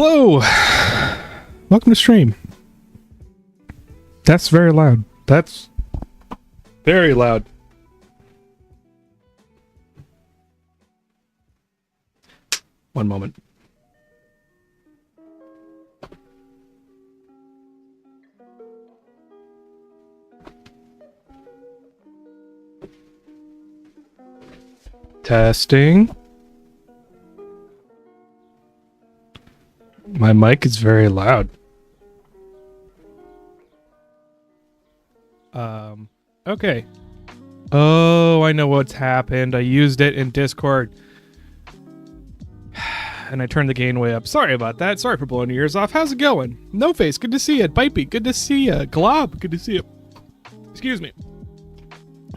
Hello! Welcome to stream. That's very loud. That's very loud. One moment. Testing. My mic is very loud. Okay. Oh, I know what's happened. I used it in Discord. And I turned the gain way up. Sorry about that. Sorry for blowing your ears off. How's it going? No Face, good to see you. Bitebeat, good to see you. Glob, good to see you. Excuse me.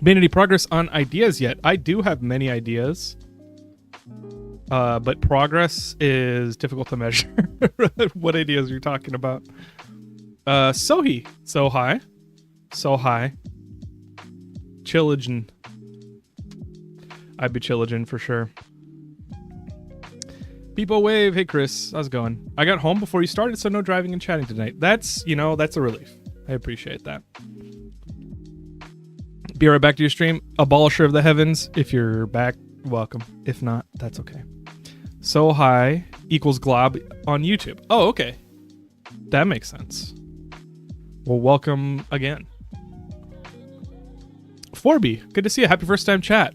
Made any progress on ideas yet? I do have many ideas. But progress is difficult to measure. What ideas are you talking about? Sohi. So high. So high. Chillagen. I'd be chillagen for sure. People wave. Hey Chris, how's it going? I got home before you started, so no driving and chatting tonight. That's, that's a relief. I appreciate that. Be right back to your stream. Abolisher of the heavens. If you're back, welcome. If not, that's okay. So high equals glob on YouTube. Oh, okay. That makes sense. Well, welcome again. 4B, good to see you. Happy first time chat.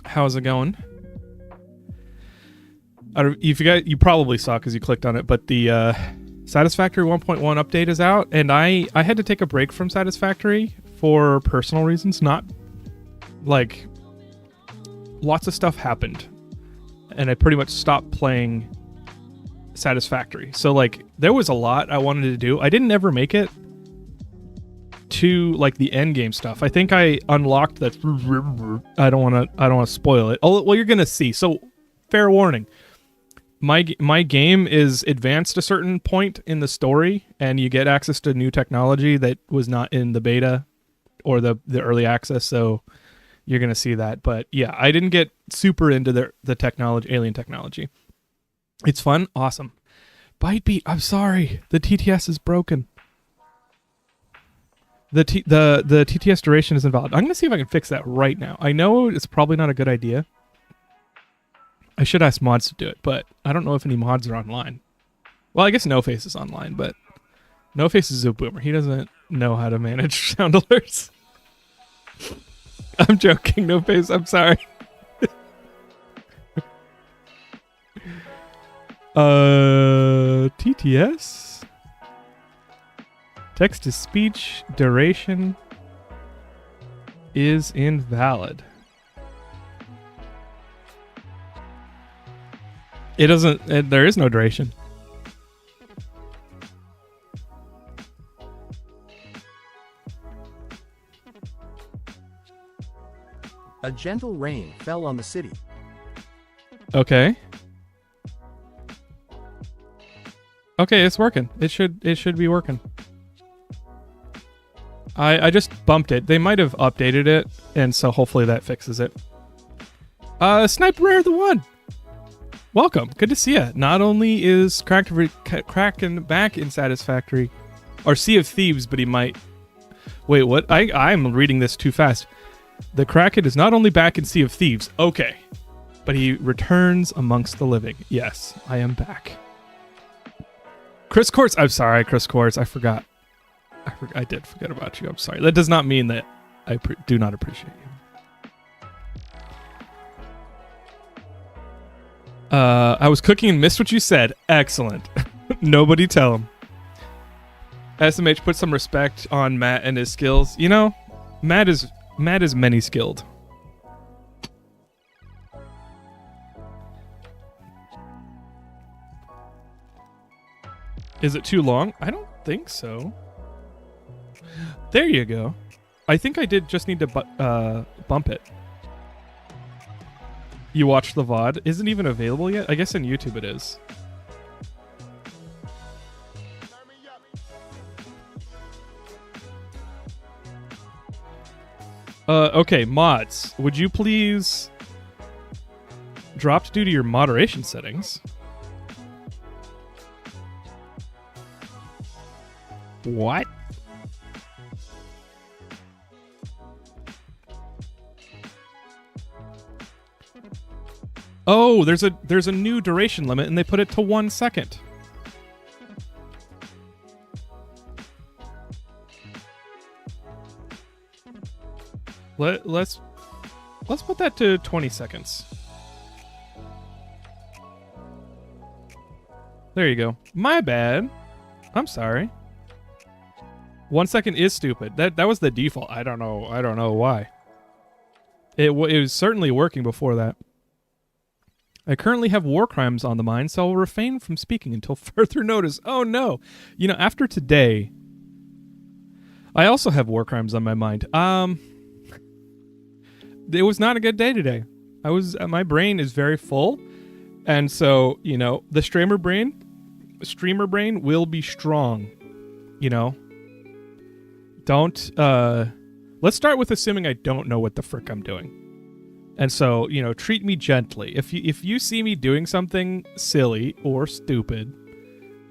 How's it going? You probably saw because you clicked on it, but the Satisfactory 1.1 update is out, and I had to take a break from Satisfactory for personal reasons. Not like lots of stuff happened, and I pretty much stopped playing Satisfactory. So like there was a lot I wanted to do. I didn't ever make it to like the end game stuff. I think I unlocked that. I don't want to spoil it. Oh, well, you're gonna see. So fair warning. My game is advanced a certain point in the story, and you get access to new technology that was not in the beta or the early access. So you're gonna see that. But yeah, I didn't get super into the technology, alien technology. It's fun, awesome. Bitebeat, I'm sorry, the TTS is broken. The TTS duration is invalid. I'm gonna see if I can fix that right now. I know it's probably not a good idea. I should ask mods to do it, but I don't know if any mods are online. Well, I guess No Face is online, but No Face is a boomer. He doesn't know how to manage sound alerts. I'm joking, No Face. I'm sorry. TTS? Text to speech duration is invalid. It doesn't, there is no duration. A gentle rain fell on the city. Okay. Okay, it's working. It should be working. I just bumped it. They might have updated it, and so hopefully that fixes it. Sniper Rare the One. Welcome. Good to see you. Not only is Kraken back in Satisfactory, or Sea of Thieves, but he might... Wait, what? I'm reading this too fast. The Kraken is not only back in Sea of Thieves, okay, but he returns amongst the living. Yes, I am back. Chris Quartz. I'm sorry, Chris Quartz. I forgot. I did forget about you. I'm sorry. That does not mean that I do not appreciate you. I was cooking and missed what you said. Excellent. Nobody tell him. SMH, put some respect on Matt and his skills. You know, Matt is many skilled. Is it too long? I don't think so. There you go. I think I did just need to bump it. You watched the VOD? Isn't even available yet? I guess on YouTube it is. Okay, mods. Would you please drop due to your moderation settings? What? Oh, there's a new duration limit, and they put it to 1 second. Let's put that to 20 seconds. There you go. My bad. I'm sorry. 1 second is stupid. That was the default. I don't know why. It was certainly working before that. I currently have war crimes on the mind, so I'll refrain from speaking until further notice. Oh no. You know, after today, I also have war crimes on my mind. It was not a good day today. My brain is very full, and so, you know, the streamer brain will be strong. You know, don't. Let's start with assuming I don't know what the frick I'm doing. And so, you know, treat me gently. If you see me doing something silly or stupid,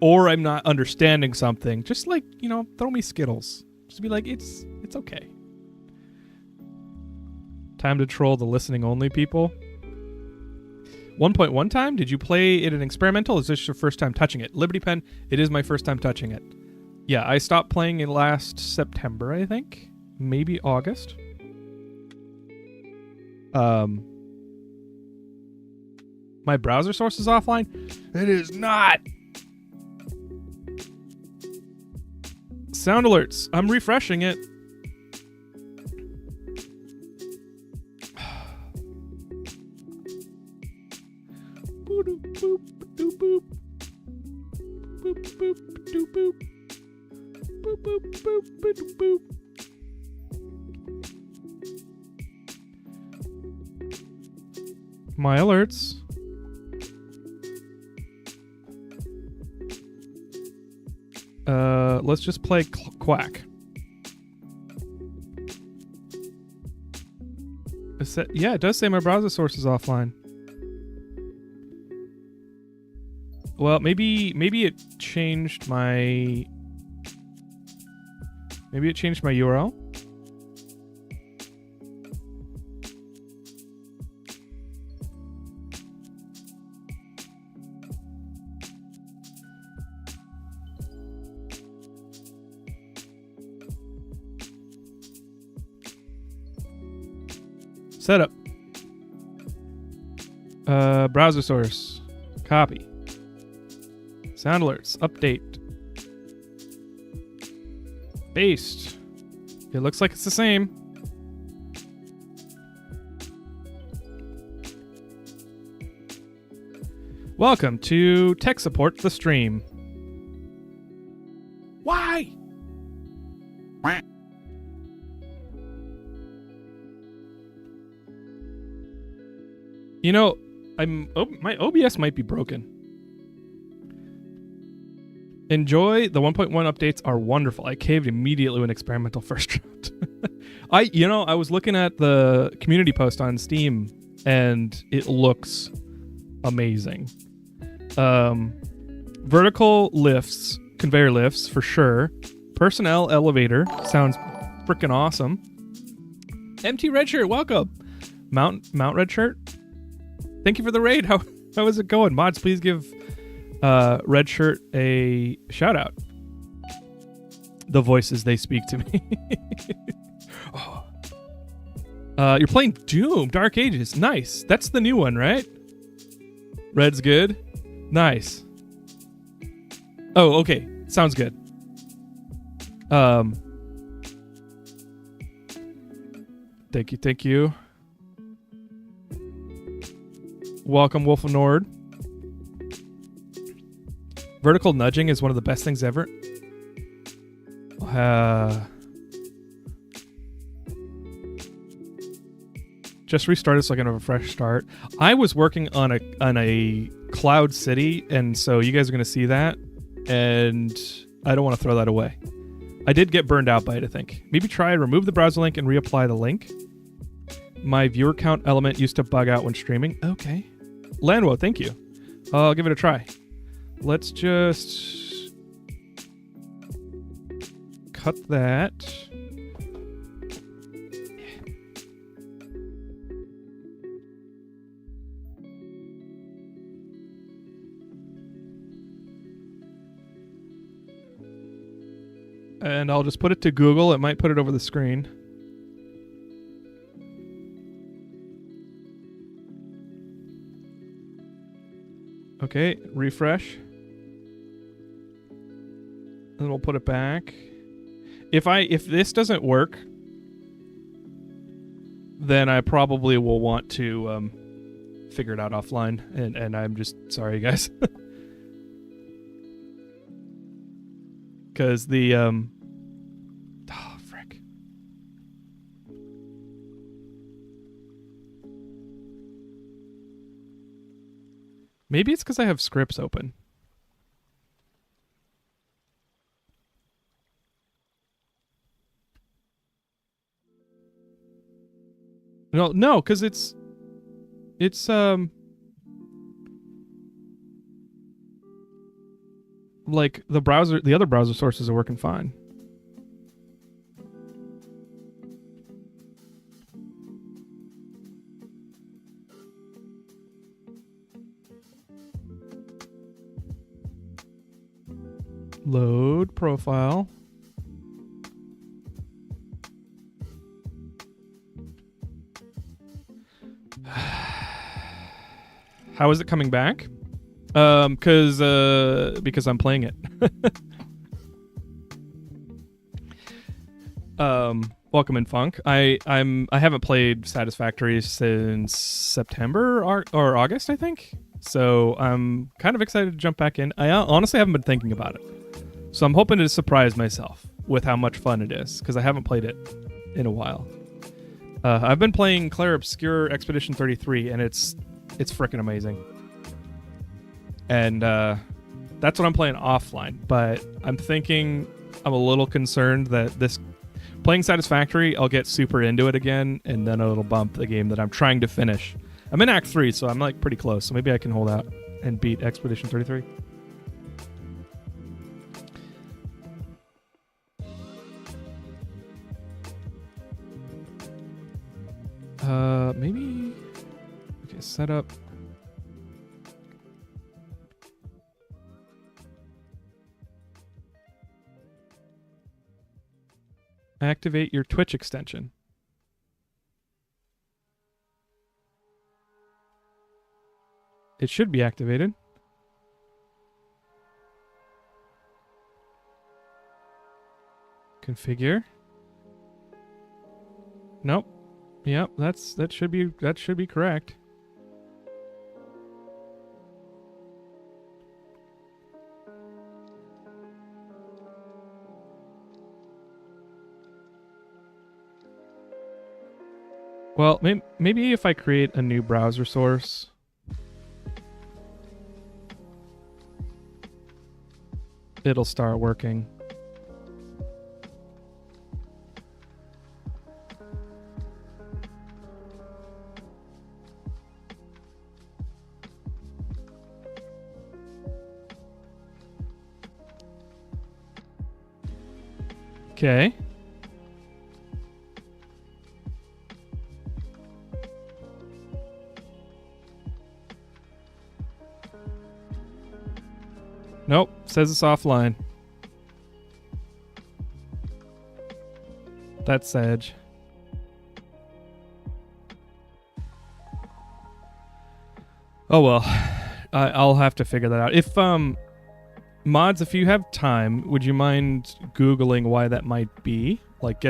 or I'm not understanding something, just like, you know, throw me Skittles. Just be like, it's okay. Time to troll the listening only people. 1.1 time? Did you play it in experimental? Is this your first time touching it? Liberty Pen, it is my first time touching it. Yeah, I stopped playing it last September, I think. Maybe August. My browser source is offline. It is not. Sound alerts. I'm refreshing it. My alerts. Let's just play Quack. Yeah, it does say my browser source is offline. Well, maybe it changed my URL. Setup. Browser source. Copy. Sound alerts. Update. Paste. It looks like it's the same. Welcome to Tech Support the Stream. Why? You know, my OBS might be broken. Enjoy. The 1.1 updates are wonderful. I caved immediately when experimental first dropped. I was looking at the community post on Steam, and it looks amazing. Vertical lifts, conveyor lifts for sure. Personnel elevator sounds freaking awesome. MT Redshirt, welcome. Mount Redshirt. Thank you for the raid. How is it going? Mods, please give Redshirt a shout out. The voices they speak to me. Oh. You're playing Doom, Dark Ages. Nice. That's the new one, right? Red's good. Nice. Oh, okay. Sounds good. Thank you. Welcome, Wolf of Nord. Vertical nudging is one of the best things ever. Just restarted so I can have a fresh start. I was working on a cloud city, and so you guys are going to see that, and I don't want to throw that away. I did get burned out by it, I think. Maybe try remove the browser link and reapply the link. My viewer count element used to bug out when streaming. Okay. Landwo, thank you. I'll give it a try. Let's just... cut that. And I'll just put it to Google. It might put it over the screen. Okay, refresh. And we'll put it back. If this doesn't work, then I probably will want to figure it out offline. And I'm just sorry, guys. Because the oh frick. Maybe it's because I have scripts open. No, because it's like the other browser sources are working fine. Load profile. How is it coming back? Because I'm playing it. Welcome in Funk. I haven't played Satisfactory since September or August, I think. So I'm kind of excited to jump back in. I honestly haven't been thinking about it. So I'm hoping to surprise myself with how much fun it is, because I haven't played it in a while. I've been playing Claire Obscure Expedition 33, and it's freaking amazing. And that's what I'm playing offline. But I'm a little concerned that playing Satisfactory, I'll get super into it again, and then it'll bump the game that I'm trying to finish. I'm in Act 3, so I'm like pretty close. So maybe I can hold out and beat Expedition 33. Maybe. Okay, setup. Activate your Twitch extension. It should be activated. Configure. Nope. Yep, that should be correct. Well, maybe if I create a new browser source. It'll start working. Okay. Nope, says it's offline. That's Sage. Oh well, I'll have to figure that out. If mods, if you have time, would you mind Googling why that might be? Like,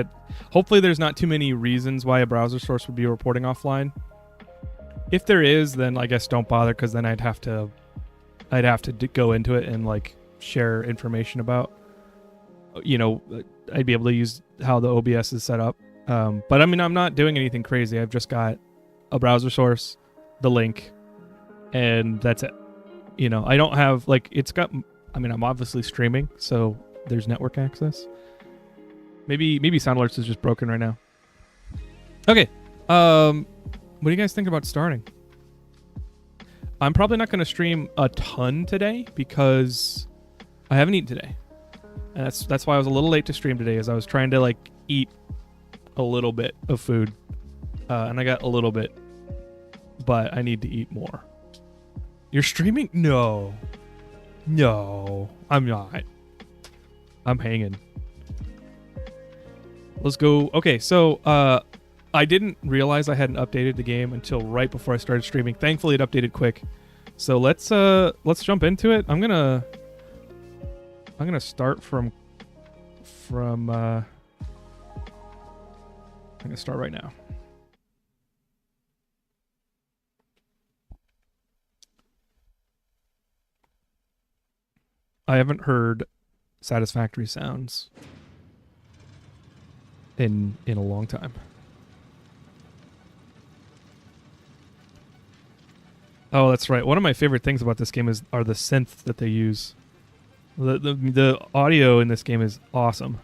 hopefully there's not too many reasons why a browser source would be reporting offline. If there is, then I guess don't bother, because then I'd have to go into it and like share information about, I'd be able to use how the OBS is set up. But I mean, I'm not doing anything crazy. I've just got a browser source, the link, and that's it. I don't have I'm obviously streaming, so there's network access. Maybe Sound Alerts is just broken right now. Okay. What do you guys think about starting? I'm probably not going to stream a ton today because I haven't eaten today. And that's why I was a little late to stream today, as I was trying to like eat a little bit of food, and I got a little bit, but I need to eat more. You're streaming? No, I'm not. I'm hanging. Let's go. Okay, so I didn't realize I hadn't updated the game until right before I started streaming. Thankfully, it updated quick. So let's jump into it. I'm gonna start from I'm gonna start right now. I haven't heard Satisfactory sounds in a long time. Oh, that's right. One of my favorite things about this game are the synths that they use. The audio in this game is awesome.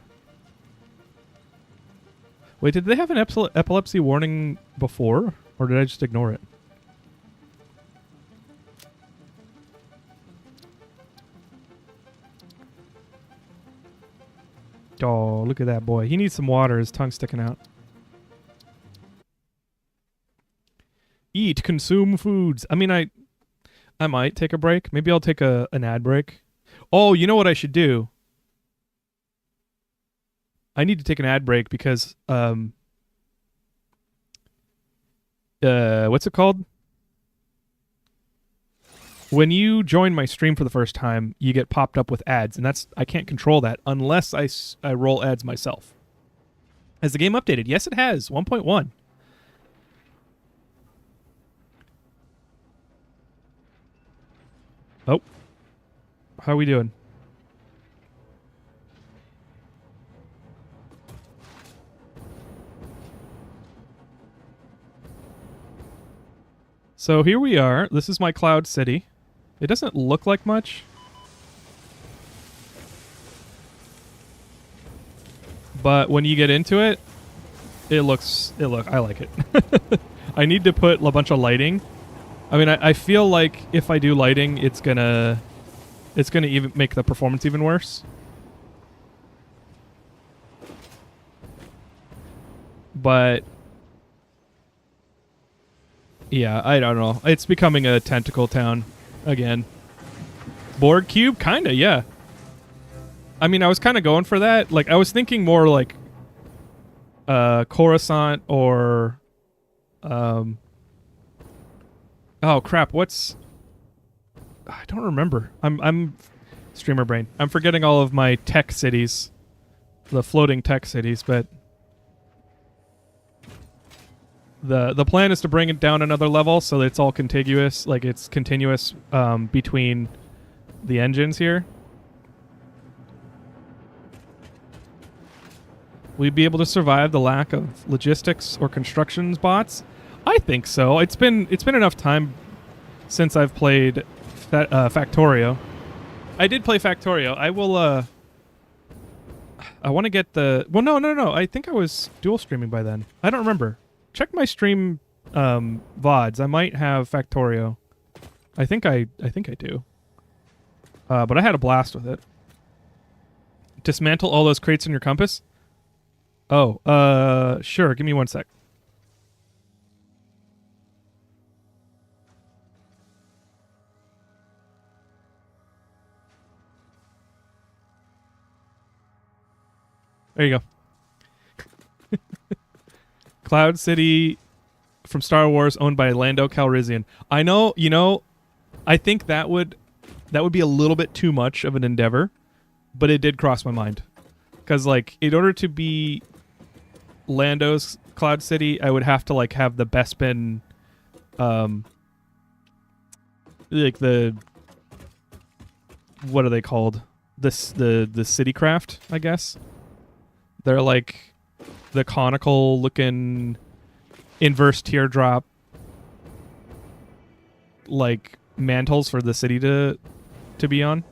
Wait, did they have an epilepsy warning before, or did I just ignore it? Oh, look at that boy. He needs some water. His tongue's sticking out. Eat, consume foods. I mean, I might take a break. Maybe I'll take an ad break. Oh, you know what I should do? I need to take an ad break because what's it called? When you join my stream for the first time, you get popped up with ads, and I can't control that unless I roll ads myself. Has the game updated? Yes, it has. 1.1. Oh. How are we doing? So here we are. This is my Cloud City. It doesn't look like much. But when you get into it, I like it. I need to put a bunch of lighting. I mean, I feel like if I do lighting, it's gonna even make the performance even worse. But yeah, I don't know. It's becoming a tentacle town again. Board cube, kinda, yeah. I mean, I was kind of going for that. Like, I was thinking more like Coruscant or oh crap, I don't remember. I'm streamer brain. I'm forgetting all of my tech cities, the floating tech cities, but the plan is to bring it down another level so that it's all contiguous, like it's continuous between the engines here. We'd be able to survive the lack of logistics or constructions bots. I think so. It's been enough time since I've played Factorio. I did play Factorio. I will. I want to get the. Well, no. I think I was dual streaming by then. I don't remember. Check my stream VODs. I might have Factorio. I think I do. But I had a blast with it. Dismantle all those crates in your compass. Oh, sure. Give me 1 sec. There you go. Cloud City from Star Wars, owned by Lando Calrissian. I know, I think that would be a little bit too much of an endeavor, but it did cross my mind. Because, like, in order to be Lando's Cloud City, I would have to, like, have the Bespin, like, what are they called? The city craft, I guess. They're like the conical looking inverse teardrop like mantles for the city to be on.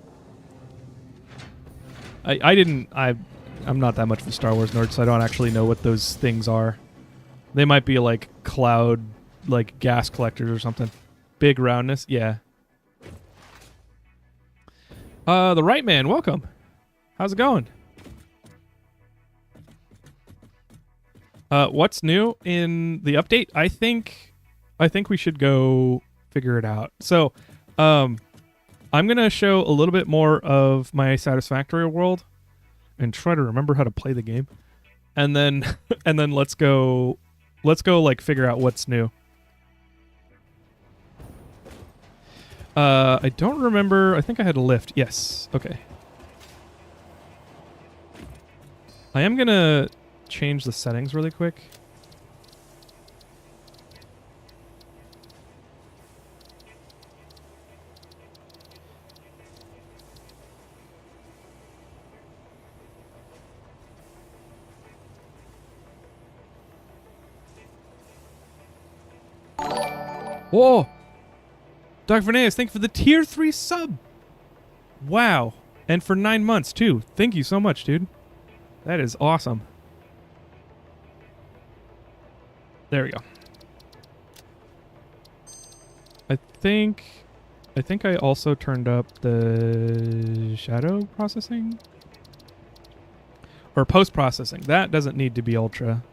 I'm not that much of a Star Wars nerd, so I don't actually know what those things are. They might be like cloud, like gas collectors or something. Big roundness, yeah. The right man, welcome. How's it going? What's new in the update? I think we should go figure it out. So, I'm gonna show a little bit more of my Satisfactory world and try to remember how to play the game, and then let's go like figure out what's new. I don't remember. I think I had a lift. Yes. Okay. I am gonna change the settings really quick. Whoa! Dr. Fernandez, thank you for the tier 3 sub. Wow. And for 9 months, too. Thank you so much, dude. That is awesome. There we go. I think I also turned up the shadow processing. Or post-processing. That doesn't need to be ultra.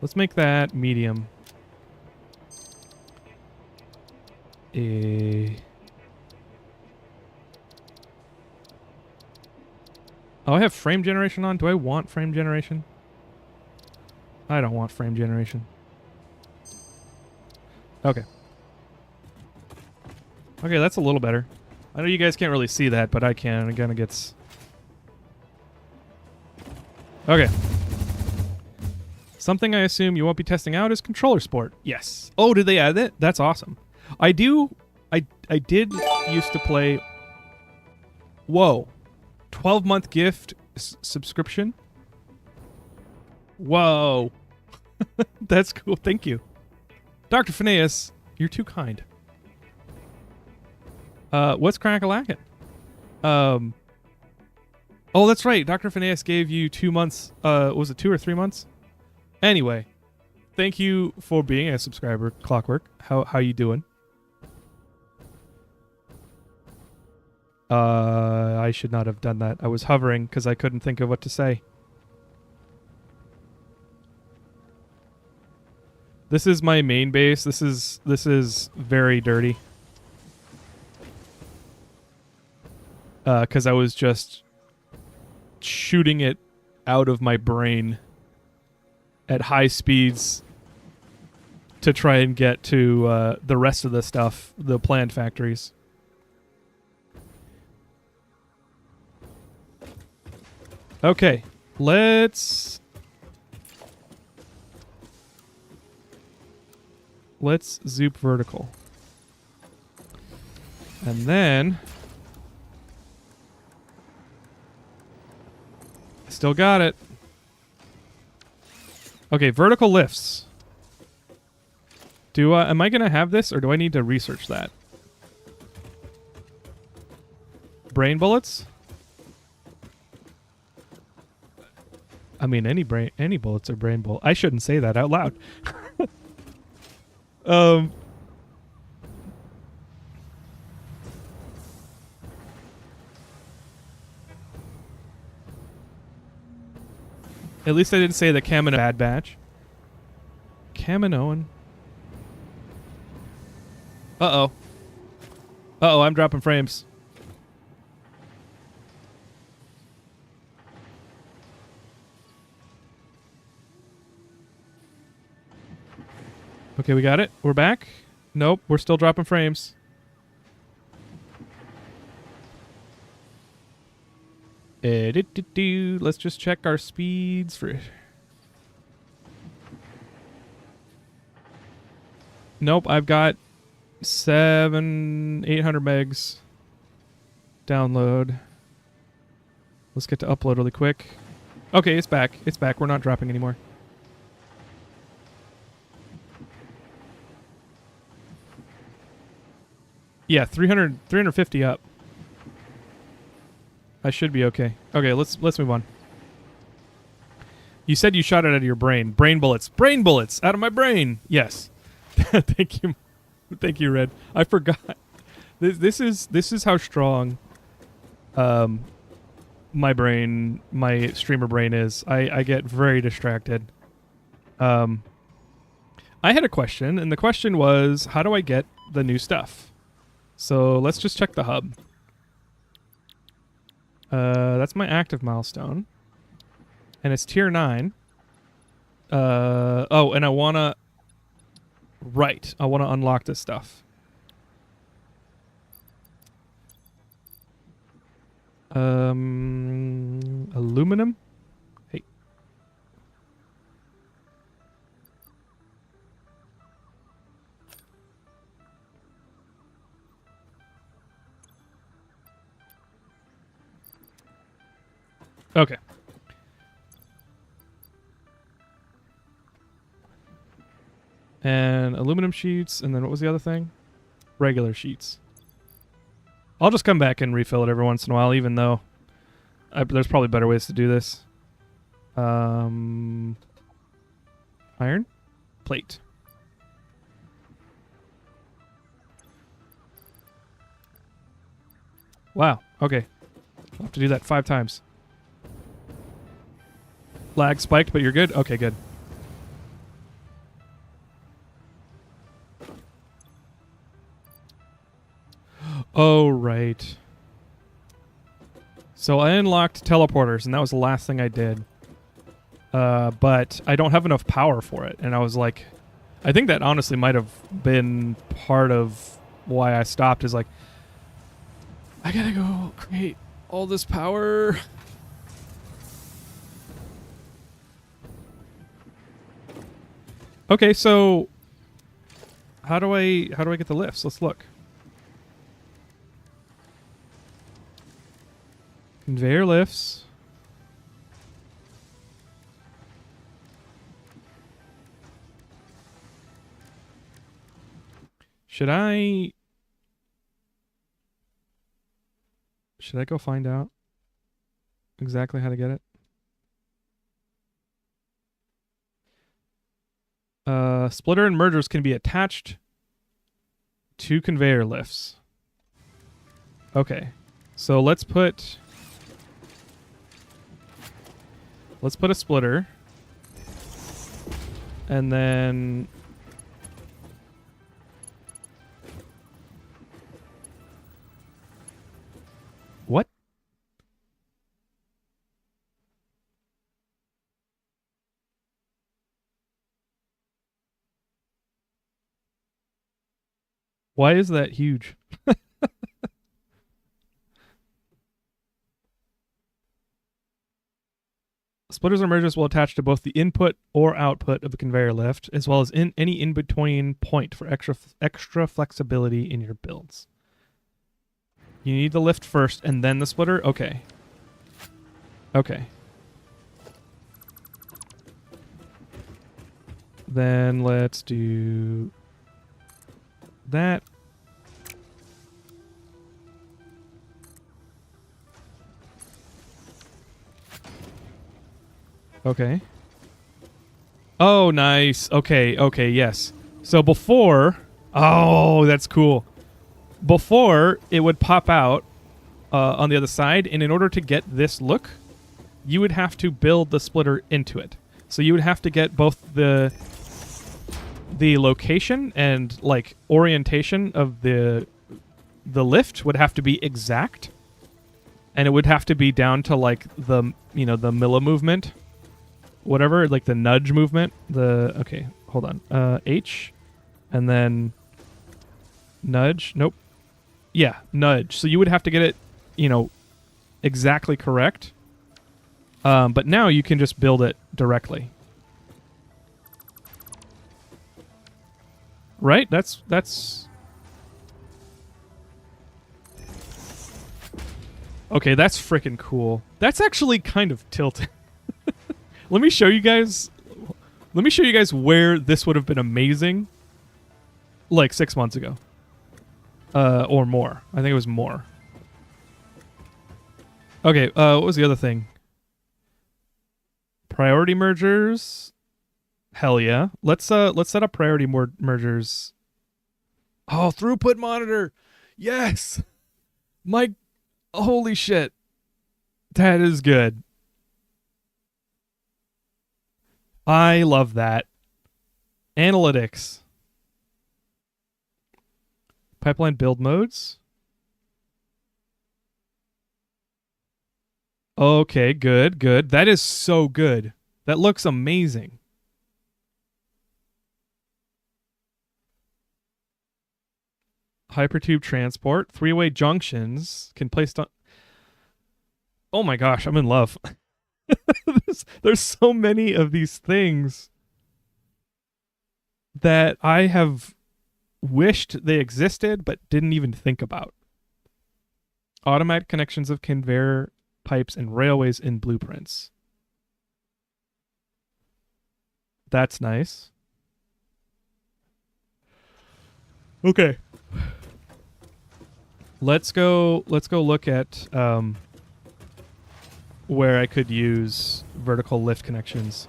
Let's make that medium. Oh, I have frame generation on. Do I want frame generation? I don't want frame generation. Okay. Okay, that's a little better. I know you guys can't really see that, but I can. It kind of gets... Okay. Something I assume you won't be testing out is controller sport. Yes. Oh, did they add it? That's awesome. I did used to play... Whoa. 12-month gift subscription? Whoa. That's cool. Thank you. Dr. Phineas, you're too kind. What's crack-a-lackin'? Oh, that's right. Dr. Phineas gave you 2 months. Was it 2 or 3 months? Anyway, thank you for being a subscriber, Clockwork. How you doing? I should not have done that. I was hovering because I couldn't think of what to say. This is my main base. This is very dirty. Because I was just shooting it out of my brain at high speeds to try and get to the rest of the stuff, the planned factories. Okay, let's zoop vertical. And then still got it. Okay, vertical lifts. Am I gonna have this, or do I need to research that? Brain bullets? I mean, any bullets are brain bullets. I shouldn't say that out loud. At least I didn't say the Kamino bad batch. Kaminoan. Uh-oh. Uh-oh, I'm dropping frames. Okay, we got it. We're back. Nope, we're still dropping frames. Let's just check our speeds for... Nope, I've got 800 megs. Download. Let's get to upload really quick. Okay, it's back. It's back. We're not dropping anymore. Yeah, 350 up. I should be okay. Okay, let's move on. You said you shot it out of your brain. Brain bullets. Brain bullets out of my brain. Yes. Thank you. Thank you, Red. I forgot. This is how strong my streamer brain is. I get very distracted. Um, I had a question, and the question was, how do I get the new stuff? So let's just check the hub. That's my active milestone, and it's tier 9. Oh, and I wanna unlock this stuff. Aluminum. Hey. Okay. And aluminum sheets, and then what was the other thing? Regular sheets. I'll just come back and refill it every once in a while, even though there's probably better ways to do this. Iron? Plate. Wow, okay. I'll have to do that 5 times. Lag spiked, but you're good? Okay, good. Oh, right. So I unlocked teleporters, and that was the last thing I did. But I don't have enough power for it. And I was like, I think that honestly might have been part of why I stopped, is like, I gotta go create all this power. Okay, so how do I get the lifts? Let's look. Conveyor lifts. Should I go find out exactly how to get it? Splitter and mergers can be attached to conveyor lifts. Okay. So let's put a splitter, and then what? Why is that huge? Splitters or mergers will attach to both the input or output of the conveyor lift, as well as any in-between point for extra flexibility in your builds. You need the lift first and then the splitter? Okay. Okay. Then let's do that. Okay. Oh, nice. Okay, okay, yes. So before... Oh, that's cool. Before, it would pop out on the other side, and in order to get this look, you would have to build the splitter into it. So you would have to get both the location and, like, orientation of the lift would have to be exact, and it would have to be down to, like, the, you know, the milli movement. Whatever, like the nudge movement. Okay, hold on. H, and then nudge. Nope. Yeah, nudge. So you would have to get it, you know, exactly correct. But now you can just build it directly. Right? That's... Okay, that's freaking cool. That's actually kind of tilting. Let me show you guys where this would have been amazing, like 6 months ago. Or more. I think it was more. Okay, what was the other thing? Priority mergers. Hell yeah. Let's set up priority mergers. Oh, throughput monitor. Yes. Holy shit. That is good. I love that. Analytics. Pipeline build modes. Okay, good, good. That is so good. That looks amazing. Hypertube transport. Three-way junctions can place on... Oh my gosh, I'm in love. there's so many of these things that I have wished they existed but didn't even think about. Automatic connections of conveyor pipes and railways in blueprints. That's nice. Okay. Let's go look at where I could use vertical lift connections.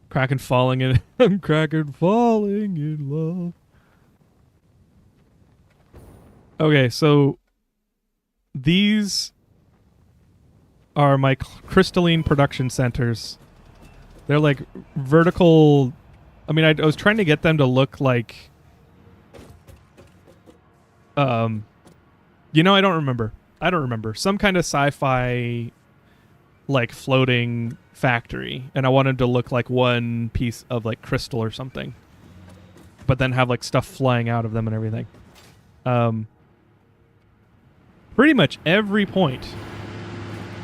Kraken falling in I'm Kraken falling in love. Okay, so these are my crystalline production centers. They're like vertical. I mean, I was trying to get them to look like you know, I don't remember. Some kind of sci-fi like floating factory, and I wanted to look like one piece of like crystal or something, but then have like stuff flying out of them and everything. Pretty much every point.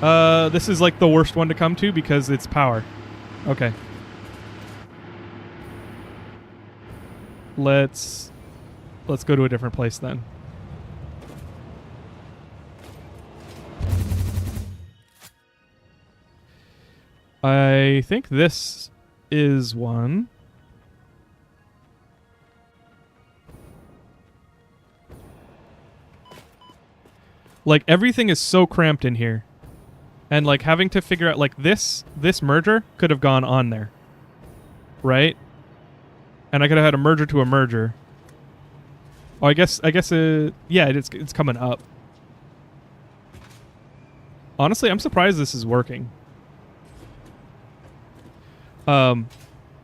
This is like the worst one to come to because it's power. Okay. Let's go to a different place then. I think this is one. Like everything is so cramped in here. And like having to figure out like this merger could have gone on there. Right? And I could have had a merger to a merger. Oh, I guess yeah, it's coming up. Honestly, I'm surprised this is working.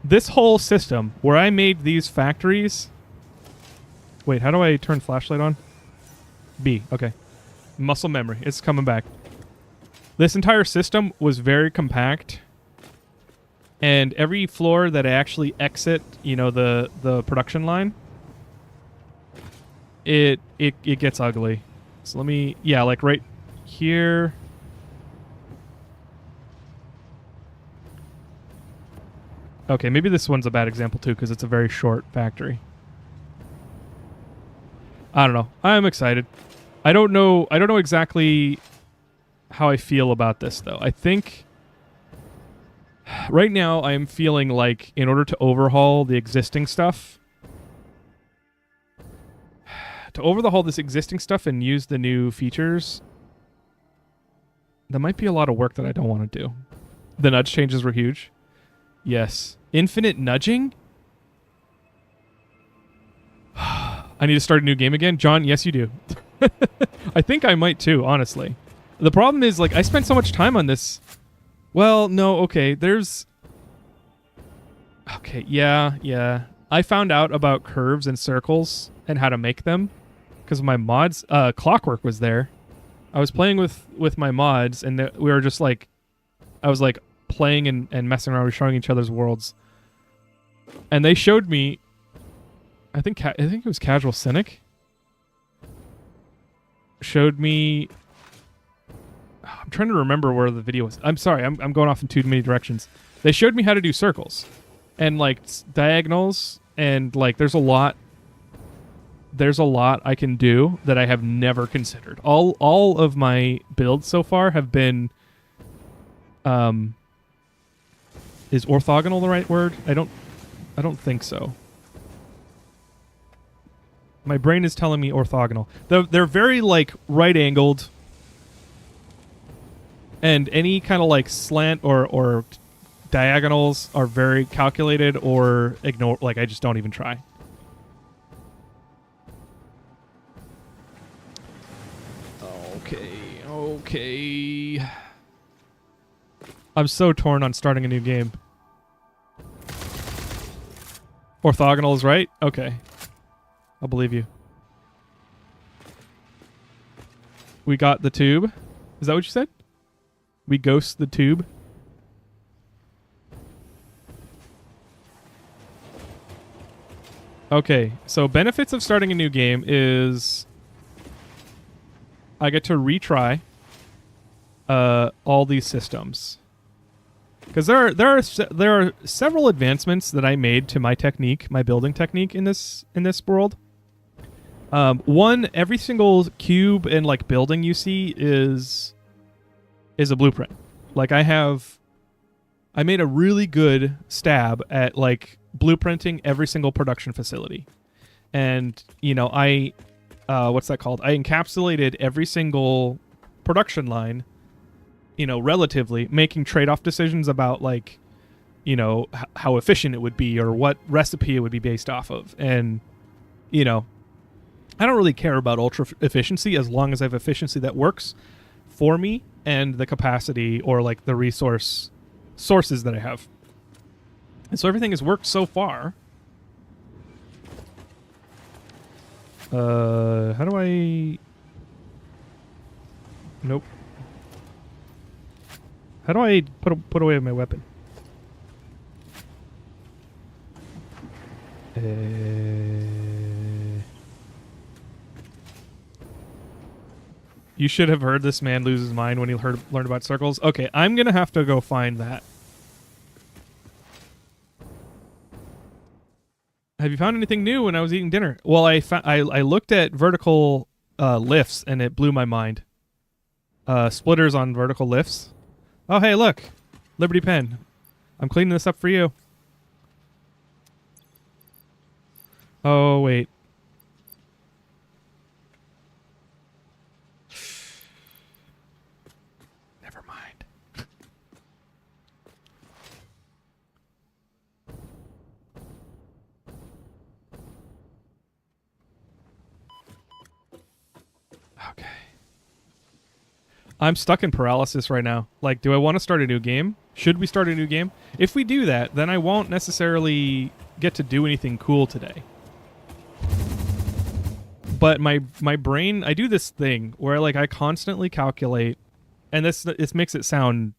This whole system where I made these factories. Wait, how do I turn flashlight on? B, okay. Muscle memory, it's coming back. This entire system was very compact. And every floor that I actually exit, you know, the production line, it gets ugly. So let me, yeah, like right here. Okay, maybe this one's a bad example too because it's a very short factory. I don't know. I'm excited. I don't know exactly how I feel about this though. I think right now I am feeling like in order to overhaul the existing stuff, this existing stuff and use the new features, that might be a lot of work that I don't want to do. The nudge changes were huge. Yes. Infinite nudging? I need to start a new game again? John, yes you do. I think I might too, honestly. The problem is, like, I spent so much time on this. Well, no, okay, there's... Okay, yeah. I found out about curves and circles and how to make them because of my mods. Clockwork was there. I was playing with my mods, and we were just like... I was like playing and messing around. We were showing each other's worlds. And they showed me... I think it was Casual Cynic. Showed me... I'm trying to remember where the video was. I'm sorry, I'm going off in too many directions. They showed me how to do circles. And like diagonals, and like there's a lot I can do that I have never considered. All of my builds so far have been is orthogonal the right word? I don't think so. My brain is telling me orthogonal. They're very like right-angled, and any kind of like slant or diagonals are very calculated or ignore. Like I just don't even try. Okay. I'm so torn on starting a new game. Orthogonal is right? Okay. I'll believe you. We got the tube. Is that what you said? We ghost the tube? Okay, so benefits of starting a new game is I get to retry all these systems. Because there are several advancements that I made to my technique, my building technique in this world. One, every single cube and like building you see is a blueprint. Like I made a really good stab at like blueprinting every single production facility, and you know what's that called? I encapsulated every single production line. You know, relatively making trade-off decisions about like, you know, how efficient it would be or what recipe it would be based off of. And, you know, I don't really care about ultra efficiency as long as I have efficiency that works for me and the capacity or like the sources that I have. And so everything has worked so far. How do I... Nope. How do I put away my weapon? You should have heard this man lose his mind when he learned about circles. Okay, I'm gonna have to go find that. Have you found anything new when I was eating dinner? Well, I looked at vertical lifts and it blew my mind. Splitters on vertical lifts. Oh, hey, look. Liberty Pen. I'm cleaning this up for you. Oh, wait. Never mind. Okay. I'm stuck in paralysis right now. Like, do I want to start a new game? Should we start a new game? If we do that, then I won't necessarily get to do anything cool today. But my brain, I do this thing where like I constantly calculate, and this makes it sound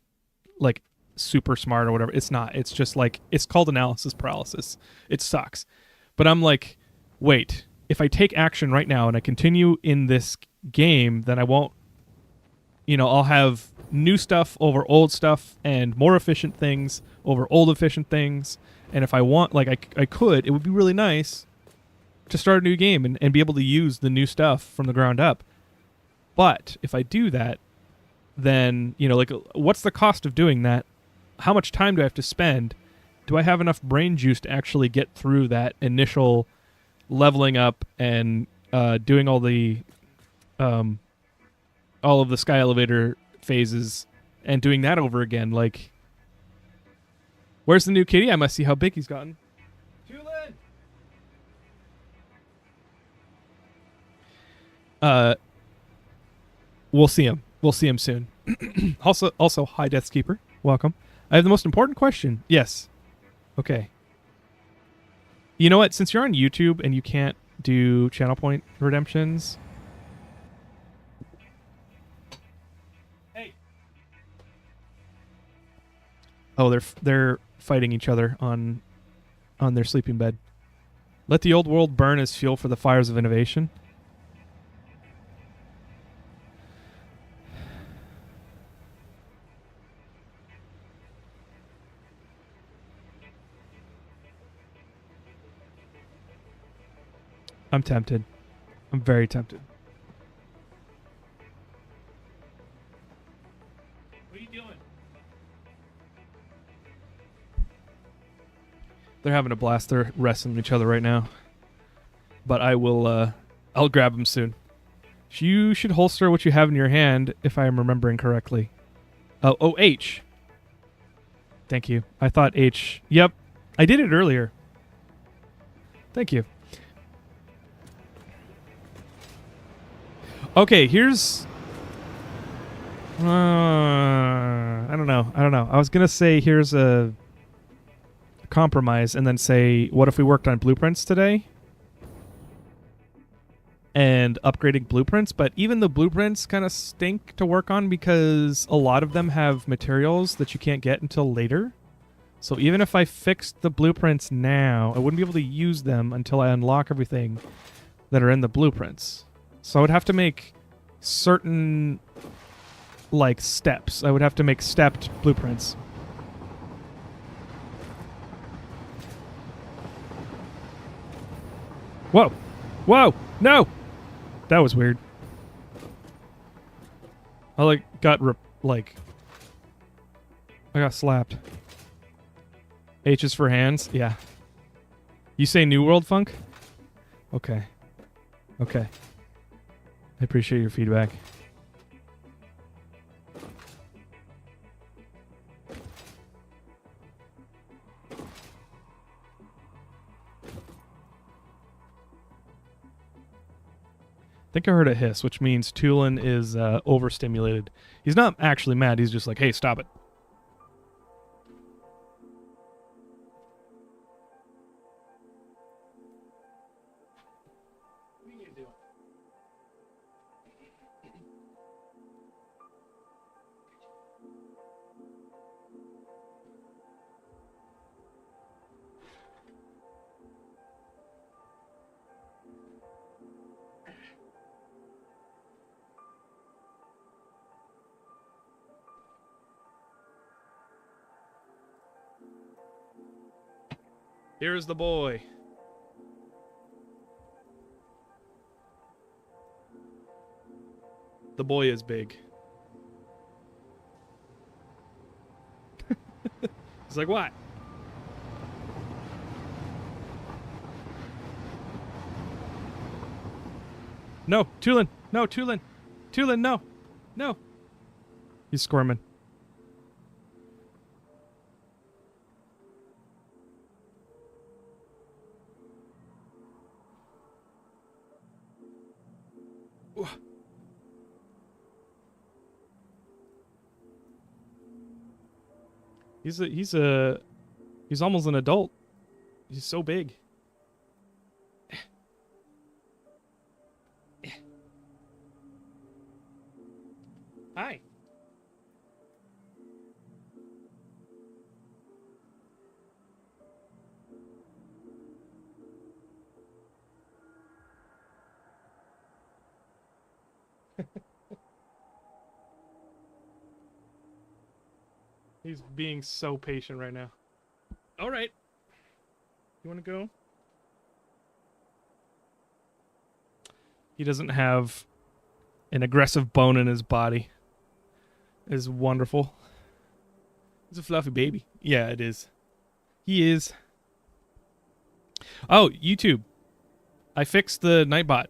like super smart or whatever. It's not. It's just like, it's called analysis paralysis. It sucks. But I'm like, wait, if I take action right now and I continue in this game, then I won't, you know, I'll have new stuff over old stuff and more efficient things over old efficient things. And if I want, like I could, it would be really nice to start a new game and be able to use the new stuff from the ground up. But if I do that, then, you know, like what's the cost of doing that? How much time do I have to spend? Do I have enough brain juice to actually get through that initial leveling up and doing all of the sky elevator phases and doing that over again? Like, where's the new kitty? I must see how big he's gotten. Tulin! We'll see him. We'll see him soon. Also, hi, Deathskeeper. Welcome. I have the most important question. Yes. Okay. You know what? Since you're on YouTube and you can't do channel point redemptions... Oh, they're fighting each other on their sleeping bed. Let the old world burn as fuel for the fires of innovation. I'm tempted. I'm very tempted. What are you doing? They're having a blast. They're wrestling each other right now. But I will, I'll grab them soon. You should holster what you have in your hand, if I am remembering correctly. Oh, H. Thank you. I thought H. Yep. I did it earlier. Thank you. Okay, here's I don't know. I was gonna say here's a compromise, and then say, what if we worked on blueprints today? And upgrading blueprints, but even the blueprints kind of stink to work on because a lot of them have materials that you can't get until later. So even if I fixed the blueprints now, I wouldn't be able to use them until I unlock everything that are in the blueprints. So I would have to make certain, like, steps. I would have to make stepped blueprints. Whoa! Whoa! No! That was weird. I, like, I got slapped. H is for hands? Yeah. You say New World Funk? Okay. Okay. I appreciate your feedback. I think I heard a hiss, which means Tulin is overstimulated. He's not actually mad. He's just like, hey, stop it. What are you doing? Here's the boy. The boy is big. He's like, what? No, Tulin. No, Tulin. Tulin, no. No. He's squirming. He's almost an adult. He's so big. Hi. He's being so patient right now. All right. You want to go? He doesn't have an aggressive bone in his body. It is wonderful. He's a fluffy baby. Yeah, it is. He is. Oh, YouTube. I fixed the Nightbot.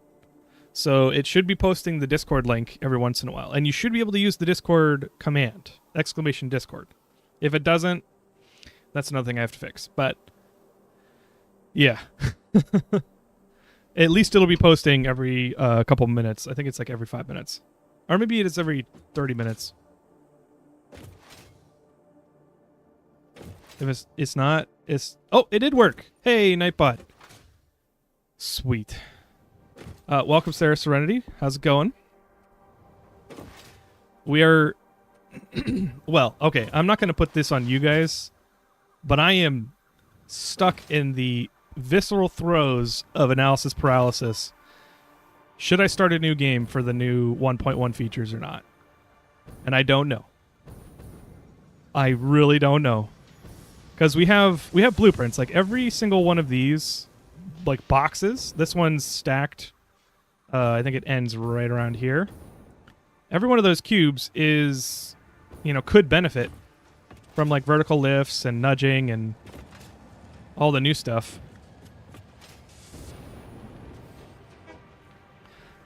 So it should be posting the Discord link every once in a while. And you should be able to use the Discord command. !Discord. If it doesn't, that's another thing I have to fix. But, yeah. At least it'll be posting every couple minutes. I think it's like every 5 minutes. Or maybe it is every 30 minutes. If it's not, it's... Oh, it did work. Hey, Nightbot. Sweet. Welcome, Sarah Serenity. How's it going? We are... well, okay, I'm not going to put this on you guys, but I am stuck in the visceral throes of analysis paralysis. Should I start a new game for the new 1.1 features or not? And I don't know. I really don't know. Because we have blueprints. Like every single one of these, like boxes. This one's stacked. I think it ends right around here. Every one of those cubes is, could benefit from like vertical lifts and nudging and all the new stuff.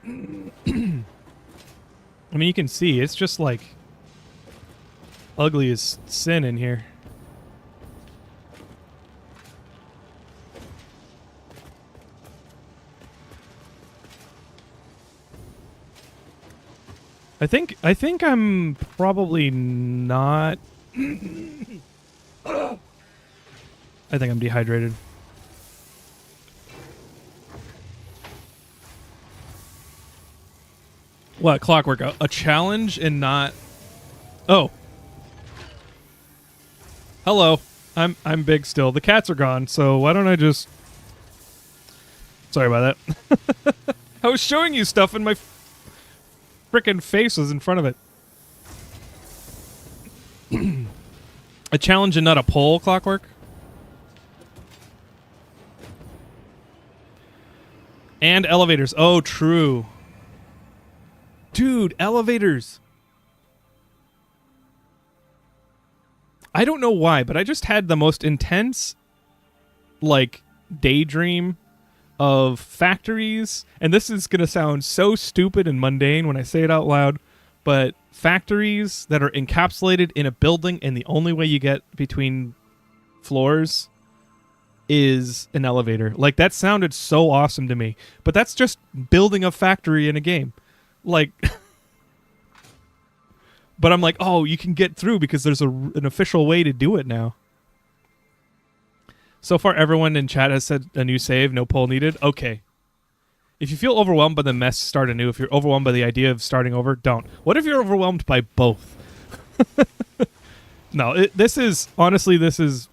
I mean, you can see it's just like ugly as sin in here. I think I'm probably not. I think I'm dehydrated. What, Clockwork? A challenge and not... Oh. Hello. I'm big still. The cats are gone, so why don't I just... Sorry about that. I was showing you stuff and my frickin' face was in front of it. A challenge and not a pull, Clockwork? And elevators. Oh, true. Dude, elevators. I don't know why, but I just had the most intense, like, daydream of factories. And this is going to sound so stupid and mundane when I say it out loud, but factories that are encapsulated in a building and the only way you get between floors is an elevator. Like, that sounded so awesome to me. But that's just building a factory in a game. Like, but I'm like, oh, you can get through because there's an official way to do it now. So far, everyone in chat has said a new save, no poll needed. Okay. If you feel overwhelmed by the mess, start anew. If you're overwhelmed by the idea of starting over, don't. What if you're overwhelmed by both? No, this is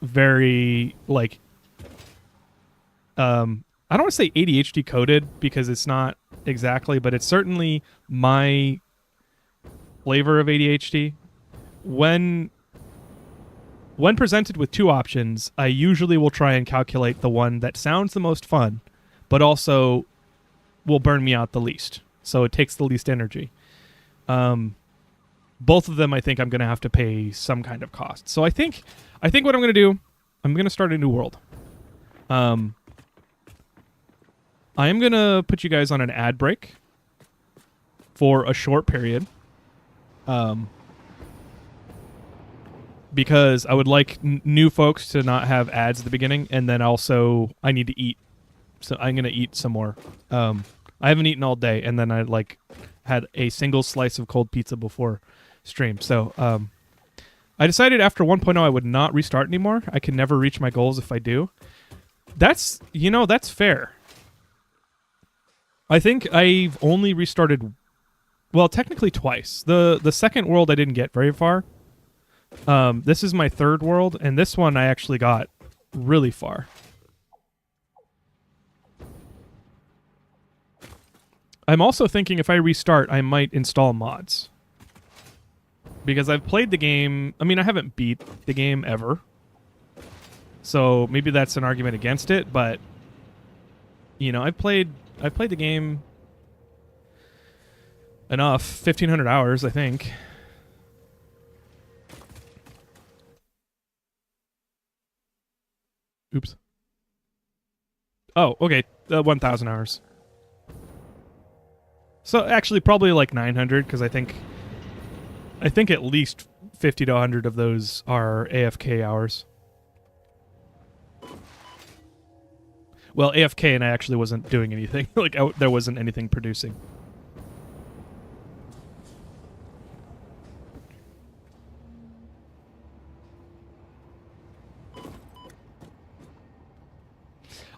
very, like, I don't want to say ADHD coded because it's not exactly, but it's certainly my flavor of ADHD. When presented with two options, I usually will try and calculate the one that sounds the most fun, but also will burn me out the least. So it takes the least energy. Both of them, I think I'm going to have to pay some kind of cost. So I think what I'm going to do, I'm going to start a new world. I am going to put you guys on an ad break for a short period. Because I would like new folks to not have ads at the beginning, and then also I need to eat. So I'm going to eat some more. I haven't eaten all day, and then I had a single slice of cold pizza before stream. So I decided after 1.0 I would not restart anymore. I can never reach my goals if I do. That's fair. I think I've only restarted, well, technically twice. The second world I didn't get very far. This is my third world, and this one I actually got really far. I'm also thinking if I restart, I might install mods. Because I've played the game... I mean, I haven't beat the game ever. So maybe that's an argument against it, but... You know, I've played the game enough. 1,500 hours, I think. Oops. Oh, okay. 1,000 hours. So actually probably like 900, because I think at least 50 to 100 of those are AFK hours. Well, AFK and I actually wasn't doing anything. There wasn't anything producing.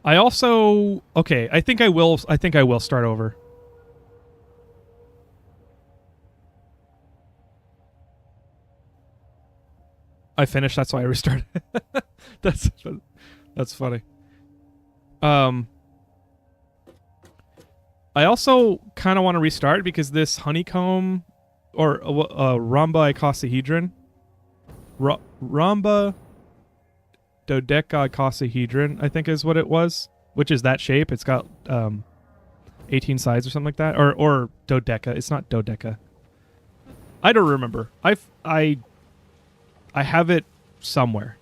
I also... Okay, I think I will start over. I finished, that's why I restarted. That's funny. I also kind of want to restart because this honeycomb or rhomba icosahedron, rhomba dodecahedron, I think is what it was, which is that shape. It's got 18 sides or something like that, or dodeca. It's not dodeca. I don't remember. I have it somewhere.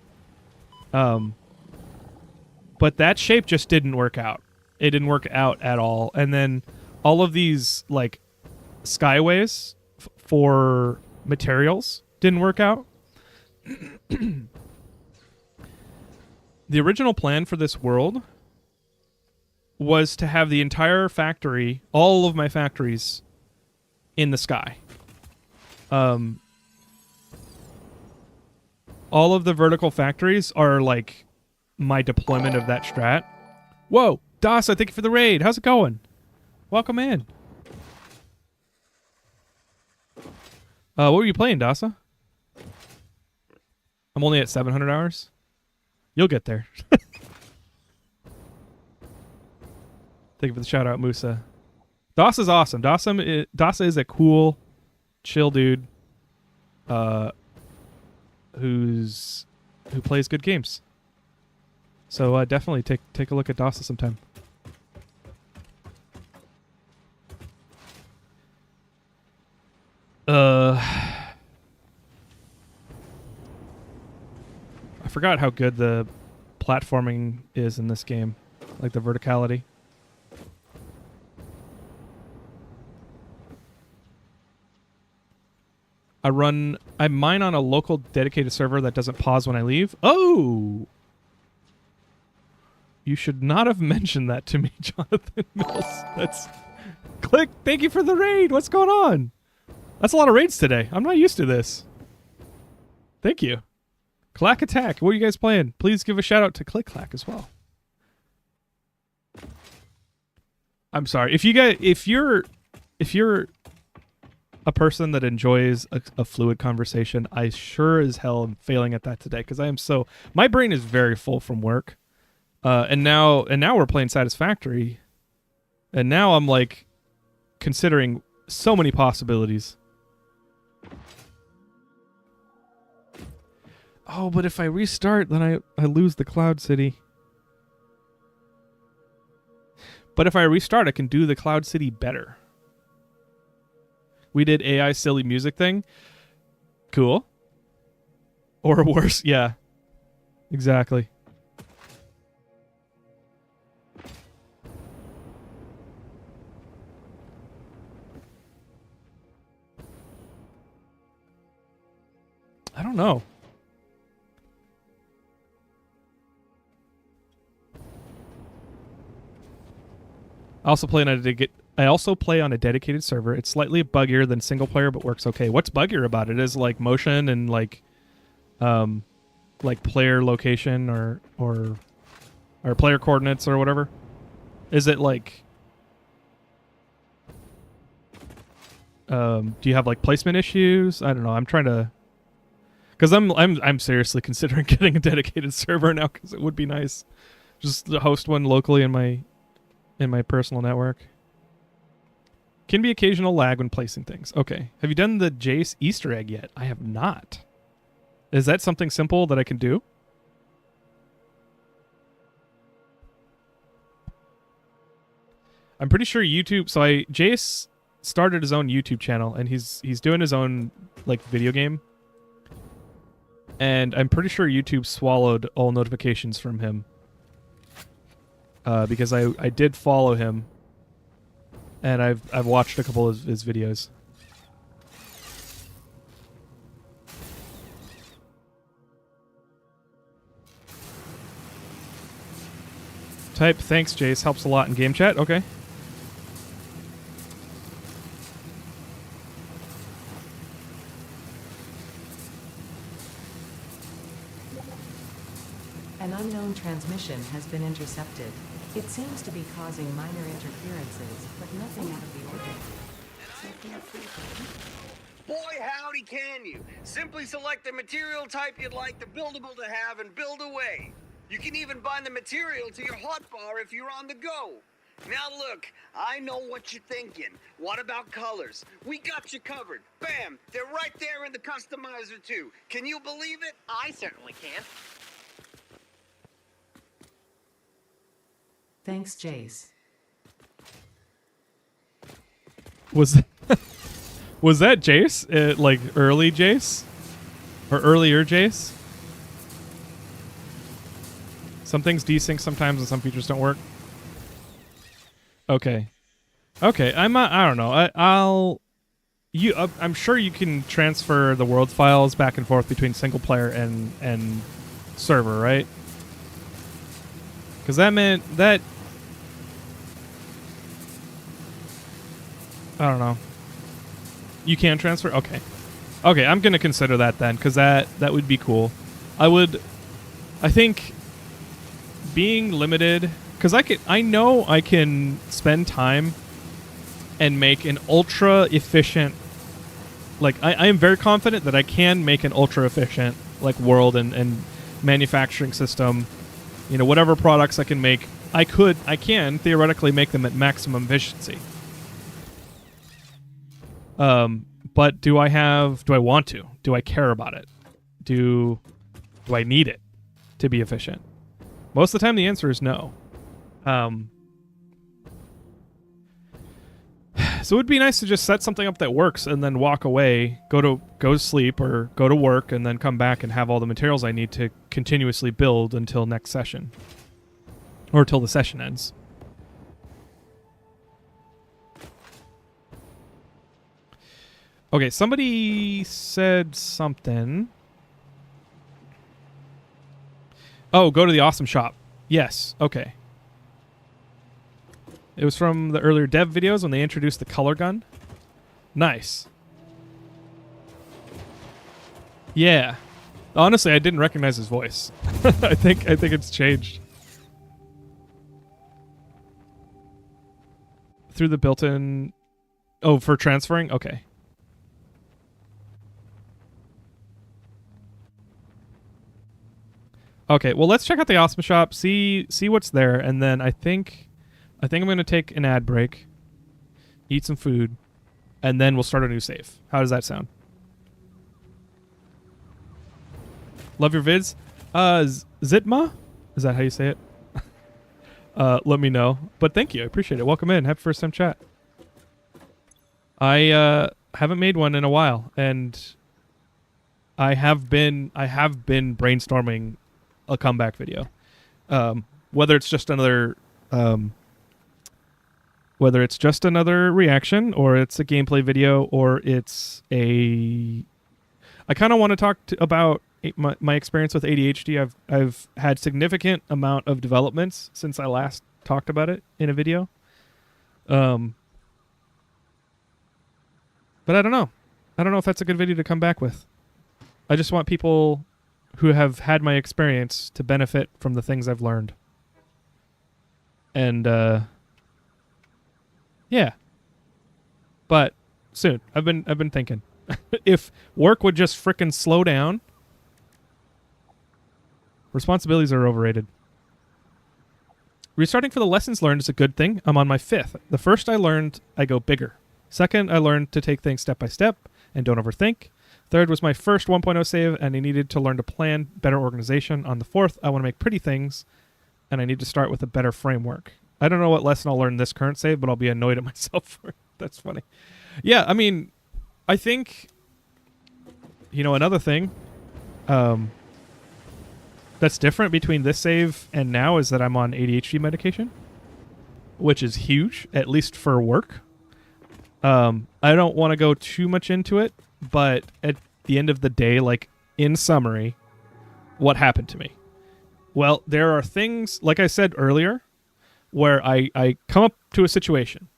But that shape just didn't work out. It didn't work out at all. And then all of these like skyways for materials didn't work out. The original plan for this world was to have the entire factory, all of my factories, in the sky. All of the vertical factories are like my deployment of that strat. Whoa, Dasa, thank you for the raid. How's it going? Welcome in. What were you playing, Dasa? I'm only at 700 hours. You'll get there. Thank you for the shout out, Musa. Dasa's awesome. Dasa is a cool, chill dude. Who plays good games. So definitely take a look at Dasa sometime. I forgot how good the platforming is in this game, like the verticality. I mine on a local dedicated server that doesn't pause when I leave. Oh! You should not have mentioned that to me, Jonathan Mills. That's... Click! Thank you for the raid! What's going on? That's a lot of raids today. I'm not used to this. Thank you. Clack Attack. What are you guys playing? Please give a shout out to Click Clack as well. I'm sorry. If you're a person that enjoys a fluid conversation, I sure as hell am failing at that today because my brain is very full from work, and now we're playing Satisfactory, and now I'm like considering so many possibilities. Oh, but if I restart, then I lose the Cloud City. But if I restart, I can do the Cloud City better. We did AI silly music thing. Cool. Or worse, yeah. Exactly. I don't know. I also play on a dedicated server. It's slightly buggier than single player, but works okay. What's buggier about it is like motion and like player location or player coordinates or whatever. Is it like do you have like placement issues? I don't know. I'm trying to, because I'm seriously considering getting a dedicated server now because it would be nice just to host one locally in my personal network. Can be occasional lag when placing things. Okay. Have you done the Jace Easter egg yet? I have not. Is that something simple that I can do? I'm pretty sure YouTube. So Jace started his own YouTube channel and he's doing his own like video game. And I'm pretty sure YouTube swallowed all notifications from him. Because I did follow him, and I've watched a couple of his videos. Type thanks, Jace, helps a lot in game chat. Okay. An unknown transmission has been intercepted. It seems to be causing minor interferences, but nothing out of the ordinary. Boy, howdy can you. Simply select the material type you'd like the buildable to have and build away. You can even bind the material to your hotbar if you're on the go. Now look, I know what you're thinking. What about colors? We got you covered. Bam! They're right there in the customizer too. Can you believe it? I certainly can. Thanks, Jace. Was that Jace? Like early Jace? Or earlier Jace? Some things desync sometimes and some features don't work. Okay. Okay, I don't know. I'm sure you can transfer the world files back and forth between single player and server, right? Because that meant that... I don't know. You can transfer? Okay. Okay, I'm gonna consider that then, because that would be cool. I think being limited, because I know I can spend time and make an ultra efficient, like I am very confident that I can make an ultra efficient like world and manufacturing system. You know, whatever products I can make, I can theoretically make them at maximum efficiency. But do I want to? Do I care about it? Do I need it to be efficient? Most of the time the answer is no. So it would be nice to just set something up that works and then walk away, go to sleep or go to work, and then come back and have all the materials I need to continuously build until next session. Or till the session ends. Okay, somebody said something. Oh, go to the awesome shop. Yes, okay. It was from the earlier dev videos when they introduced the color gun. Nice. Yeah. Honestly, I didn't recognize his voice. I think it's changed. Through the built-in... Oh, for transferring? Okay. Okay, well, let's check out the awesome shop, see what's there, and then I think I'm going to take an ad break, eat some food, and then we'll start a new save. How does that sound? Love your vids. Zitma? Is that how you say it? Let me know. But thank you. I appreciate it. Welcome in. Happy first time chat. I haven't made one in a while, and I have been brainstorming a comeback video. Whether it's just another reaction, or it's a gameplay video, or it's I kind of want to talk about my experience with ADHD. I've had significant amount of developments since I last talked about it in a video. But I don't know if that's a good video to come back with. I just want people who have had my experience to benefit from the things I've learned. And yeah. But soon. I've been thinking. If work would just frickin' slow down. Responsibilities are overrated. Restarting for the lessons learned is a good thing. I'm on my 5th. The first I learned, I go bigger. Second, I learned to take things step by step and don't overthink. Third was my first 1.0 save, and I needed to learn to plan better organization. On the 4th, I want to make pretty things, and I need to start with a better framework. I don't know what lesson I'll learn this current save, but I'll be annoyed at myself for it. That's funny. Yeah, I mean, I think, another thing that's different between this save and now is that I'm on ADHD medication, which is huge, at least for work. I don't want to go too much into it, but at the end of the day, like in summary, what happened to me? Well, there are things, like I said earlier, where I come up to a situation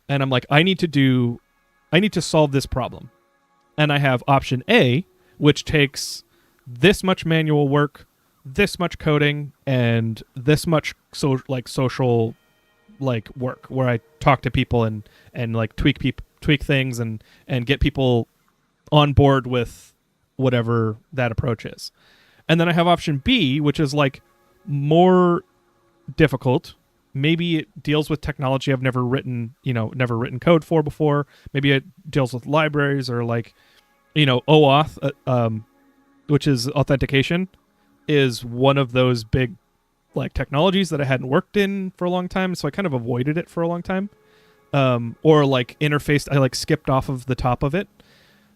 and I'm like, I need to solve this problem. And I have option A, which takes this much manual work, this much coding, and this much social work where I talk to people and like tweak things and get people on board with whatever that approach is. And then I have option B, which is like more difficult. Maybe it deals with technology I've never written code for before. Maybe it deals with libraries or OAuth, which is authentication, is one of those big technologies that I hadn't worked in for a long time, so I kind of avoided it for a long time. Or interfaced, I skipped off of the top of it.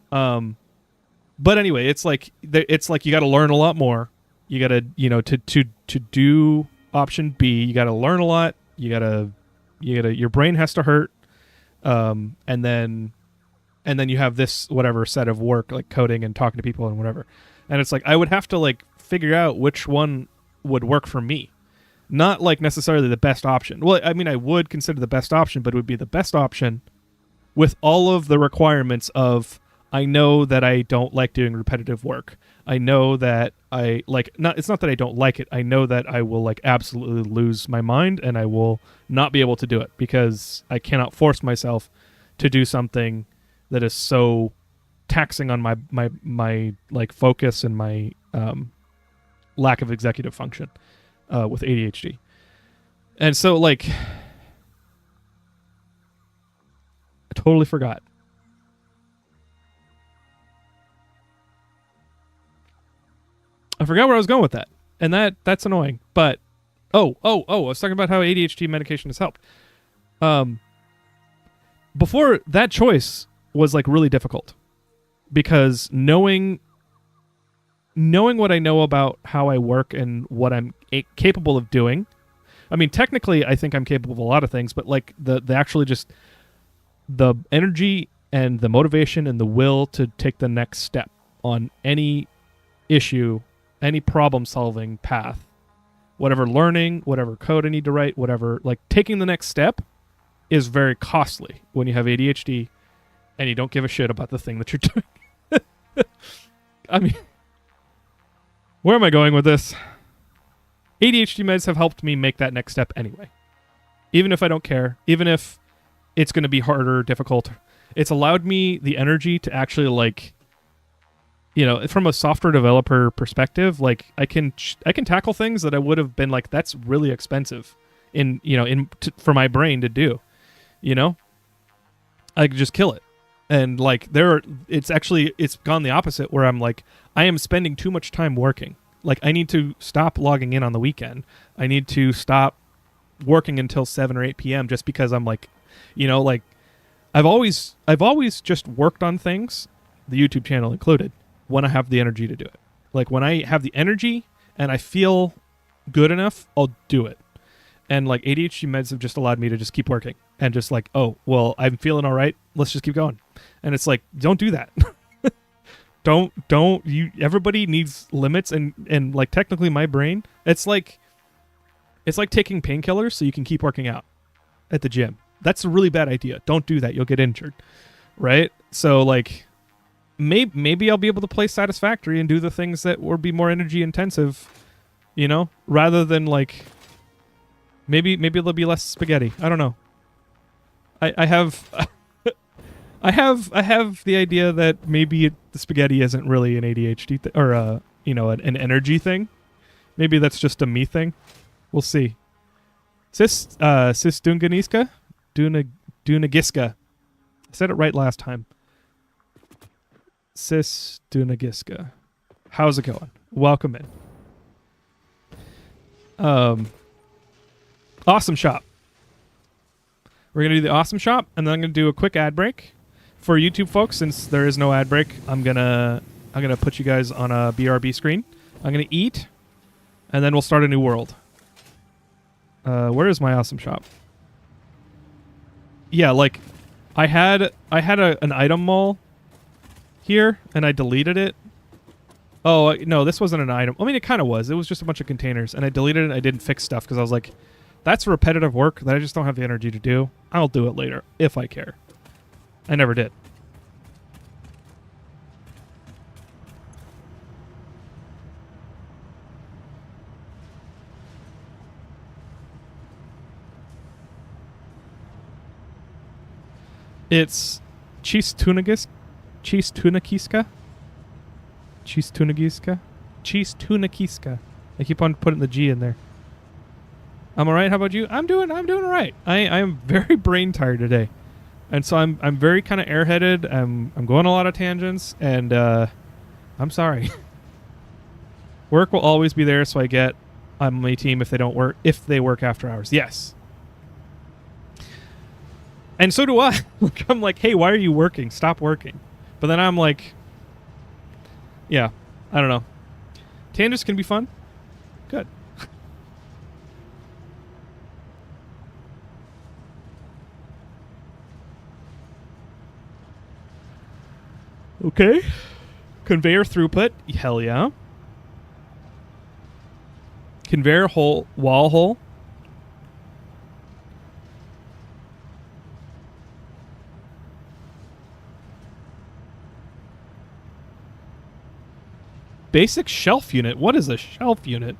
But anyway, it's like you got to learn a lot more. You got to to do option B, you got to learn a lot. Your brain has to hurt. And then you have this whatever set of work like coding and talking to people and whatever. And it's like I would have to figure out which one would work for me. Not necessarily the best option. Well, I mean, I would consider the best option, but it would be the best option with all of the requirements of I know that I don't like doing repetitive work. I know that I like not. It's not that I don't like it. I know that I will like absolutely lose my mind and I will not be able to do it because I cannot force myself to do something that is so taxing on my like focus and my lack of executive function with ADHD. And so like I totally forgot. I forgot where I was going with that. And that's annoying. But I was talking about how ADHD medication has helped. Before, that choice was like really difficult because knowing what I know about how I work and what I'm capable of doing. I mean, technically I think I'm capable of a lot of things, but like the actually just the energy and the motivation and the will to take the next step on any issue, any problem-solving path, whatever learning, whatever code I need to write, whatever, like taking the next step is very costly when you have ADHD and you don't give a shit about the thing that you're doing. I mean, where am I going with this? ADHD meds have helped me make that next step anyway. Even if I don't care, even if it's going to be harder, difficult, it's allowed me the energy to actually like, you know, from a software developer perspective, like I can tackle things that I would have been like, that's really expensive for my brain to do, you know, I could just kill it. And like it's gone the opposite where I'm like, I am spending too much time working. Like I need to stop logging in on the weekend. I need to stop working until 7 or 8 p.m. just because I'm like, you know, like I've always just worked on things, the YouTube channel included, when I have the energy to do it. Like when I have the energy and I feel good enough, I'll do it. And like ADHD meds have just allowed me to just keep working and just like, oh, well, I'm feeling all right. Let's just keep going. And it's like, don't do that. Everybody needs limits and like technically my brain, it's like taking painkillers so you can keep working out at the gym. That's a really bad idea. Don't do that. You'll get injured. Right? So like maybe I'll be able to play Satisfactory and do the things that will be more energy intensive, you know, rather than like maybe there'll be less spaghetti. I don't know. I have I have the idea that maybe the spaghetti isn't really an ADHD or an energy thing. Maybe that's just a me thing. We'll see. Sis Dunganiska? Dunagiska. I said it right last time. Sis Dunagiska. How's it going? Welcome in. Awesome shop. We're going to do the awesome shop, and then I'm going to do a quick ad break. For YouTube folks, since there is no ad break, I'm gonna put you guys on a BRB screen. I'm gonna eat, and then we'll start a new world. Where is my awesome shop? Yeah, like I had an item mall here, and I deleted it. Oh no, this wasn't an item. I mean, it kind of was. It was just a bunch of containers, and I deleted it. And I didn't fix stuff because I was like, that's repetitive work that I just don't have the energy to do. I'll do it later if I care. I never did. It's Cheese-tunagiska? I keep on putting the G in there. I'm alright, how about you? I'm doing alright. I am very brain tired today. And so I'm very kind of airheaded. I'm going a lot of tangents, and I'm sorry. Work will always be there, so I get on my team if they work after hours. Yes. And so do I. I'm like, hey, why are you working? Stop working. But then I'm like, yeah, I don't know. Tangents can be fun. Good. Okay. Conveyor throughput. Hell yeah. Conveyor wall hole. Basic shelf unit. What is a shelf unit?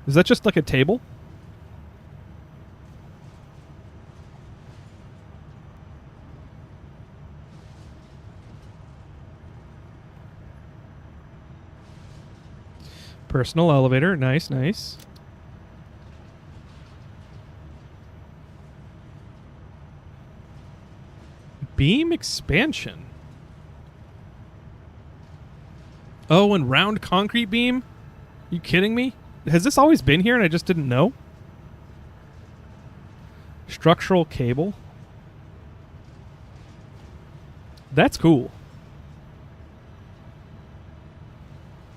Is that just like a table? Personal elevator. Nice, nice. Beam expansion. Oh, and round concrete beam? You kidding me? Has this always been here and I just didn't know? Structural cable. That's cool.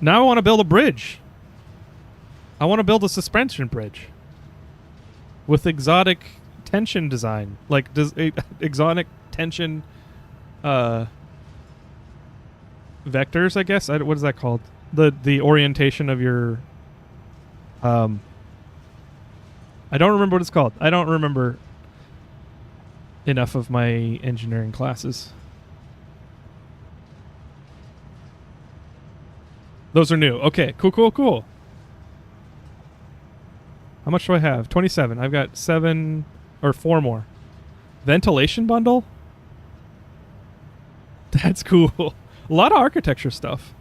Now I want to build a bridge. I want to build a suspension bridge with exotic tension design, like exotic tension vectors, I guess. What is that called? The orientation of your I don't remember what it's called. I don't remember enough of my engineering classes. Those are new. Okay, cool, cool, cool. How much do I have? 27. I've got 7 or 4 more. Ventilation bundle? That's cool. A lot of architecture stuff.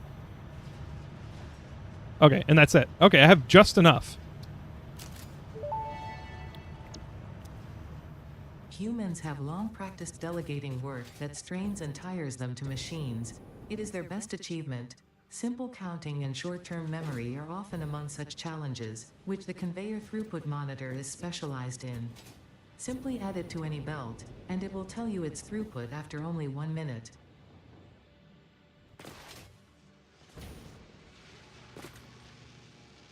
Okay, and that's it. Okay, I have just enough. Humans have long practiced delegating work that strains and tires them to machines. It is their best achievement. Simple counting and short-term memory are often among such challenges, which the conveyor throughput monitor is specialized in. Simply add it to any belt, and it will tell you its throughput after only 1 minute.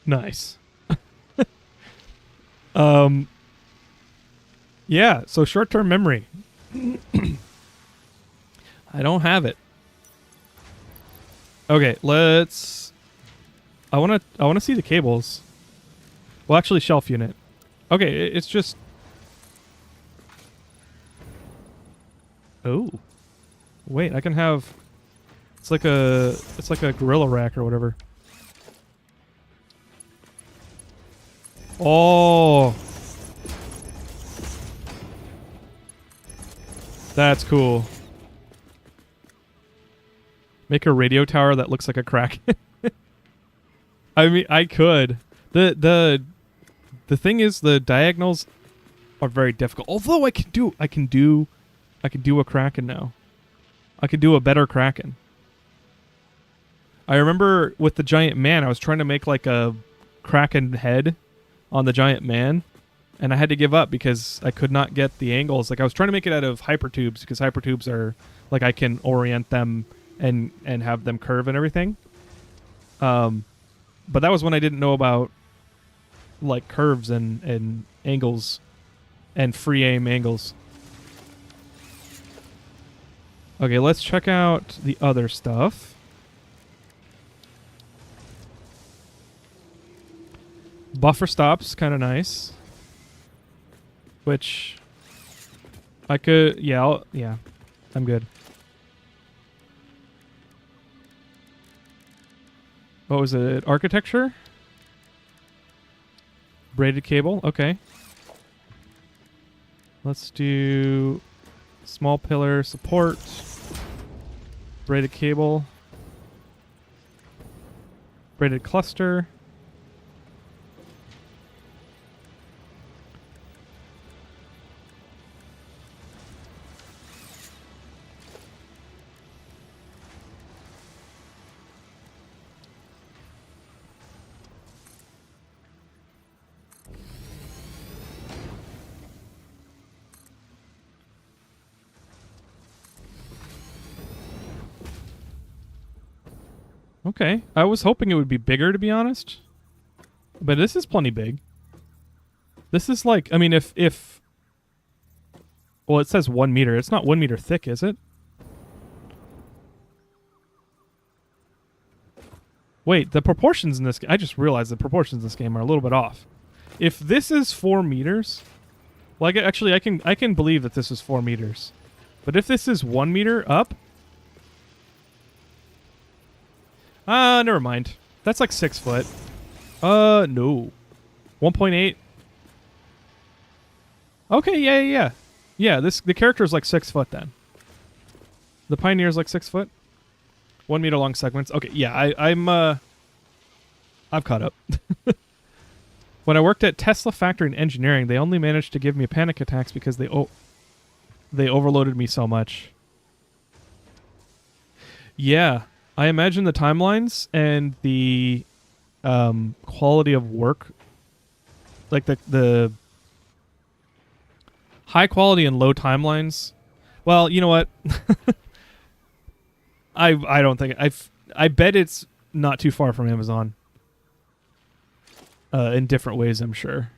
Nice. Yeah, so short-term memory. I don't have it. Okay, let's I want to see the cables. Well, actually shelf unit. Okay, it's just Oh. Wait, I can have it's like a gorilla rack or whatever. Oh. That's cool. Make a radio tower that looks like a Kraken. I mean, I could. The thing is, the diagonals are very difficult. Although I can do a Kraken now. I could do a better Kraken. I remember with the giant man, I was trying to make like a Kraken head on the giant man, and I had to give up because I could not get the angles. Like I was trying to make it out of hypertubes because hypertubes are like I can orient them and have them curve and everything. But that was when I didn't know about like curves and angles and free aim angles. Okay, let's check out the other stuff. Buffer stops, kind of nice. Which I could, yeah, I'm good. What was it? Architecture? Braided cable, okay. Let's do small pillar support. Braided cable. Braided cluster. Okay. I was hoping it would be bigger, to be honest. But this is plenty big. This is like, I mean, if well, it says 1 meter. It's not 1 meter thick, is it? Wait, the proportions in this I just realized the proportions in this game are a little bit off. If this is 4 meters, well, actually, I can believe that this is 4 meters. But if this is 1 meter up, Never mind. That's like 6 foot. No. 1.8. Okay, yeah. Yeah, the character is like 6 foot then. The Pioneer is like 6 foot. 1 meter long segments. Okay, yeah, I've caught up. When I worked at Tesla factory in engineering, they only managed to give me panic attacks because they overloaded me so much. Yeah, I imagine the timelines and the quality of work, like the high quality and low timelines. Well, you know what? I don't think I bet it's not too far from Amazon. In different ways, I'm sure.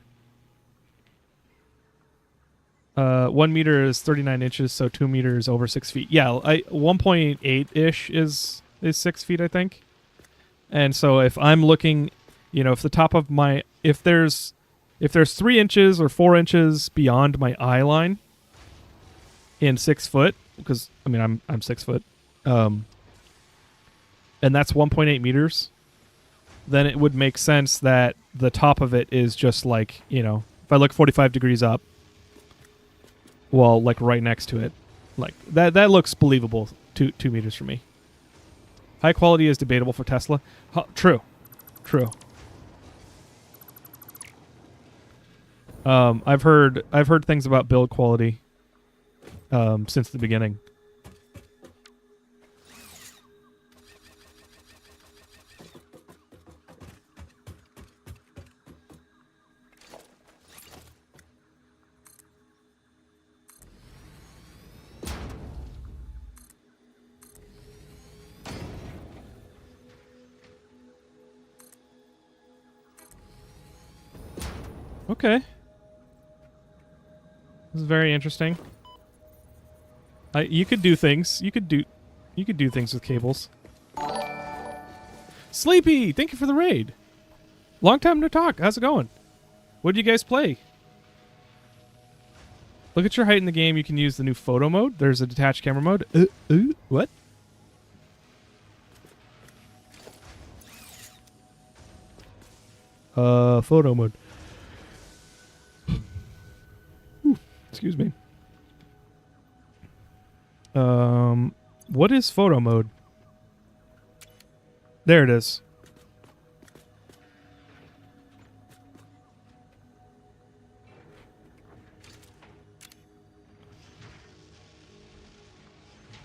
1 meter is 39 inches, so 2 meters over 6 feet. Yeah, 1.8 ish is 6 feet, I think. And so if I'm looking, if the top of if there's 3 inches or 4 inches beyond my eye line in 6 foot, because I mean I'm 6 foot, and that's 1.8 meters, then it would make sense that the top of it is just like, if I look 45 degrees up, well, like right next to it, like that looks believable. 2 meters for me. High quality is debatable for Tesla. True. I've heard things about build quality since the beginning. Okay. This is very interesting. You could do things. You could do things with cables. Sleepy, thank you for the raid. Long time no talk. How's it going? What did you guys play? Look at your height in the game. You can use the new photo mode. There's a detached camera mode. What? Photo mode. Excuse me. What is photo mode? There it is.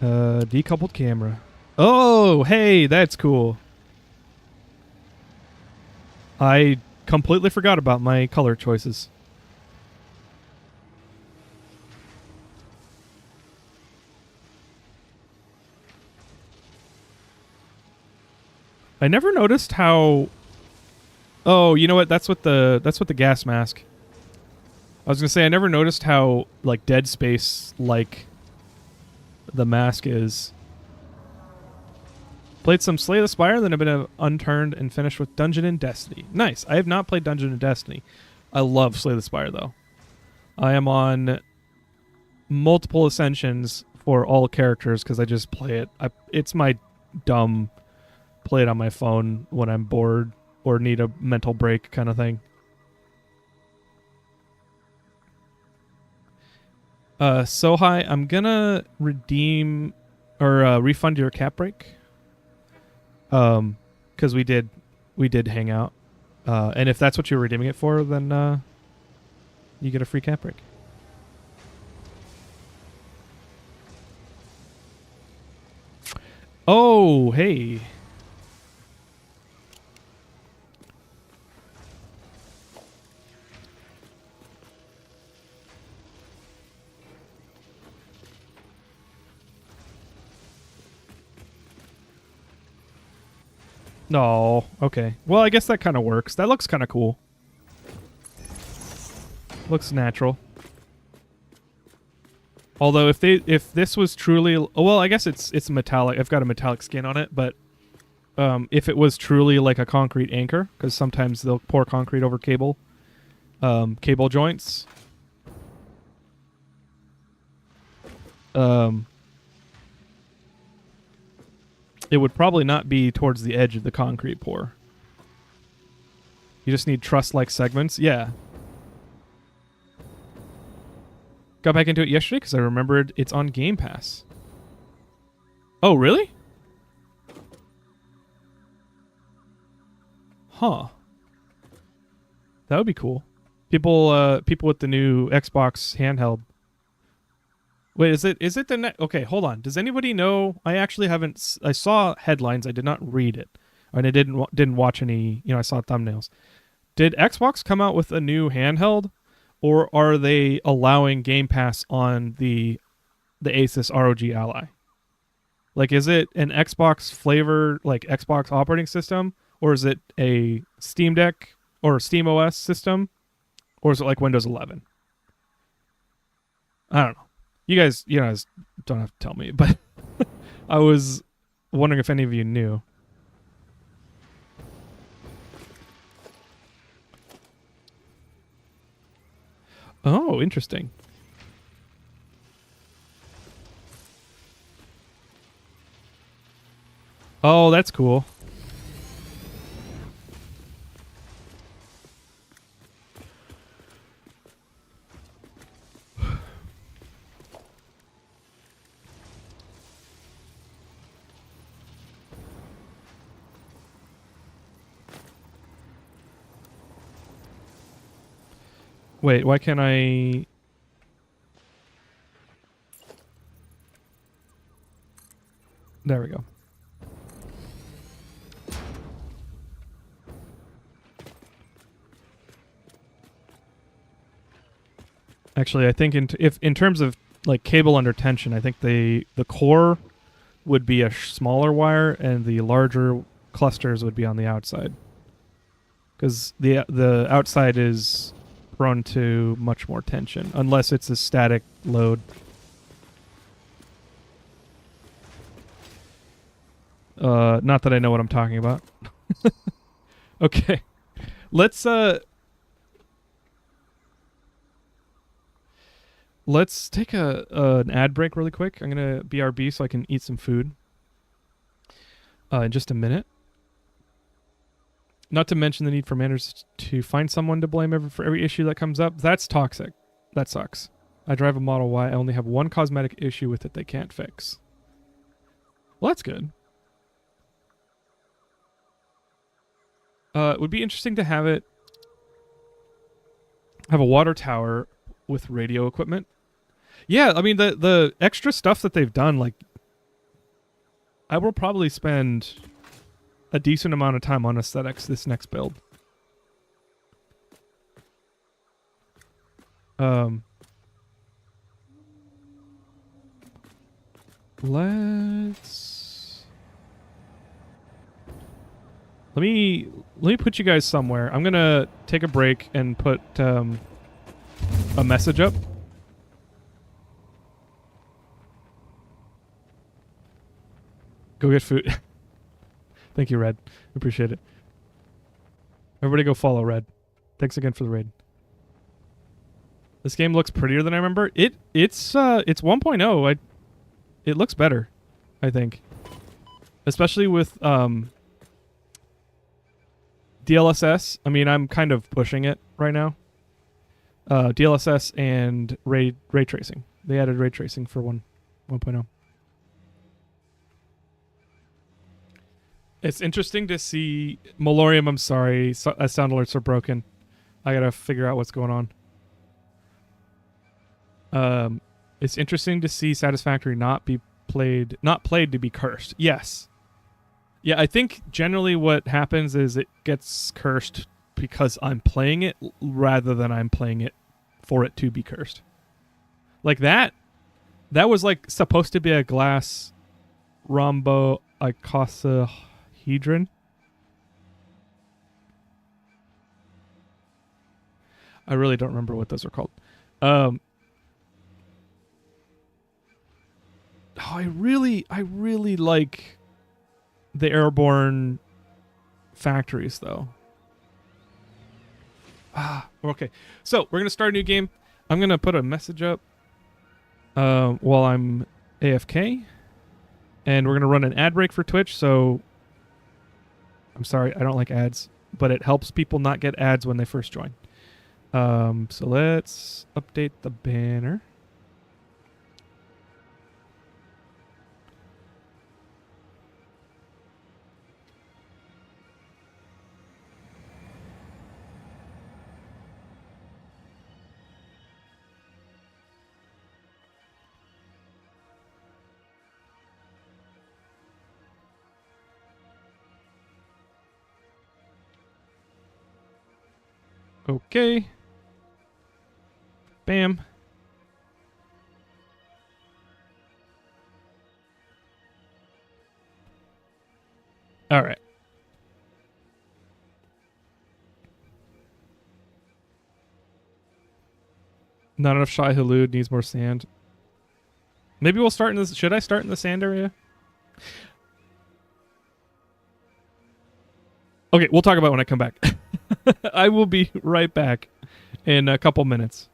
Decoupled camera. Oh, hey, that's cool. I completely forgot about my color choices. I never noticed how. Oh, you know what? That's what the gas mask. I was gonna say I never noticed how like Dead Space like the mask is. Played some Slay the Spire, then a bit of Unturned, and finished with Dungeon and Destiny. Nice. I have not played Dungeon and Destiny. I love Slay the Spire though. I am on multiple ascensions for all characters because I just play it. It's my dumb. Play it on my phone when I'm bored or need a mental break kind of thing. So high, I'm gonna redeem or refund your cap break. Because we did hang out. And if that's what you're redeeming it for, then you get a free cap break. Oh, hey. No, okay. Well, I guess that kind of works. That looks kind of cool. Looks natural. Although if this was truly, well, I guess it's metallic. I've got a metallic skin on it, but if it was truly like a concrete anchor, because sometimes they'll pour concrete over cable joints. it would probably not be towards the edge of the concrete pour. You just need truss-like segments. Yeah. Got back into it yesterday because I remembered it's on Game Pass. Oh, really? Huh. That would be cool. People with the new Xbox handheld. Wait, is it the net? Okay, hold on. Does anybody know? I actually haven't. I saw headlines. I did not read it, and I didn't watch any. I saw thumbnails. Did Xbox come out with a new handheld, or are they allowing Game Pass on the Asus ROG Ally? Like, is it an Xbox flavor, like Xbox operating system, or is it a Steam Deck or Steam OS system, or is it like Windows 11? I don't know. You guys don't have to tell me, but I was wondering if any of you knew. Oh, interesting. Oh, that's cool. Wait, why can't I... There we go. Actually, I think in terms of like cable under tension, I think the core would be a smaller wire and the larger clusters would be on the outside. Because the outside is prone to much more tension, unless it's a static load. Not that I know what I'm talking about. Okay. Let's take an ad break really quick. I'm going to BRB so I can eat some food in just a minute. Not to mention the need for managers to find someone to blame for every issue that comes up. That's toxic. That sucks. I drive a Model Y. I only have one cosmetic issue with it they can't fix. Well, that's good. It would be interesting to have a water tower with radio equipment. Yeah, I mean, the extra stuff that they've done, like, I will probably spend a decent amount of time on aesthetics this next build. Let me put you guys somewhere. I'm gonna take a break and put a message up. Go get food. Thank you, Red. Appreciate it. Everybody go follow Red. Thanks again for the raid. This game looks prettier than I remember. It's 1.0. It looks better, I think. Especially with DLSS. I mean, I'm kind of pushing it right now. DLSS and ray tracing. They added ray tracing for 1.0. It's interesting to see Malorium. I'm sorry, sound alerts are broken. I gotta figure out what's going on. It's interesting to see Satisfactory not played to be cursed. Yes. Yeah, I think generally what happens is it gets cursed because I'm playing it rather than I'm playing it for it to be cursed. Like that was like supposed to be a glass rhomboicosahedron. I really don't remember what those are called. I really like the airborne factories, though. Okay. So we're gonna start a new game. I'm gonna put a message up while I'm AFK, And we're going to run an ad break for Twitch, so I'm sorry, I don't like ads, but it helps people not get ads when they first join. So let's update the banner. Okay. Bam. All right. Not enough Shai Hulud, needs more sand. Maybe we'll start in this. Should I start in the sand area? Okay, we'll talk about it when I come back. I will be right back in a couple minutes.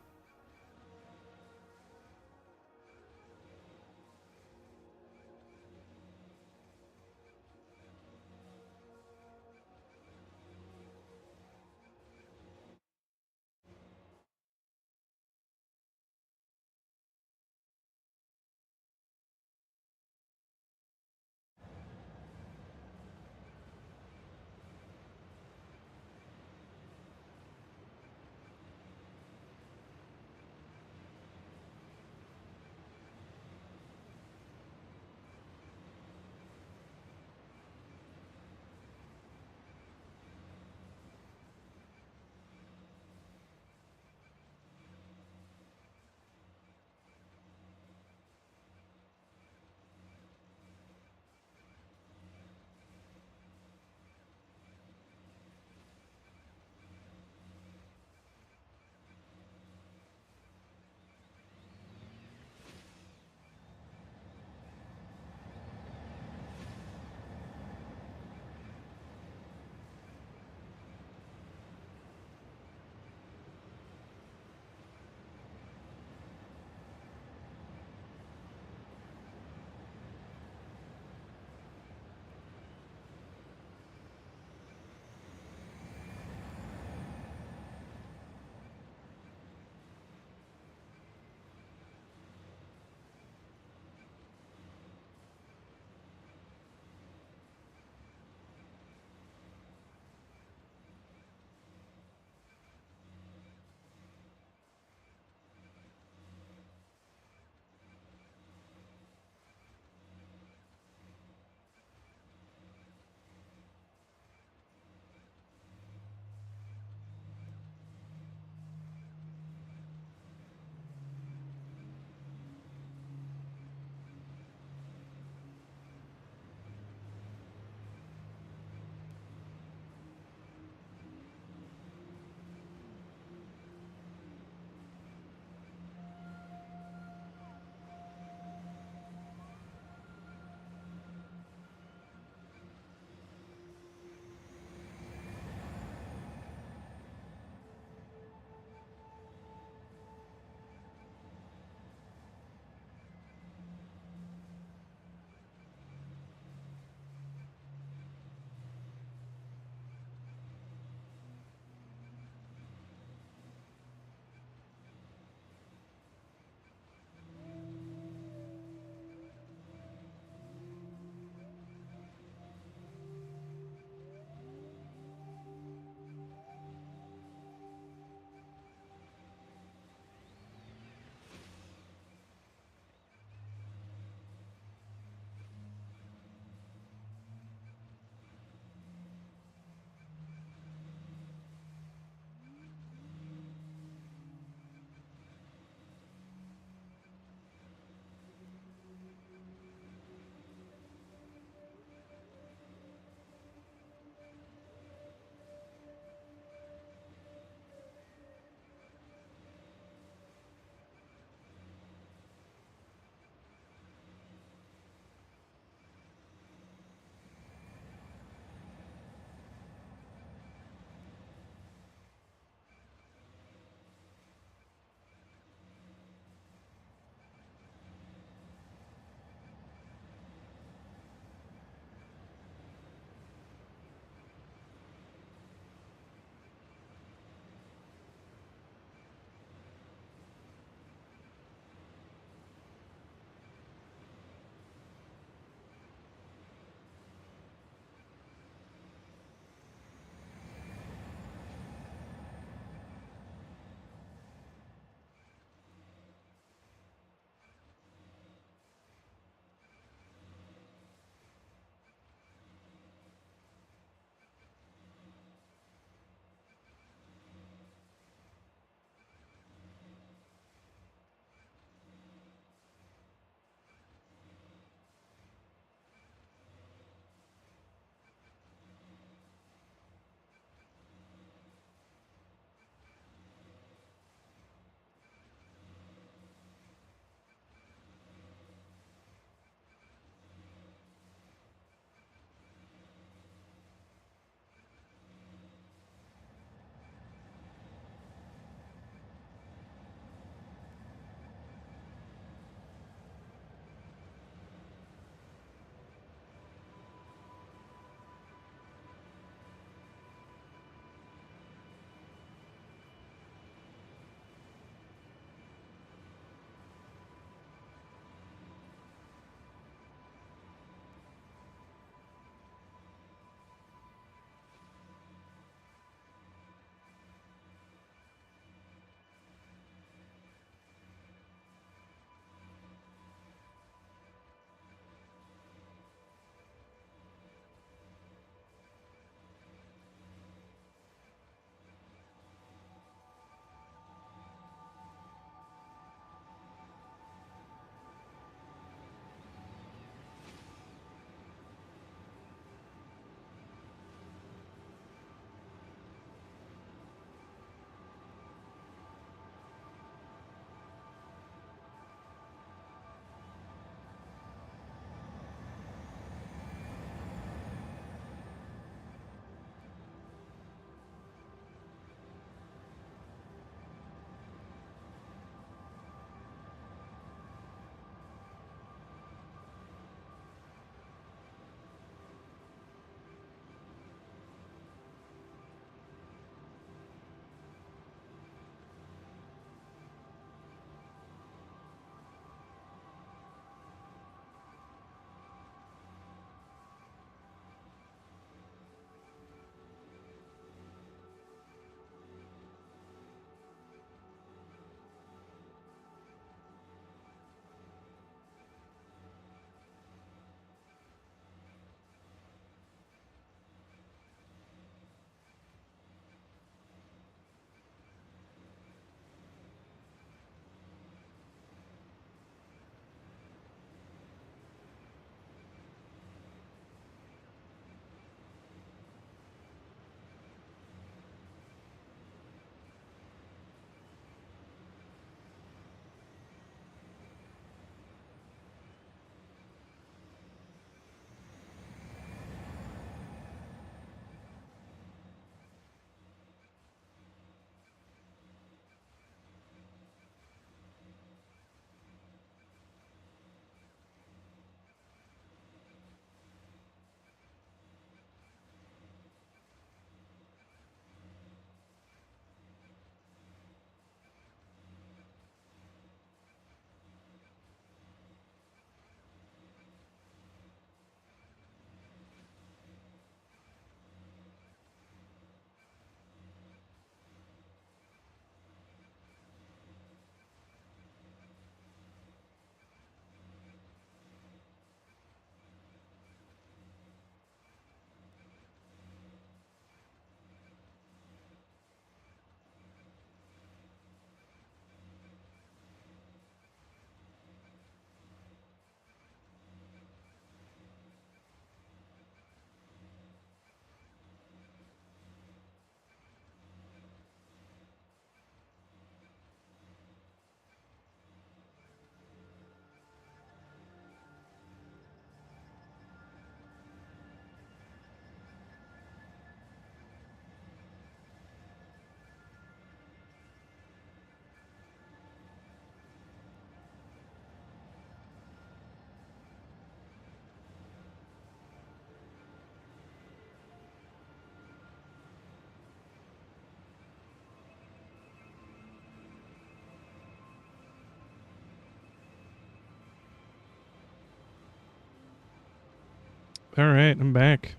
All right, I'm back.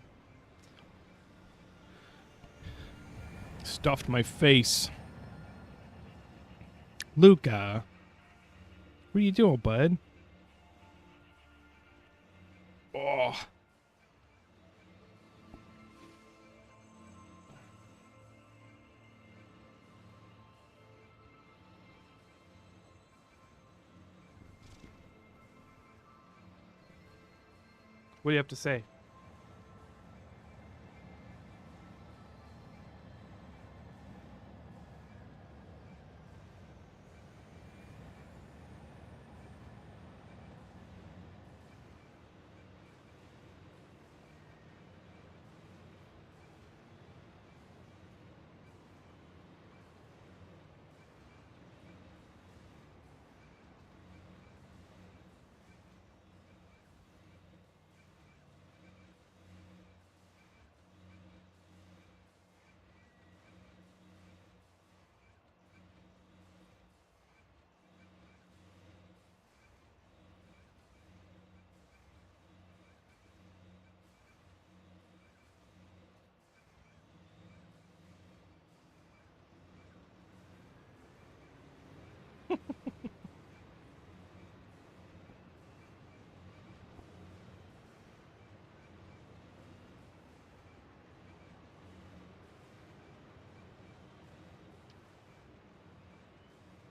Stuffed my face. Luca. What are you doing, bud? Oh. What do you have to say?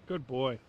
Good boy.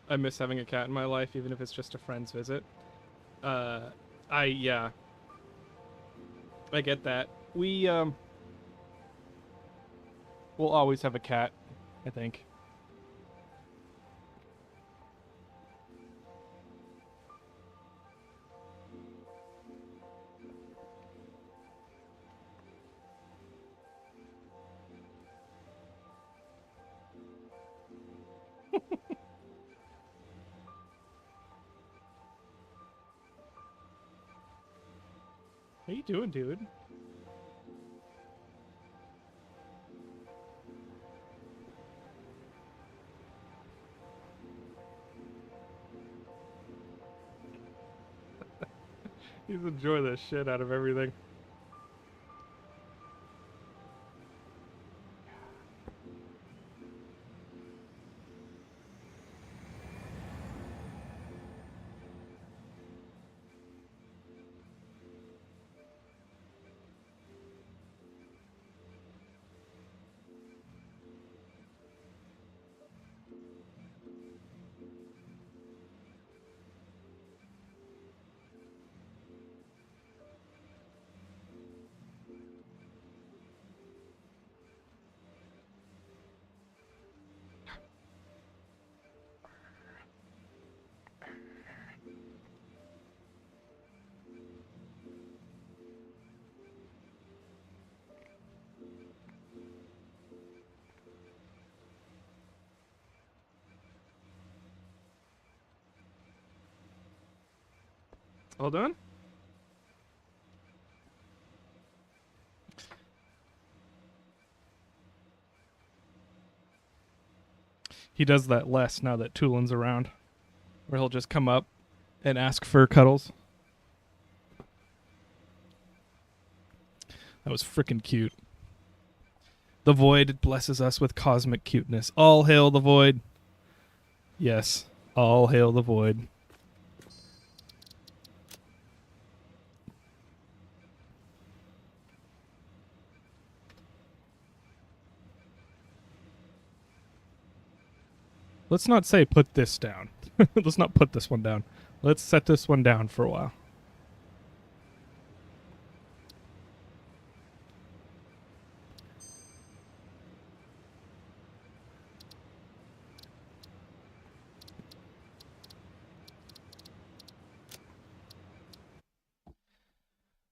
I miss having a cat in my life, even if it's just a friend's visit. Uh, yeah. I get that. We'll always have a cat, I think. How you doing, dude? He's enjoying the shit out of everything. All done? He does that less now that Tulin's around, where he'll just come up and ask for cuddles. That was frickin' cute. The Void blesses us with cosmic cuteness. All hail the Void. Yes, all hail the Void. Let's not say put this down. Let's not put this one down. Let's set this one down for a while.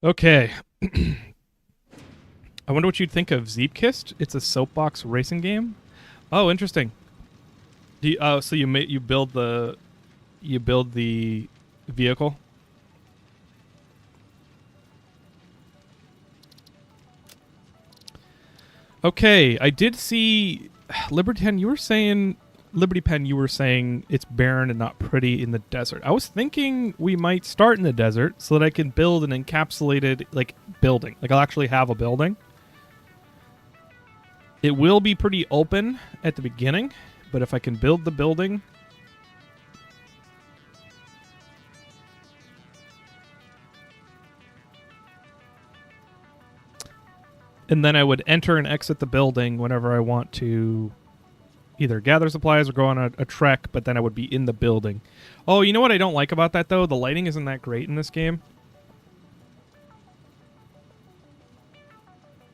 Okay. I wonder what you'd think of Zeepkist. It's a soapbox racing game. Oh, interesting. Do you, so you build the vehicle. Okay, I did see Liberty Pen. You were saying it's barren and not pretty in the desert. I was thinking we might start in the desert so that I can build an encapsulated building. Like I'll actually have a building. It will be pretty open at the beginning, but if I can build the building, and then I would enter and exit the building whenever I want to either gather supplies or go on a trek, but then I would be in the building. Oh, you know what I don't like about that, though? The lighting isn't that great in this game.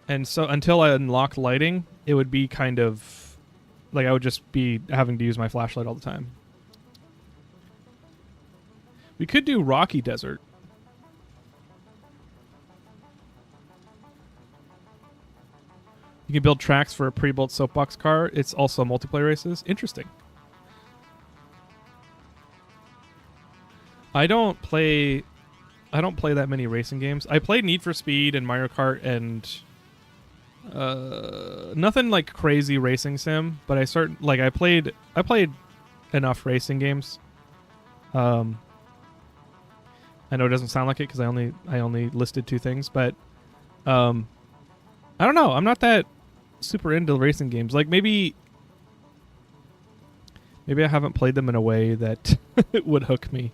And so until I unlock lighting, it would be kind of like I would just be having to use my flashlight all the time. We could do Rocky Desert. You can build tracks for a pre-built soapbox car. It's also multiplayer races. Interesting. I don't play that many racing games. I played Need for Speed and Mario Kart and nothing like crazy racing sim, but I played enough racing games. I know it doesn't sound like it because I only listed 2 things, but I don't know. I'm not that super into racing games. Like maybe I haven't played them in a way that it would hook me.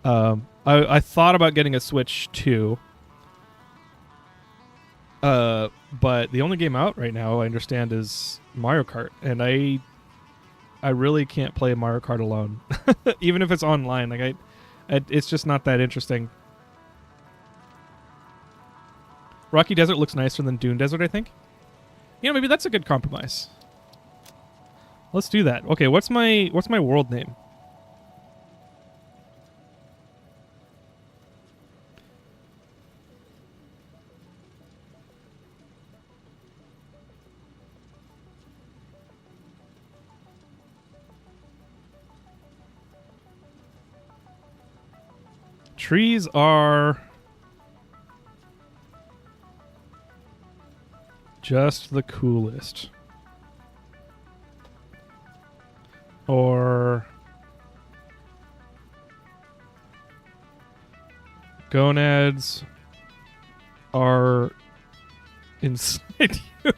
I thought about getting a Switch too. But the only game out right now I understand is Mario Kart, and I really can't play Mario Kart alone, even if it's online. Like it's just not that interesting. Rocky Desert looks nicer than Dune Desert, I think. You know, maybe that's a good compromise. Let's do that. Okay, what's my world name? Trees are just the coolest. Or gonads are inside you.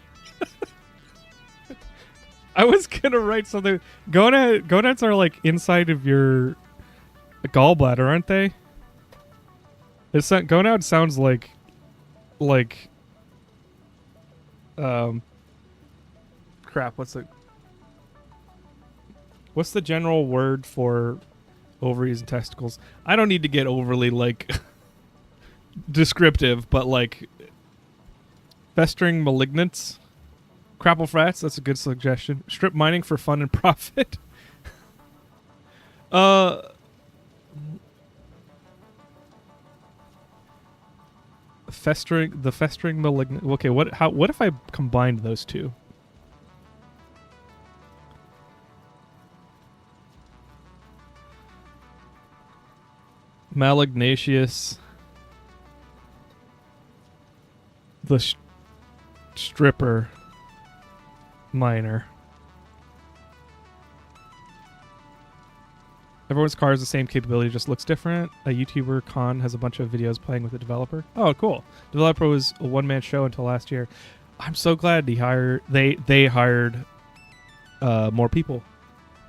I was gonna write something. Gonads are like inside of your gallbladder, aren't they? Gonad sounds like crap. What's the general word for ovaries and testicles? I don't need to get overly descriptive, but festering malignants, crapple frats. That's a good suggestion. Strip mining for fun and profit. Festering malignant. Okay, what if I combined those two? Malignaceous. The stripper miner. Everyone's car has the same capability, just looks different. A YouTuber, Con, has a bunch of videos playing with the developer. Oh, cool. Developer was a one-man show until last year. I'm so glad they hired more people.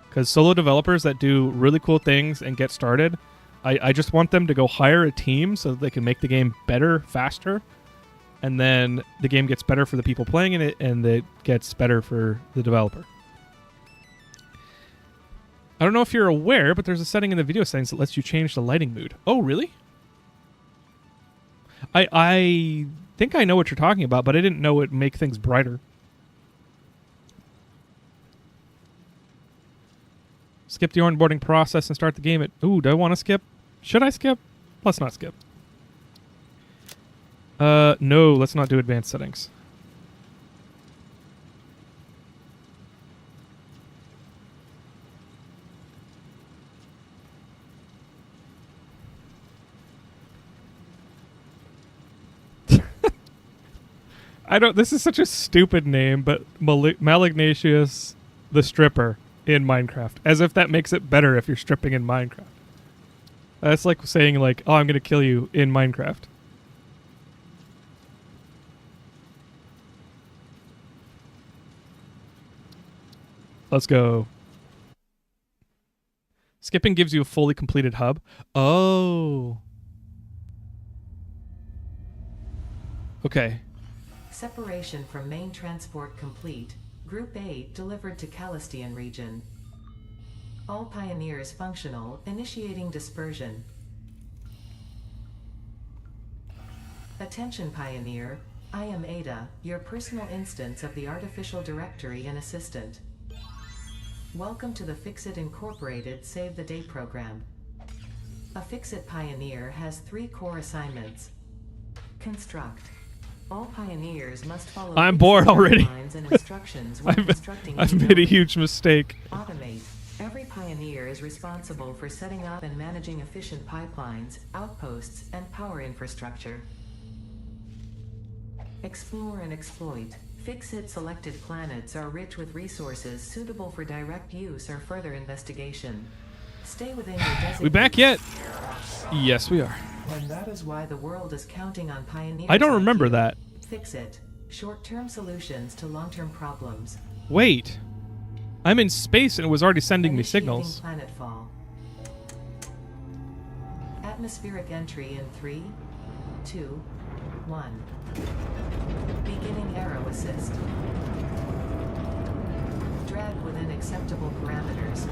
Because solo developers that do really cool things and get started, I just want them to go hire a team so that they can make the game better, faster. And then the game gets better for the people playing in it, and it gets better for the developer. I don't know if you're aware, but there's a setting in the video settings that lets you change the lighting mood. Oh, really? I think I know what you're talking about, but I didn't know it would make things brighter. Skip the onboarding process and start the game at... Ooh, do I want to skip? Should I skip? Let's not skip. No, let's not do advanced settings. I don't. This is such a stupid name, but Malignatius the Stripper in Minecraft, as if that makes it better if you're stripping in Minecraft. That's like saying like, "Oh, I'm gonna kill you in Minecraft." Let's go. Skipping gives you a fully completed hub. Oh. Okay. Separation from main transport complete. Group 8 delivered to Calistian region. All pioneers functional, initiating dispersion. Attention Pioneer, I am Ada, your personal instance of the artificial directory and assistant. Welcome to the Fixit Incorporated Save the Day program. A Fixit Pioneer has 3 core assignments. Construct. All pioneers must follow I'm bored already. guidelines and instructions when constructing I've new made a buildings. huge mistake. Automate. Every pioneer is responsible for setting up and managing efficient pipelines, outposts, and power infrastructure. Explore and exploit. Fixit selected planets are rich with resources suitable for direct use or further investigation. Stay within your designated... We back yet? Yes, we are. And that is why the world is counting on pioneers. I don't like remember you. that. Fixit. Short-term solutions to long-term problems. Wait. I'm in space and it was already sending me signals. Planetfall. Atmospheric entry in 3, 2, 1. Beginning aero assist. Drag within acceptable parameters.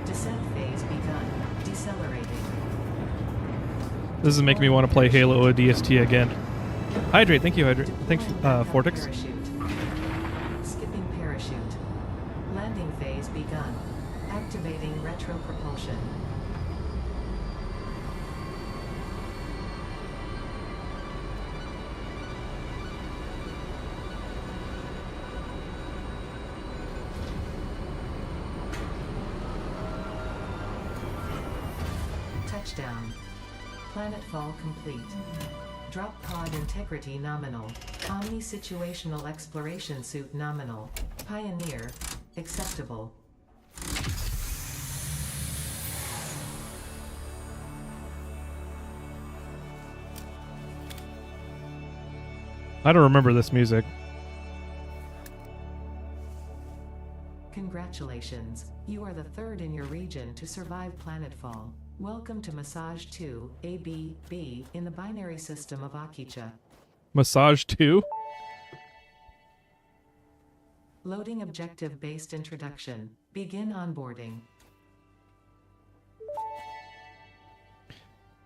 Descent phase begun. Decelerating. This is making me want to play Halo ODST again. Hydrate, thank you, Hydrate. Thanks, Vortex. Parachute. Skipping parachute. Landing phase begun. Activating retro propulsion. Touchdown. Planetfall complete. Drop pod integrity nominal. Omni situational exploration suit nominal. Pioneer. Acceptable. I don't remember this music. Congratulations. You are the 3rd in your region to survive planetfall. Welcome to Massage 2, A-B-B, in the binary system of Akicha. Massage 2? Loading objective-based introduction. Begin onboarding.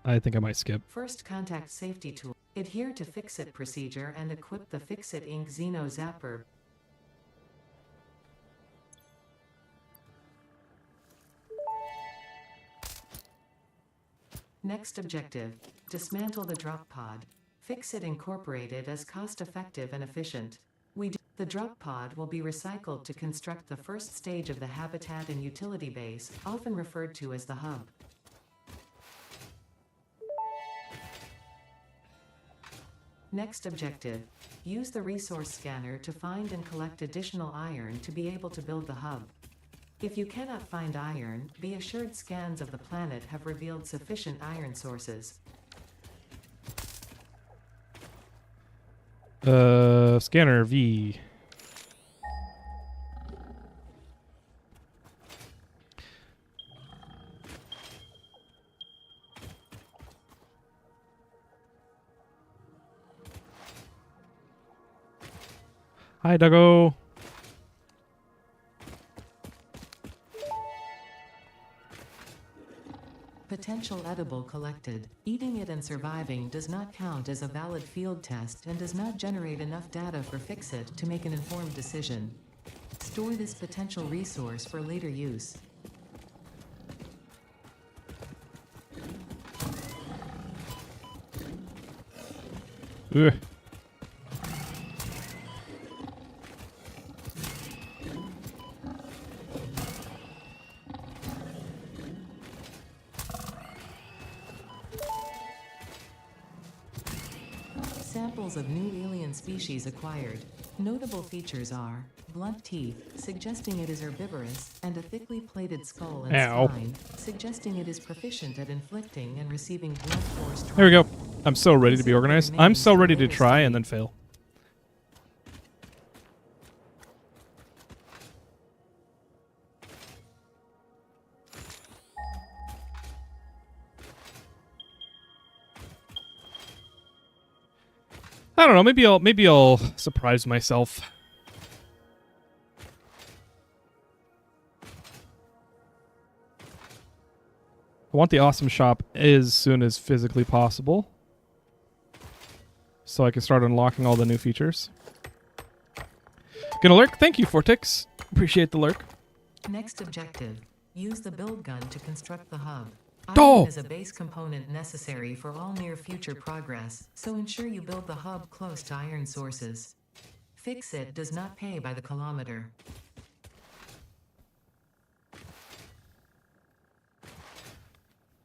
I think I might skip. First contact safety tool. Adhere to Fixit procedure and equip the Fixit Inc. Xeno Zapper. Next objective. Dismantle the drop pod. Fixit Incorporated as cost-effective and efficient. The drop pod will be recycled to construct the first stage of the habitat and utility base, often referred to as the hub. Next objective. Use the resource scanner to find and collect additional iron to be able to build the hub. If you cannot find iron, be assured scans of the planet have revealed sufficient iron sources. Scanner V. Hi, Duggo. Potential edible collected. Eating it and surviving does not count as a valid field test and does not generate enough data for Fixit to make an informed decision. Store this potential resource for later use. Ugh. Samples of new alien species acquired. Notable features are blunt teeth, suggesting it is herbivorous, and a thickly plated skull and Ow. spine, suggesting it is proficient at inflicting and receiving blunt force trauma. There we go. I'm so ready to be organized. I'm so ready to try and then fail. I don't know. Maybe I'll surprise myself. I want the awesome shop as soon as physically possible, so I can start unlocking all the new features. Gonna lurk. Thank you, Fortix. Appreciate the lurk. Next objective. Use the build gun to construct the hub. Oh! Iron is a base component necessary for all near future progress, so ensure you build the hub close to iron sources. Fix it does not pay by the kilometer.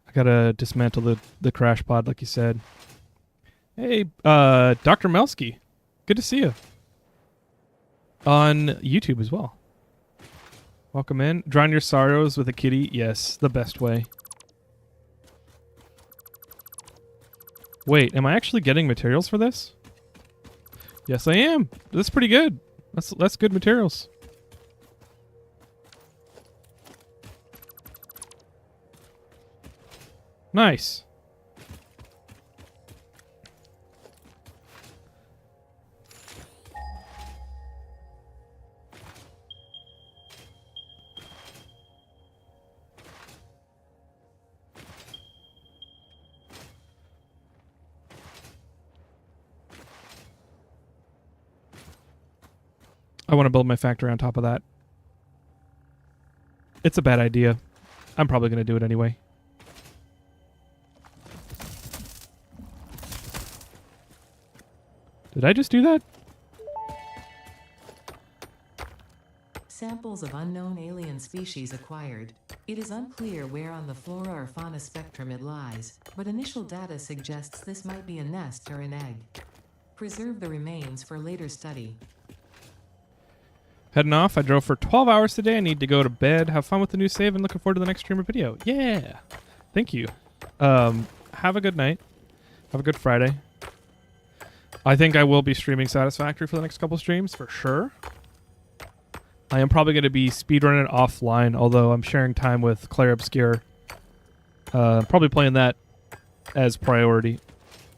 I gotta dismantle the crash pod, like you said. Hey, Dr. Melsky. Good to see you. On YouTube as well. Welcome in. Drown your sorrows with a kitty. Yes, the best way. Wait, am I actually getting materials for this? Yes, I am. That's pretty good. That's good materials. Nice. I want to build my factory on top of that. It's a bad idea. I'm probably going to do it anyway. Did I just do that? Samples of unknown alien species acquired. It is unclear where on the flora or fauna spectrum it lies, but initial data suggests this might be a nest or an egg. Preserve the remains for later study. Heading off. I drove for 12 hours today. I need to go to bed. Have fun with the new save and looking forward to the next stream or video. Yeah. Thank you. Have a good night. Have a good Friday. I think I will be streaming Satisfactory for the next couple streams for sure. I am probably going to be speedrunning it offline, although I'm sharing time with Claire Obscure. Probably playing that as priority.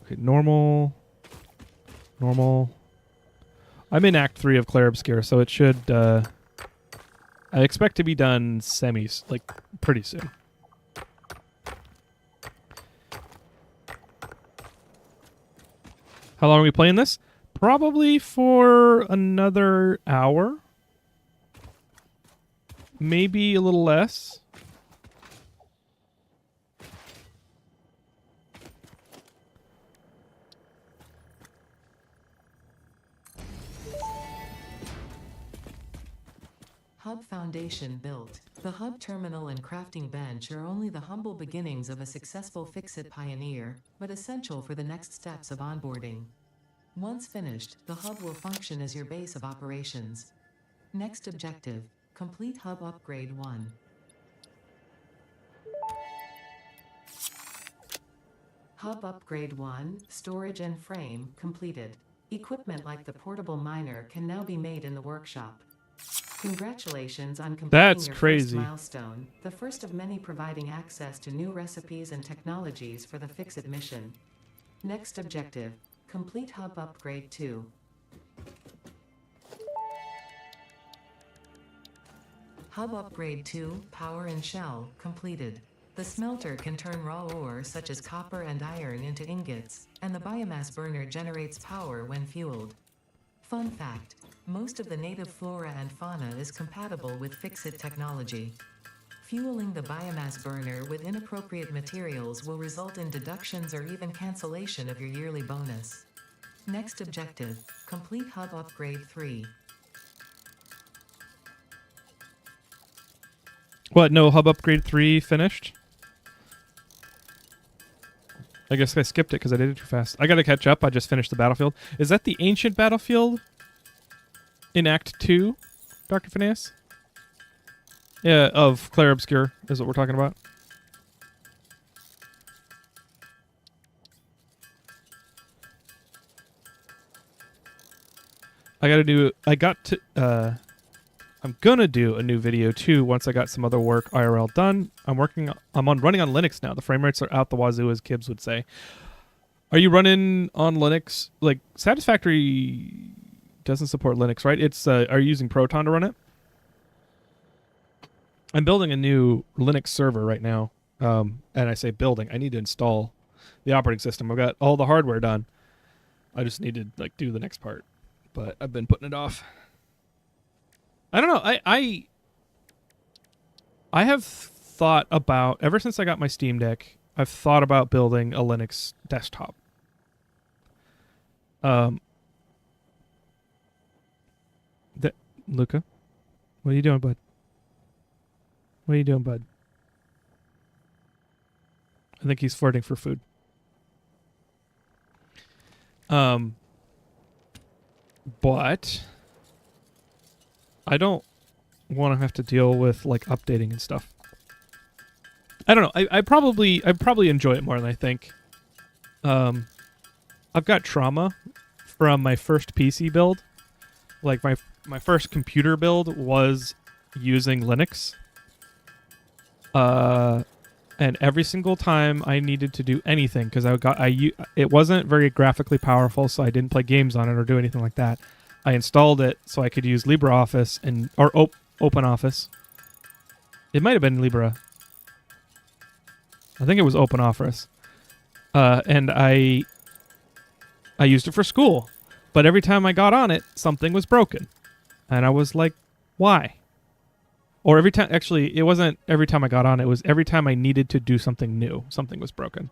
Okay, normal. I'm in Act 3 of Claire Obscure, so it should... I expect to be done semis, like, pretty soon. How long are we playing this? Probably for another hour. Maybe a little less. Hub foundation built. The hub terminal and crafting bench are only the humble beginnings of a successful Fix-It pioneer, but essential for the next steps of onboarding. Once finished, the hub will function as your base of operations. Next objective, complete hub upgrade 1. Hub upgrade 1, storage and frame, completed. Equipment like the portable miner can now be made in the workshop. Congratulations on completing That's your crazy. first milestone, the first of many providing access to new recipes and technologies for the Fix-It mission. Next objective, complete hub upgrade 2. Hub upgrade 2, power and shell, completed. The smelter can turn raw ore such as copper and iron into ingots, and the biomass burner generates power when fueled. Fun fact, most of the native flora and fauna is compatible with Fix-It technology. Fueling the biomass burner with inappropriate materials will result in deductions or even cancellation of your yearly bonus. Next objective, complete Hub Upgrade 3. What? No Hub Upgrade 3 finished? I guess I skipped it because I did it too fast. I gotta catch up. I just finished the battlefield. Is that the ancient battlefield in Act 2, Dr. Phineas? Yeah, of Clair Obscure is what we're talking about. I'm gonna do a new video too once I got some other work IRL done. I'm running on Linux now. The frame rates are out the wazoo, as Kibbs would say. Are you running on Linux? Like, Satisfactory doesn't support Linux, right? It's are you using Proton to run it? I'm building a new Linux server right now. And I say building. I need to install the operating system. I've got all the hardware done. I just need to like do the next part. But I've been putting it off. I don't know. I have thought about, ever since I got my Steam Deck, I've thought about building a Linux desktop. Luca, what are you doing, bud? What are you doing, bud? I think he's flirting for food. But I don't want to have to deal with like updating and stuff. I don't know. I probably enjoy it more than I think. I've got trauma from my first PC build. Like my first computer build was using Linux. And every single time I needed to do anything, because it wasn't very graphically powerful, so I didn't play games on it or do anything like that. I installed it so I could use LibreOffice or OpenOffice. It might have been Libre. I think it was OpenOffice. And I used it for school. But every time I got on it, something was broken. And I was like, why? Or every time, actually, it wasn't every time I got on, it was every time I needed to do something new, something was broken.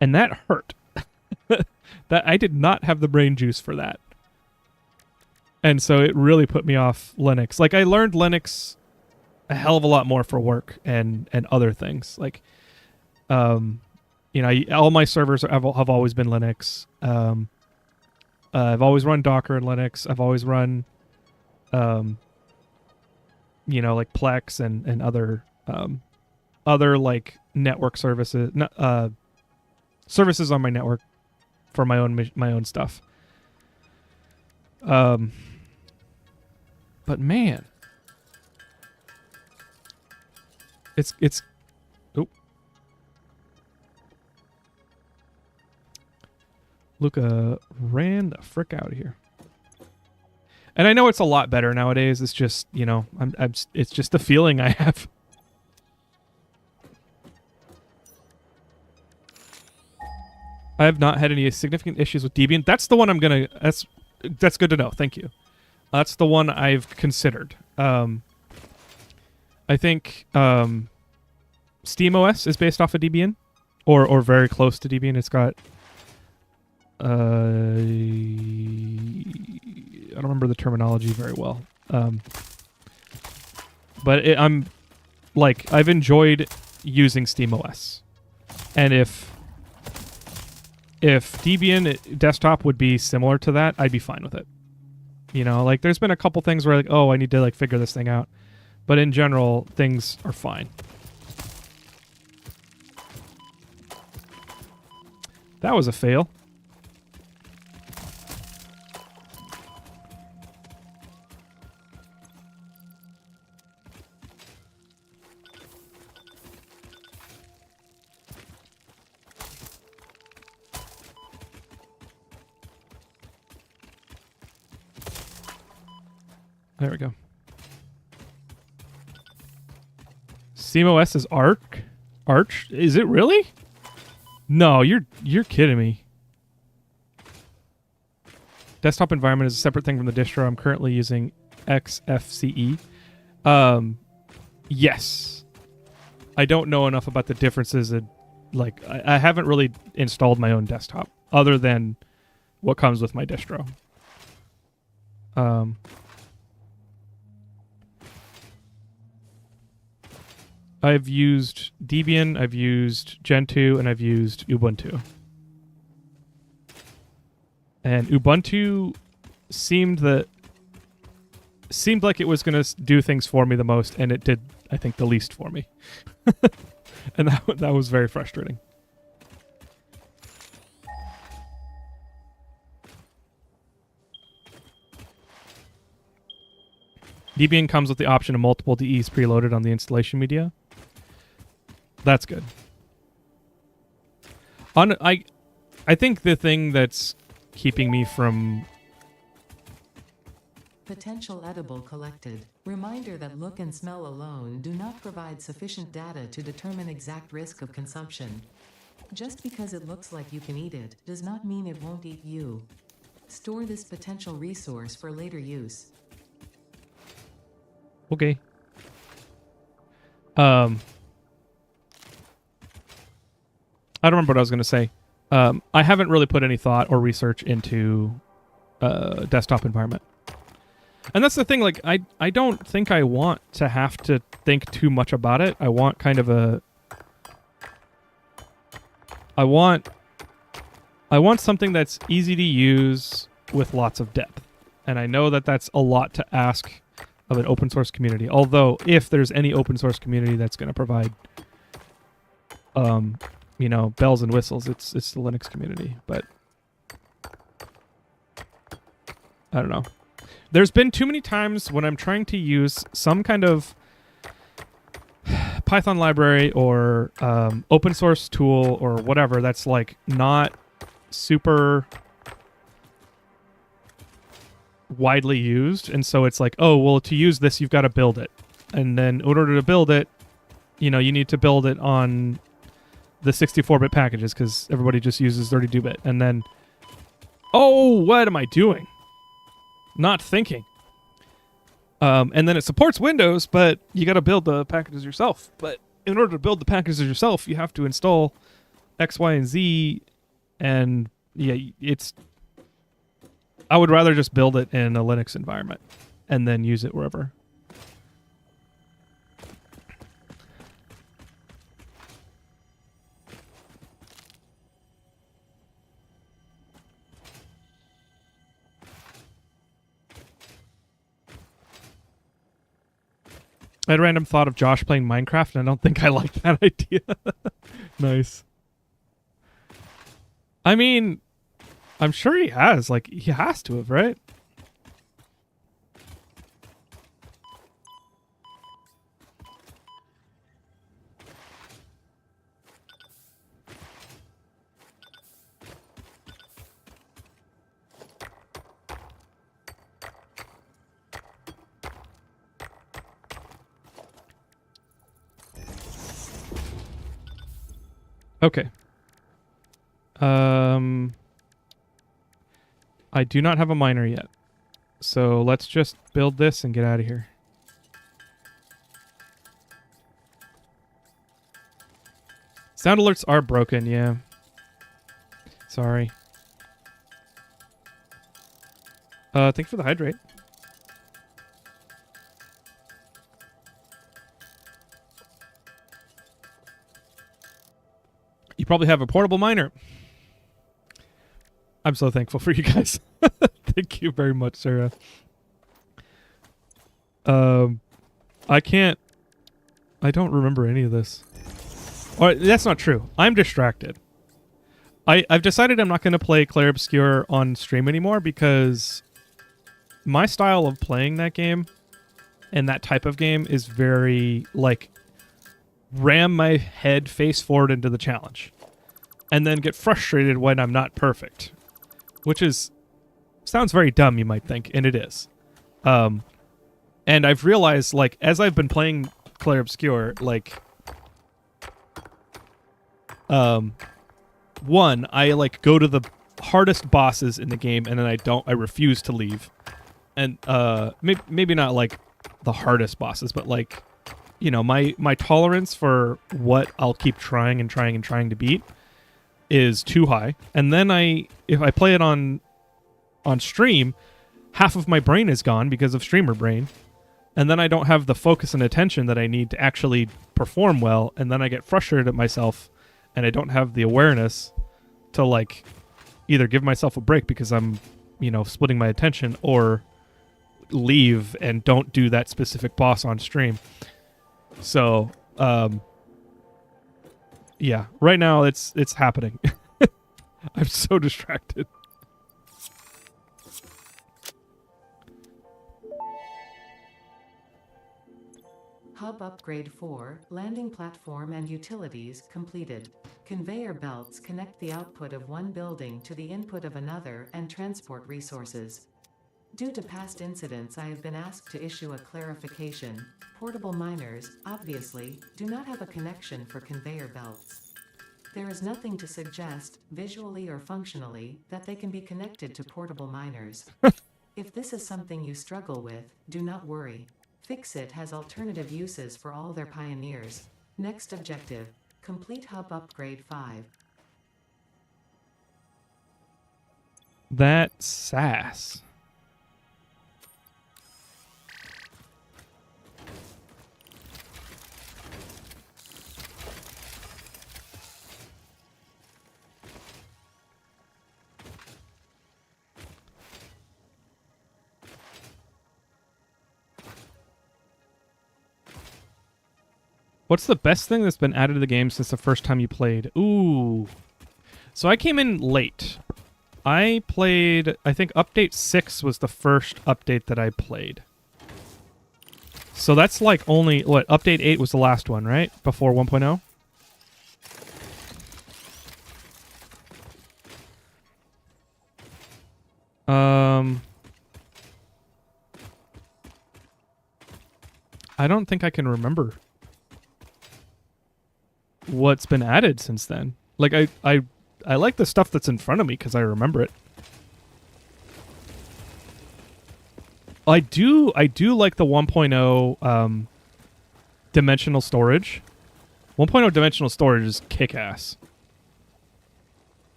And that hurt. That I did not have the brain juice for that. And so it really put me off Linux. Like, I learned Linux a hell of a lot more for work and other things. Like, all my servers have always been Linux. I've always run Docker in Linux. I've always run, like Plex and other like network services, services on my network for my own stuff. But man, it's oh, Luca ran the frick out of here. And I know it's a lot better nowadays. It's just, it's just the feeling I have. I have not had any significant issues with Debian. That's the one I'm gonna. That's good to know. Thank you. That's the one I've considered. I think SteamOS is based off of Debian, or very close to Debian. It's got. I don't remember the terminology very well. But I've enjoyed using SteamOS. And if Debian desktop would be similar to that, I'd be fine with it. There's been a couple things where I need to figure this thing out. But in general, things are fine. That was a fail. There we go. SteamOS is Arch? Is it really? No, you're kidding me. Desktop environment is a separate thing from the distro. I'm currently using XFCE. Yes. I don't know enough about the differences in, like, I haven't really installed my own desktop other than what comes with my distro. I've used Debian, I've used Gentoo, and I've used Ubuntu. And Ubuntu seemed like it was going to do things for me the most, and it did, I think, the least for me. And that was very frustrating. Debian comes with the option of multiple DEs preloaded on the installation media. That's good. I think the thing that's keeping me from... Potential edible collected. Reminder that look and smell alone do not provide sufficient data to determine exact risk of consumption. Just because it looks like you can eat it does not mean it won't eat you. Store this potential resource for later use. Okay. I don't remember what I was going to say. I haven't really put any thought or research into desktop environment. And that's the thing, like, I don't think I want to have to think too much about it. I want kind of a... I want something that's easy to use with lots of depth. And I know that that's a lot to ask of an open source community. Although, if there's any open source community that's going to provide, you know, bells and whistles, it's the Linux community. But I don't know. There's been too many times when I'm trying to use some kind of Python library or open source tool or whatever that's like not super widely used, and so it's like, oh well, to use this you've got to build it, and then in order to build it, you know, you need to build it on the 64-bit packages because everybody just uses 32-bit, and then, oh, what am I doing? Not thinking. And then it supports Windows, but you got to build the packages yourself. But in order to build the packages yourself, you have to install X, Y, and Z, and yeah, it's... I would rather just build it in a Linux environment and then use it wherever. I had a random thought of Josh playing Minecraft, and I don't think I like that idea. Nice. I mean, I'm sure he has. Like, he has to have, right? Okay. I do not have a miner yet. So let's just build this and get out of here. Sound alerts are broken, yeah. Sorry. Thank you for the hydrate. You probably have a portable miner. I'm so thankful for you guys. Thank you very much, Sarah. I don't remember any of this. All right, that's not true. I'm distracted. I've decided I'm not going to play Clair Obscur on stream anymore because my style of playing that game and that type of game is very, like, ram my head face forward into the challenge and then get frustrated when I'm not perfect, which is sounds very dumb, you might think, and it is. And I've realized, like, as I've been playing Clair Obscur, like, one, I like go to the hardest bosses in the game, and then I refuse to leave, and maybe not like the hardest bosses, but like my tolerance for what I'll keep trying and trying and trying to beat is too high. And then if I play it on stream, half of my brain is gone because of streamer brain. And then I don't have the focus and attention that I need to actually perform well, and then I get frustrated at myself and I don't have the awareness to like either give myself a break because I'm, splitting my attention, or leave and don't do that specific boss on stream. So, yeah, right now it's happening. I'm so distracted. Hub Upgrade 4, Landing Platform and Utilities, completed. Conveyor belts connect the output of one building to the input of another and transport resources. Due to past incidents, I have been asked to issue a clarification. Portable miners, obviously, do not have a connection for conveyor belts. There is nothing to suggest, visually or functionally, that they can be connected to portable miners. If this is something you struggle with, do not worry. Fixit has alternative uses for all their pioneers. Next objective, complete Hub Upgrade 5. That's sass. What's the best thing that's been added to the game since the first time you played? Ooh. So I came in late. I played, I think update 6 was the first update that I played. So that's like only, update 8 was the last one, right? Before 1.0? I don't think I can remember what's been added since then. Like I like the stuff that's in front of me because I remember it. I do like the 1.0 dimensional storage. 1.0 dimensional storage is kick-ass.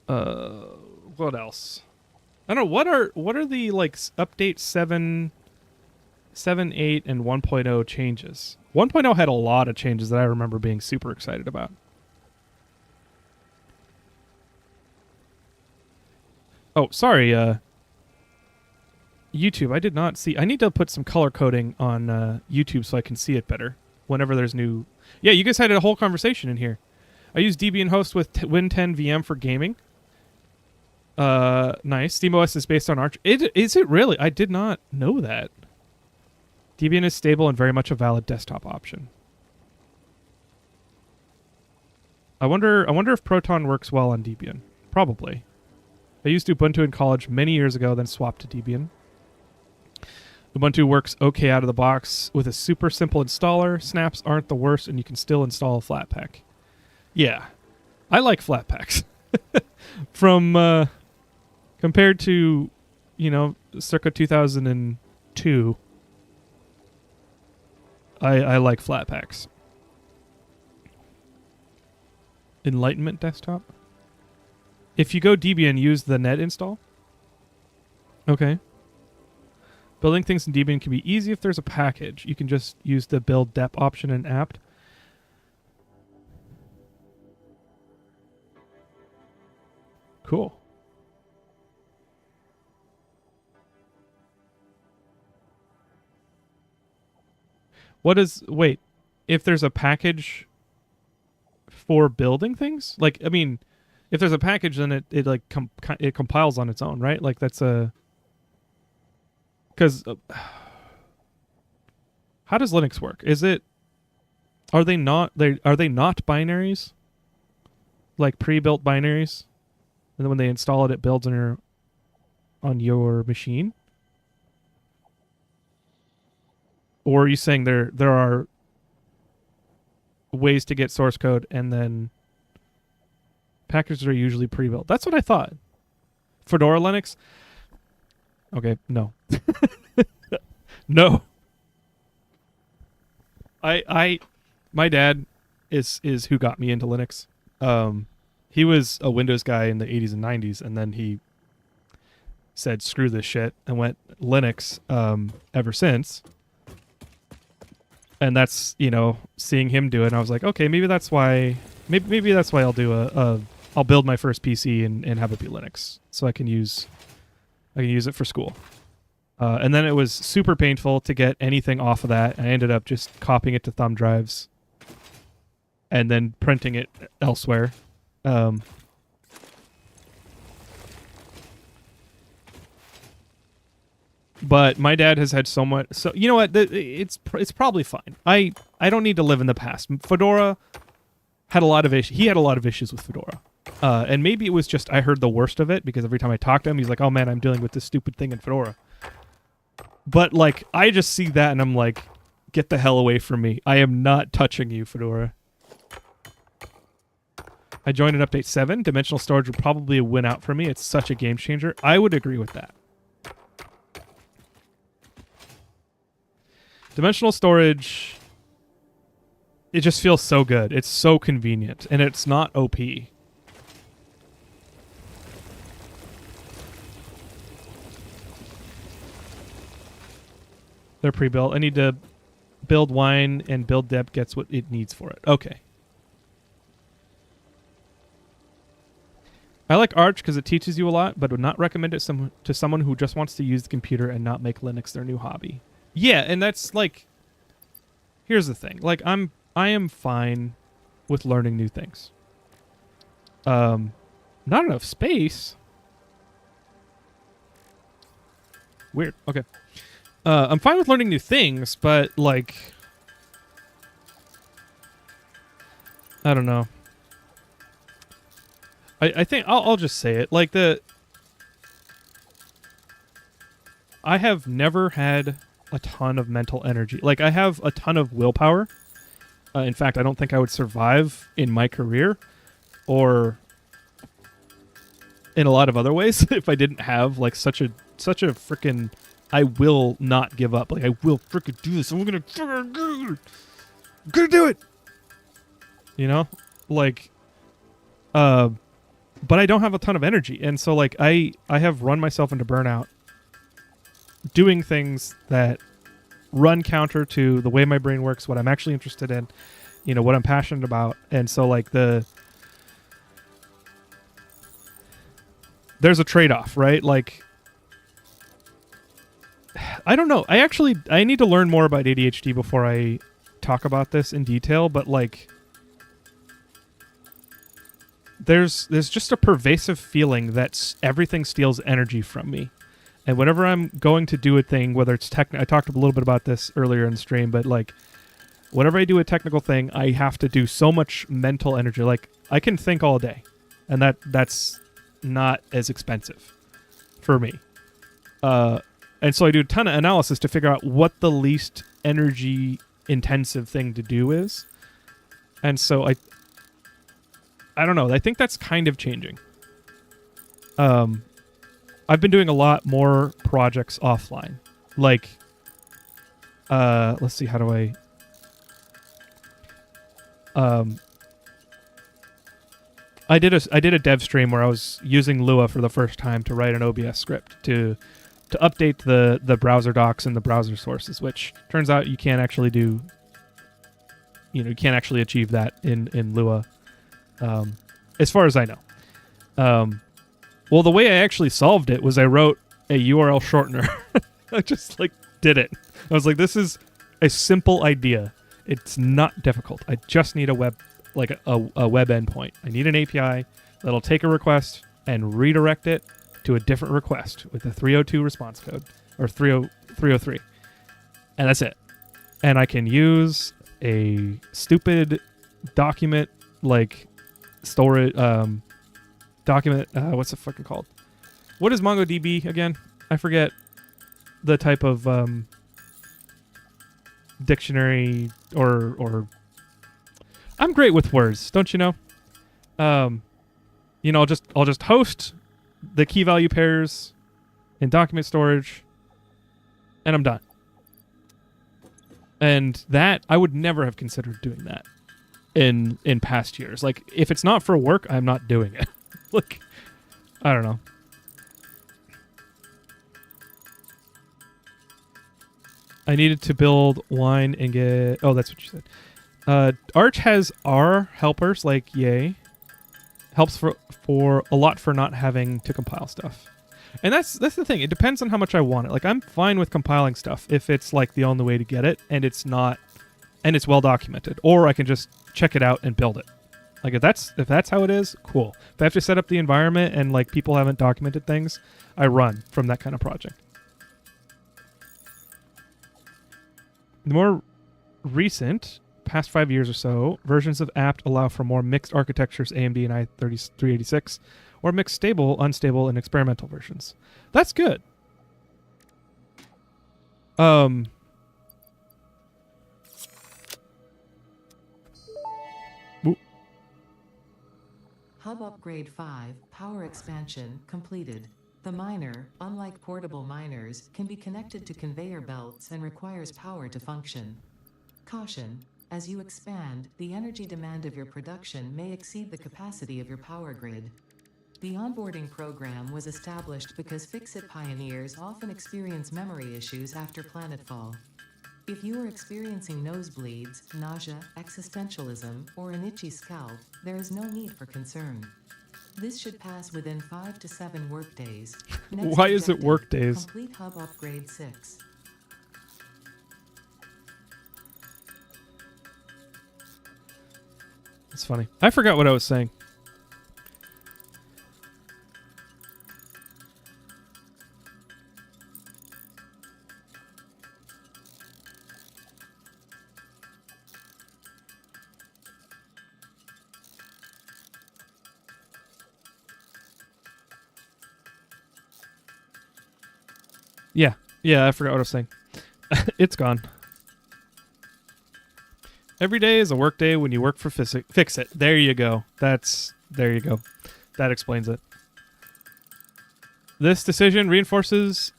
What else? I don't know, what are the like update 7, 8 and 1.0 changes? 1.0 had a lot of changes that I remember being super excited about. Oh, sorry, YouTube, I did not see. I need to put some color coding on YouTube so I can see it better whenever there's new... Yeah, you guys had a whole conversation in here. I use Debian host with Win10 VM for gaming. Nice. SteamOS is based on Arch. Is it really? I did not know that. Debian is stable and very much a valid desktop option. I wonder if Proton works well on Debian. Probably. I used Ubuntu in college many years ago, then swapped to Debian. Ubuntu works okay out of the box with a super simple installer. Snaps aren't the worst, and you can still install a Flatpak. Yeah, I like Flatpaks. From compared to, circa 2002, I like Flatpaks. Enlightenment desktop. If you go Debian, use the net install. Okay. Building things in Debian can be easy if there's a package. You can just use the build dep option in apt. Cool. Wait, if there's a package for building things? Like, I mean, if there's a package, then it it compiles on its own, right? Like that's a... Because how does Linux work? Are they not binaries? Like pre-built binaries? And then when they install it, it builds on your machine? Or are you saying there are ways to get source code and then packages are usually pre-built? That's what I thought. Fedora Linux? Okay, no. No. My dad is who got me into Linux. He was a Windows guy in the 80s and 90s, and then he said screw this shit and went Linux ever since. And that's, seeing him do it, and I was like, okay, maybe that's why I'll do I'll build my first PC and have it be Linux, so I can use it for school. And then it was super painful to get anything off of that. I ended up just copying it to thumb drives and then printing it elsewhere. But my dad has had so much. So you know what? It's probably fine. I don't need to live in the past. Fedora had a lot of issues. He had a lot of issues with Fedora. And maybe it was just I heard the worst of it because every time I talk to him, he's like, "Oh man, I'm dealing with this stupid thing in Fedora." But like, I just see that and I'm like, "Get the hell away from me! I am not touching you, Fedora." I joined in update 7. Dimensional storage would probably win out for me. It's such a game changer. I would agree with that. Dimensional storage, it just feels so good. It's so convenient, and it's not OP. They're pre-built. I need to build wine, and build depth gets what it needs for it. Okay. I like Arch because it teaches you a lot, but would not recommend it to someone who just wants to use the computer and not make Linux their new hobby. Yeah, and that's like, here's the thing. Like, I am fine with learning new things. Not enough space. Weird. Okay. I'm fine with learning new things, but like, I don't know. I think I'll just say it. Like I have never had a ton of mental energy. Like, I have a ton of willpower. In fact, I don't think I would survive in my career or in a lot of other ways if I didn't have like such a freaking, I will not give up. Like, I will freaking do this. I'm gonna do it. Like, but I don't have a ton of energy, and so like I have run myself into burnout doing things that run counter to the way my brain works, what I'm actually interested in, what I'm passionate about. And so like there's a trade-off, right? Like, I don't know. I need to learn more about ADHD before I talk about this in detail, but like, there's just a pervasive feeling that everything steals energy from me. And whenever I'm going to do a thing, whether it's I talked a little bit about this earlier in the stream, but like, whenever I do a technical thing, I have to do so much mental energy. Like, I can think all day, and that's not as expensive for me. And so I do a ton of analysis to figure out what the least energy intensive thing to do is. And so I don't know. I think that's kind of changing. I've been doing a lot more projects offline. Like, let's see, how do I... I did a dev stream where I was using Lua for the first time to write an OBS script to update the browser docs and the browser sources, which turns out you can't actually do. You can't actually achieve that in Lua, as far as I know. Well, the way I actually solved it was I wrote a URL shortener. I just did it. I was like, this is a simple idea. It's not difficult. I just need a web endpoint. I need an API that'll take a request and redirect it to a different request with a 302 response code, or 303. And that's it. And I can use a stupid document storage document. What's it fucking called? What is MongoDB again? I forget the type of dictionary or I'm great with words, don't you know? I'll just host the key value pairs in document storage, and I'm done. And that, I would never have considered doing that in past years. Like, if it's not for work, I'm not doing it. Like, I don't know. I needed to build wine and get... Oh, that's what you said. Arch has R helpers, like yay. Helps for a lot for not having to compile stuff. And that's the thing. It depends on how much I want it. Like, I'm fine with compiling stuff if it's like the only way to get it and it's not, and it's well documented, or I can just check it out and build it. Like, if that's how it is, cool. If I have to set up the environment and like people haven't documented things, I run from that kind of project. The more recent, past 5 years or so, versions of apt allow for more mixed architectures, AMD and i386, or mixed stable, unstable, and experimental versions. That's good. Hub Upgrade 5, Power Expansion, completed. The miner, unlike portable miners, can be connected to conveyor belts and requires power to function. Caution: as you expand, the energy demand of your production may exceed the capacity of your power grid. The onboarding program was established because fix-it pioneers often experience memory issues after planetfall. If you are experiencing nosebleeds, nausea, existentialism, or an itchy scalp, there is no need for concern. This should pass within 5 to 7 workdays. Next Why is it objective, workdays? Complete Hub Upgrade 6. It's funny. I forgot what I was saying. Yeah, I forgot what I was saying. It's gone. Every day is a work day when you work for Fix It. There you go. There you go. That explains it. This stream reinforces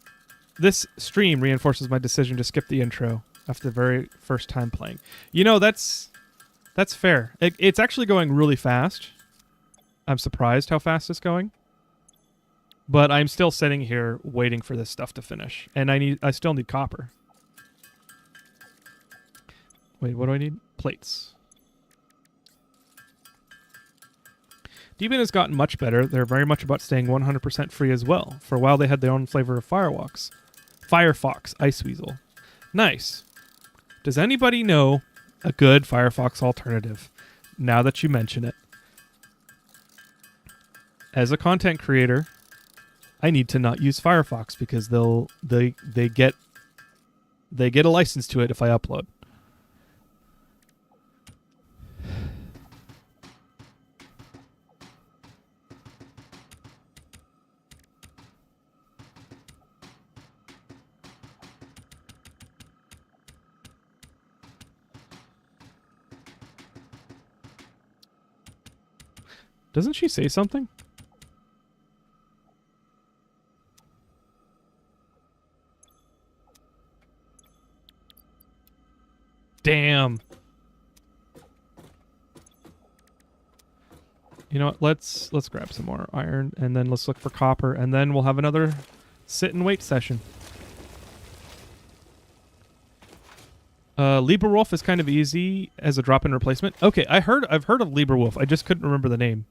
my decision to skip the intro after the very first time playing. You know, that's fair. It's actually going really fast. I'm surprised how fast it's going. But I'm still sitting here waiting for this stuff to finish. And I still need copper. Wait, what do I need? Plates. Debian has gotten much better. They're very much about staying 100% free as well. For a while they had their own flavor of Firefox, Iceweasel. Nice. Does anybody know a good Firefox alternative? Now that you mention it. As a content creator, I need to not use Firefox because they get a license to it if I upload. Doesn't she say something? Damn. You know what? Let's grab some more iron and then let's look for copper and then we'll have another sit and wait session. LibreWolf is kind of easy as a drop-in replacement. Okay, I've heard of LibreWolf. I just couldn't remember the name.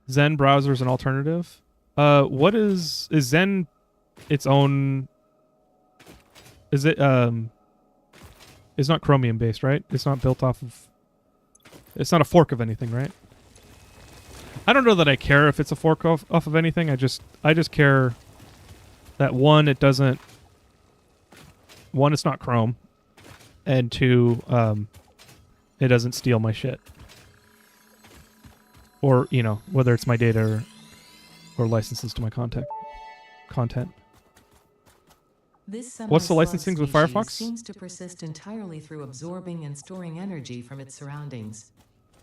Zen browser is an alternative. What is Zen its own? Is it it's not Chromium based, right? It's not built off of. It's not a fork of anything, right? I don't know that I care if it's a fork off of anything. I just care that one, it doesn't. One, it's not Chrome, and two, it doesn't steal my shit. Or, you know, whether it's my data or licenses to my content. What's the licensing with Firefox? Seems to persist entirely through absorbing and storing energy from its surroundings.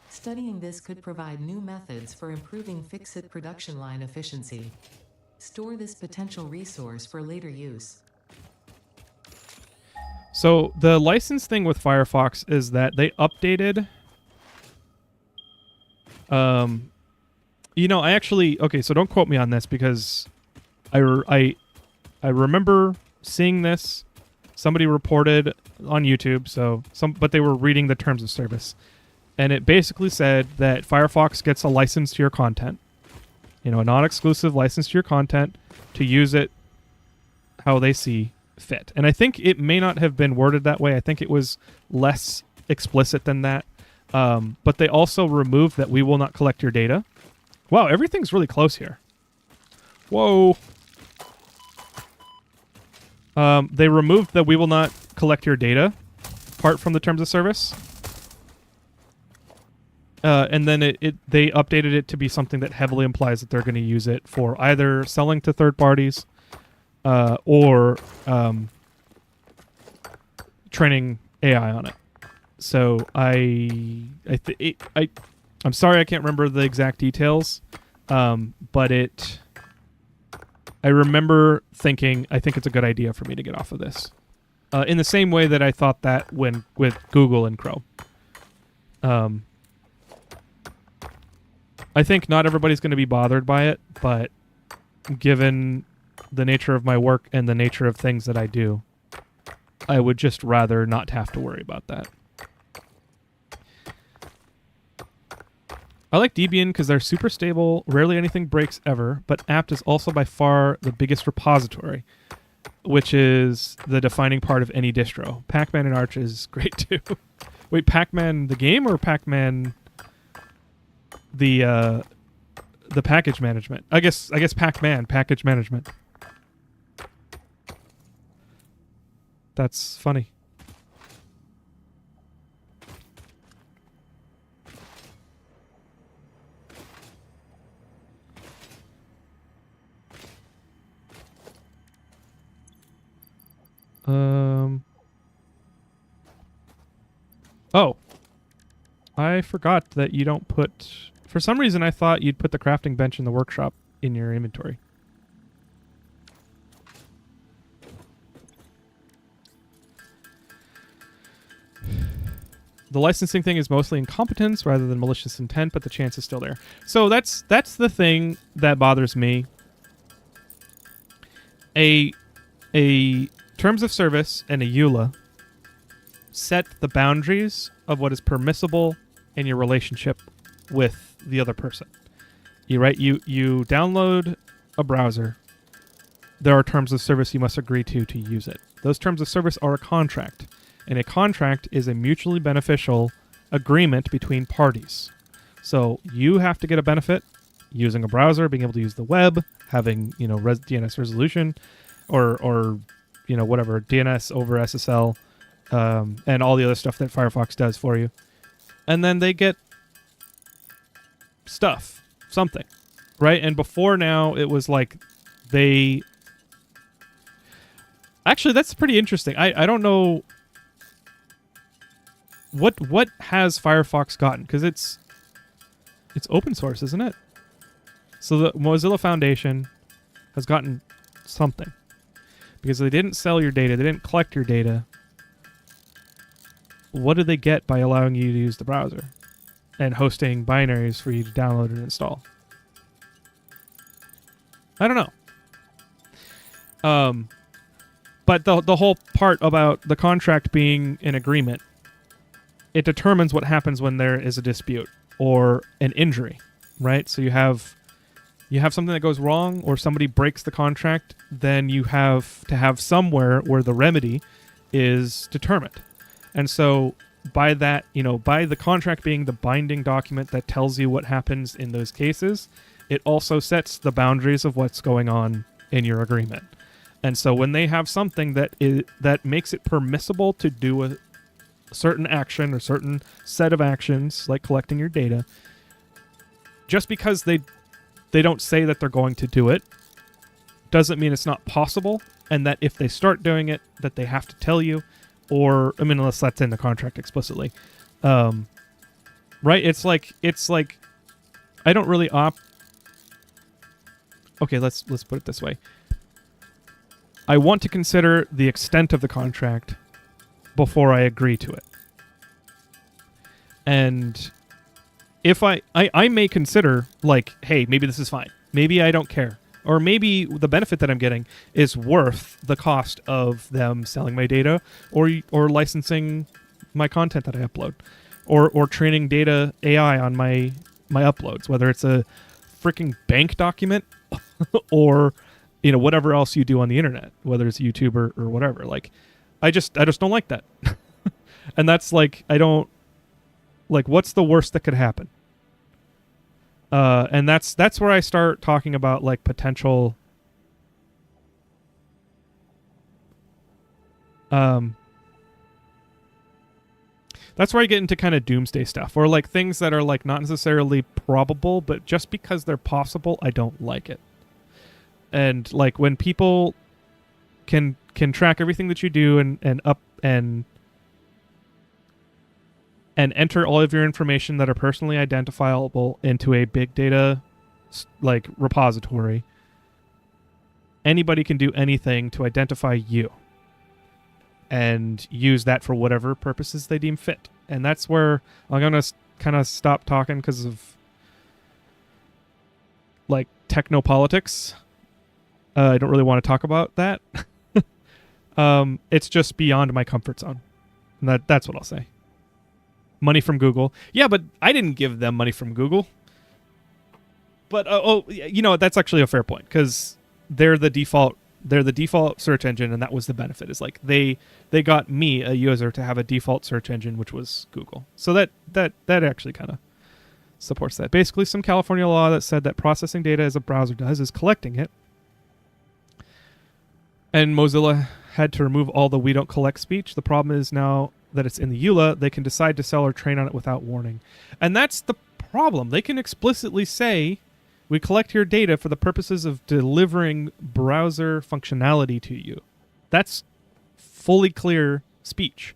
Studying this could provide new methods for improving fix-it production line efficiency. Store this potential resource for later use. So the license thing with Firefox is that they updated. I actually okay. So don't quote me on this because I remember seeing this. Somebody reported on YouTube. But they were reading the terms of service, and it basically said that Firefox gets a license to your content. A non-exclusive license to your content to use it how they see fit. And I think it may not have been worded that way. I think it was less explicit than that. But they also removed that we will not collect your data. Wow, everything's really close here. Whoa. They removed that we will not collect your data part from the terms of service. And then they updated it to be something that heavily implies that they're going to use it for either selling to third parties or training AI on it. So I'm sorry I can't remember the exact details, but I remember thinking I think it's a good idea for me to get off of this. In the same way that I thought that when with Google and Chrome. I think not everybody's going to be bothered by it, but given the nature of my work and the nature of things that I do, I would just rather not have to worry about that. I like Debian because they're super stable, rarely anything breaks ever, but apt is also by far the biggest repository, which is the defining part of any distro. Pac-Man and Arch is great too. Wait, Pac-Man the game or Pac-Man the package management? I guess Pac-Man package management. That's funny. Oh. I forgot that you don't put... For some reason, I thought you'd put the crafting bench in the workshop in your inventory. The licensing thing is mostly incompetence rather than malicious intent, but the chance is still there. So that's the thing that bothers me. A terms of service and a EULA set the boundaries of what is permissible in your relationship with the other person. You download a browser. There are terms of service you must agree to use it. Those terms of service are a contract, and a contract is a mutually beneficial agreement between parties. So you have to get a benefit using a browser, being able to use the web, having DNS resolution, or whatever DNS over SSL, and all the other stuff that Firefox does for you, and then they get something, right? And before now, it was like they... Actually, that's pretty interesting. I don't know what has Firefox gotten, because it's open source, isn't it? So the Mozilla Foundation has gotten something, because they didn't sell your data, they didn't collect your data. What do they get by allowing you to use the browser and hosting binaries for you to download and install? I don't know. But the whole part about the contract being an agreement, it determines what happens when there is a dispute or an injury, right? So you have something that goes wrong or somebody breaks the contract, then you have to have somewhere where the remedy is determined. And so by that, by the contract being the binding document that tells you what happens in those cases, it also sets the boundaries of what's going on in your agreement. And so when they have something that makes it permissible to do a certain action or certain set of actions, like collecting your data, just because they don't say that they're going to do it, doesn't mean it's not possible, and that if they start doing it, that they have to tell you, or, unless that's in the contract explicitly. Right? It's like, I don't really Okay, let's put it this way. I want to consider the extent of the contract before I agree to it. And if I may consider, like, hey, maybe this is fine. Maybe I don't care. Or maybe the benefit that I'm getting is worth the cost of them selling my data or licensing my content that I upload. Or training data AI on my uploads, whether it's a freaking bank document or, you know, whatever else you do on the internet, whether it's YouTube or whatever. Like, I just don't like that. And that's like, I don't, like, what's the worst that could happen? And that's where I start talking about, like, potential that's where I get into kind of doomsday stuff, or like things that are like not necessarily probable, but just because they're possible, I don't like it. And like when people can track everything that you do and enter all of your information that are personally identifiable into a big data like repository, anybody can do anything to identify you and use that for whatever purposes they deem fit. And that's where I'm going to kind of stop talking because of like technopolitics. I don't really want to talk about that. It's just beyond my comfort zone. And that's what I'll say. Money from Google. Yeah, but I didn't give them money from Google. But, you know, that's actually a fair point because they're the default search engine, and that was the benefit. Is like they got me, a user, to have a default search engine, which was Google. So that actually kind of supports that. Basically, some California law that said that processing data as a browser does is collecting it. And Mozilla had to remove all the "we don't collect" speech. The problem is now that it's in the EULA, they can decide to sell or train on it without warning. And that's the problem. They can explicitly say, we collect your data for the purposes of delivering browser functionality to you. That's fully clear speech.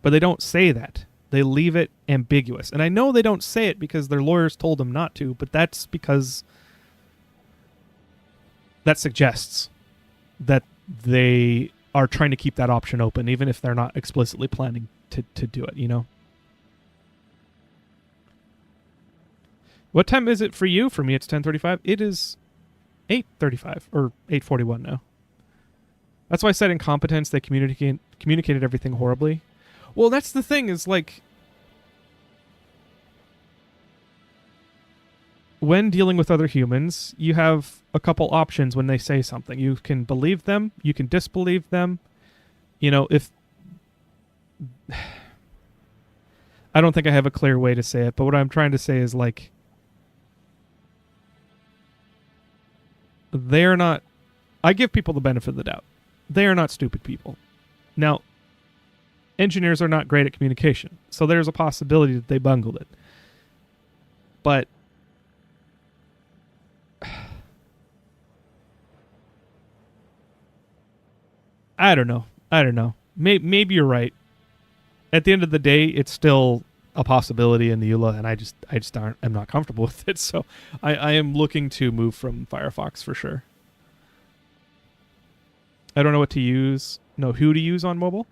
But they don't say that. They leave it ambiguous. And I know they don't say it because their lawyers told them not to, but that's because that suggests that they are trying to keep that option open, even if they're not explicitly planning to do it, you know? What time is it for you? For me, it's 10:35. It is 8:35 or 8:41 now. That's why I said incompetence. They communicated everything horribly. Well, that's the thing is like when dealing with other humans, you have a couple options when they say something. You can believe them. You can disbelieve them. You know, if... I don't think I have a clear way to say it, but what I'm trying to say is like... They're not... I give people the benefit of the doubt. They are not stupid people. Now, engineers are not great at communication, so there's a possibility that they bungled it. But... I don't know. Maybe you're right. At the end of the day, it's still a possibility in the EULA, and I'm not comfortable with it. So I am looking to move from Firefox for sure. I don't know what to use. No, who to use on mobile?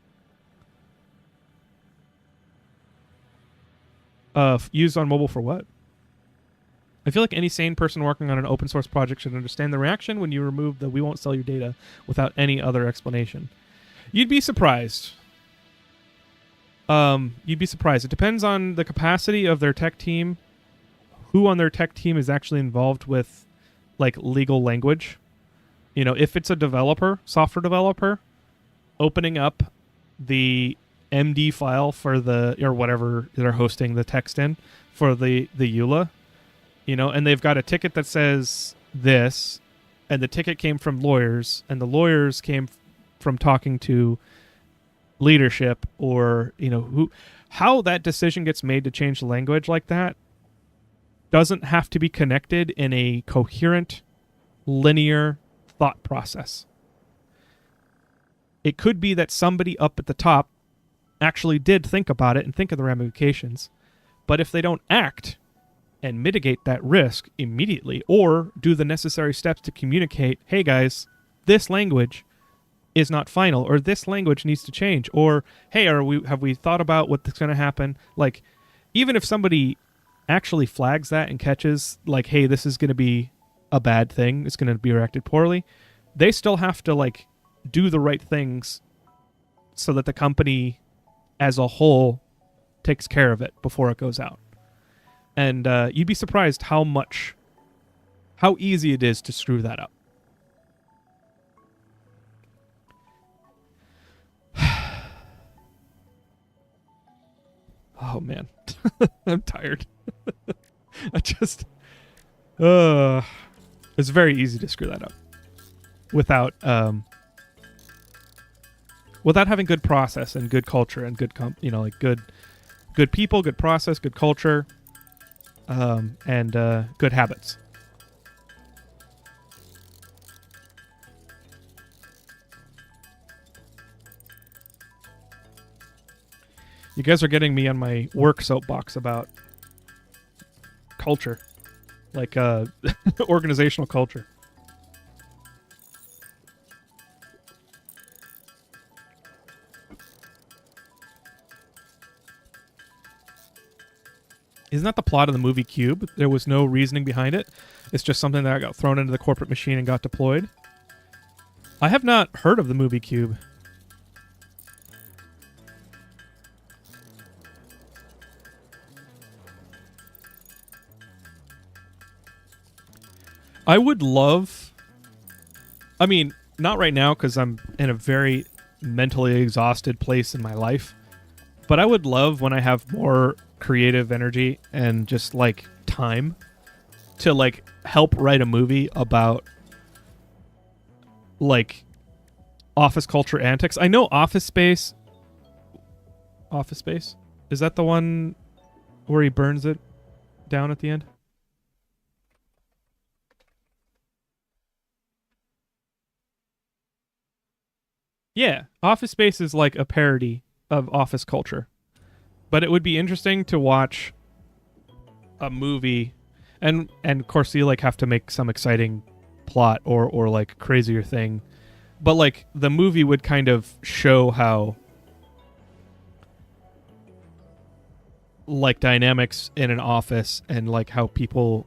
Used on mobile for what? I feel like any sane person working on an open source project should understand the reaction when you remove the "we won't sell your data" without any other explanation. You'd be surprised. You'd be surprised. It depends on the capacity of their tech team, who on their tech team is actually involved with, like, legal language. You know, if it's a developer, software developer, opening up the MD file for the, or whatever they're hosting the text in for the EULA, you know, and they've got a ticket that says this, and the ticket came from lawyers, and the lawyers came from talking to leadership, or, you know, how that decision gets made to change the language like that doesn't have to be connected in a coherent, linear thought process. It could be that somebody up at the top actually did think about it and think of the ramifications, but if they don't act and mitigate that risk immediately, or do the necessary steps to communicate, hey guys, this language is not final, or this language needs to change, or hey, have we thought about what's going to happen? Like, even if somebody actually flags that and catches, like, hey, this is going to be a bad thing, it's going to be reacted poorly, they still have to like do the right things so that the company as a whole takes care of it before it goes out. And you'd be surprised how easy it is to screw that up. Oh man, I'm tired. It's very easy to screw that up without having good process and good culture and good good people, good process, good culture, and good habits. You guys are getting me on my work soapbox about culture, like organizational culture. Isn't that the plot of the movie Cube? There was no reasoning behind it. It's just something that got thrown into the corporate machine and got deployed. I have not heard of the movie Cube. I would love... I mean, not right now because I'm in a very mentally exhausted place in my life. But I would love when I have more creative energy and just like time to like help write a movie about like office culture antics. I know Office Space. Is that the one where he burns it down at the end? Yeah, Office Space is like a parody of office culture. But it would be interesting to watch a movie, and of course you like have to make some exciting plot or like crazier thing. But like the movie would kind of show how like dynamics in an office and like how people,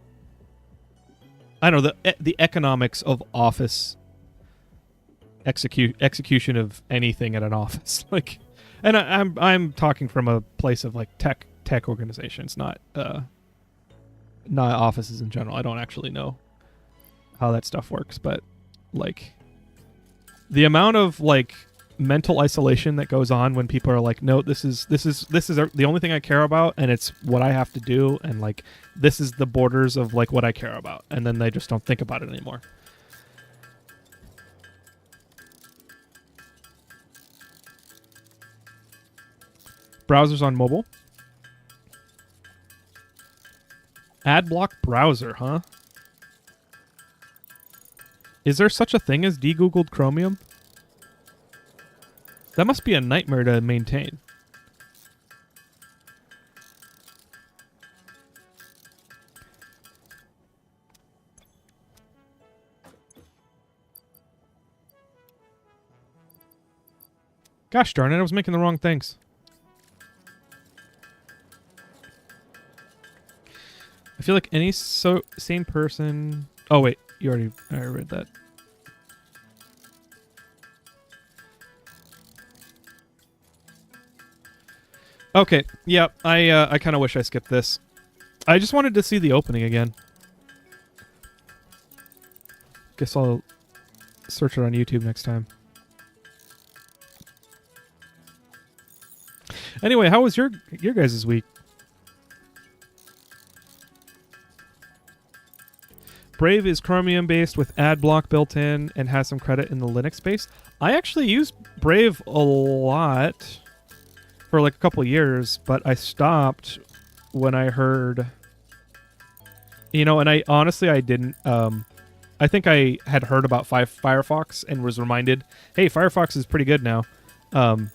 I don't know, the economics of office execution of anything at an office. Like, and I'm talking from a place of like tech organizations, not offices in general. I don't actually know how that stuff works, but like the amount of like mental isolation that goes on when people are like, no, this is the only thing I care about, and it's what I have to do, and like this is the borders of like what I care about, and then they just don't think about it anymore. Browsers on mobile. Adblock browser, huh? Is there such a thing as de-googled Chromium? That must be a nightmare to maintain. Gosh darn it, I was making the wrong things. I feel like any same person... Oh, wait. I already read that. Okay. Yeah, I kind of wish I skipped this. I just wanted to see the opening again. Guess I'll search it on YouTube next time. Anyway, how was your guys' week? Brave is Chromium based with AdBlock built in and has some credit in the Linux space. I actually used Brave a lot for like a couple years, but I stopped when I heard, and I honestly didn't. I think I had heard about Firefox and was reminded, hey, Firefox is pretty good now. And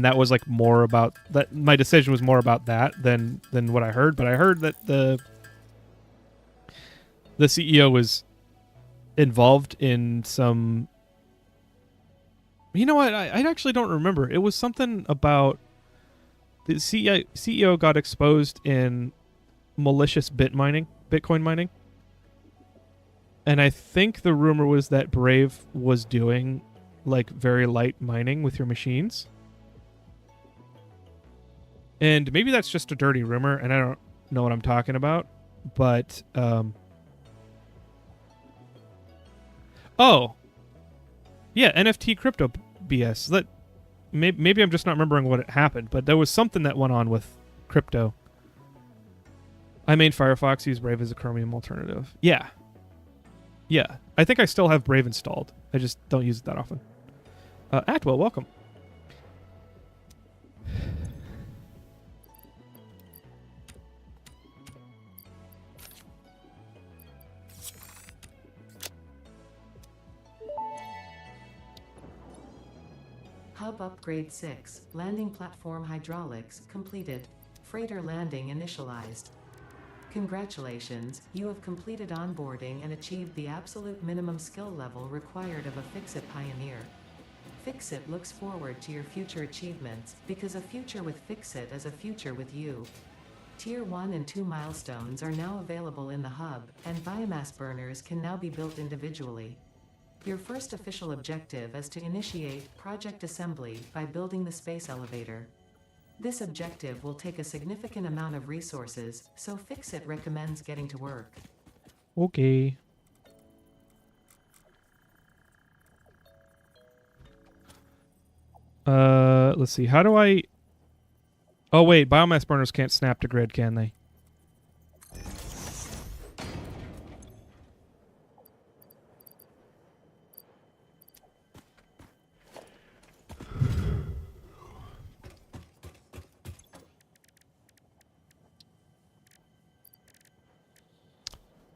that was like more about that. My decision was more about that than what I heard. But I heard that the CEO was involved in some You know what? I actually don't remember. It was something about the CEO got exposed in malicious Bitcoin mining. And I think the rumor was that Brave was doing like very light mining with your machines. And maybe that's just a dirty rumor and I don't know what I'm talking about, but oh. Yeah, NFT crypto BS. Maybe I'm just not remembering what happened, but there was something that went on with crypto. I made Firefox use Brave as a Chromium alternative. Yeah. Yeah. I think I still have Brave installed. I just don't use it that often. Atwell, welcome. Hub Upgrade 6, Landing Platform Hydraulics, completed. Freighter landing initialized. Congratulations, you have completed onboarding and achieved the absolute minimum skill level required of a Fixit pioneer. Fixit looks forward to your future achievements, because a future with Fixit is a future with you. Tier 1 and 2 milestones are now available in the hub, and biomass burners can now be built individually. Your first official objective is to initiate project assembly by building the space elevator. This objective will take a significant amount of resources, so Fixit recommends getting to work. Okay. Let's see. How do I... Oh, wait. Biomass burners can't snap to grid, can they?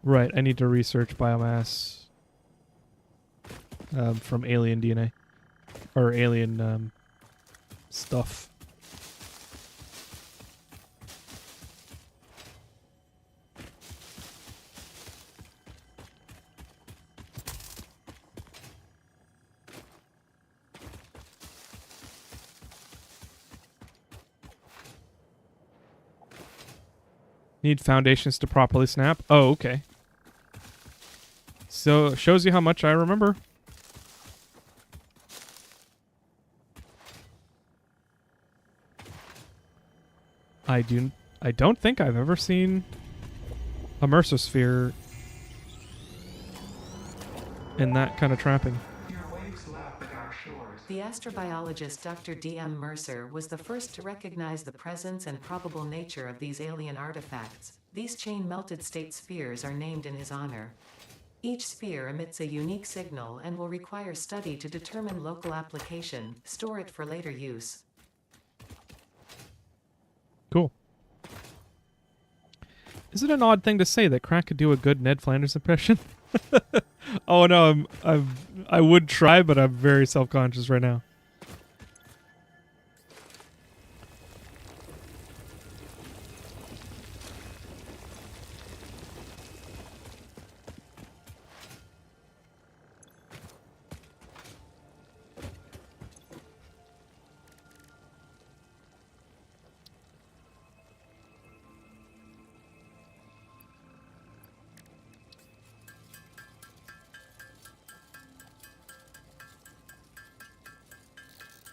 Right, I need to research biomass from alien DNA. Or alien stuff. Need foundations to properly snap? Oh, okay. So, it shows you how much I remember. I don't think I've ever seen a Mercer-sphere in that kind of trapping. The astrobiologist Dr. D.M. Mercer was the first to recognize the presence and probable nature of these alien artifacts. These chain-melted state spheres are named in his honor. Each sphere emits a unique signal and will require study to determine local application, store it for later use. Cool. Is it an odd thing to say that Crack could do a good Ned Flanders impression? Oh no, I would try, but I'm very self-conscious right now.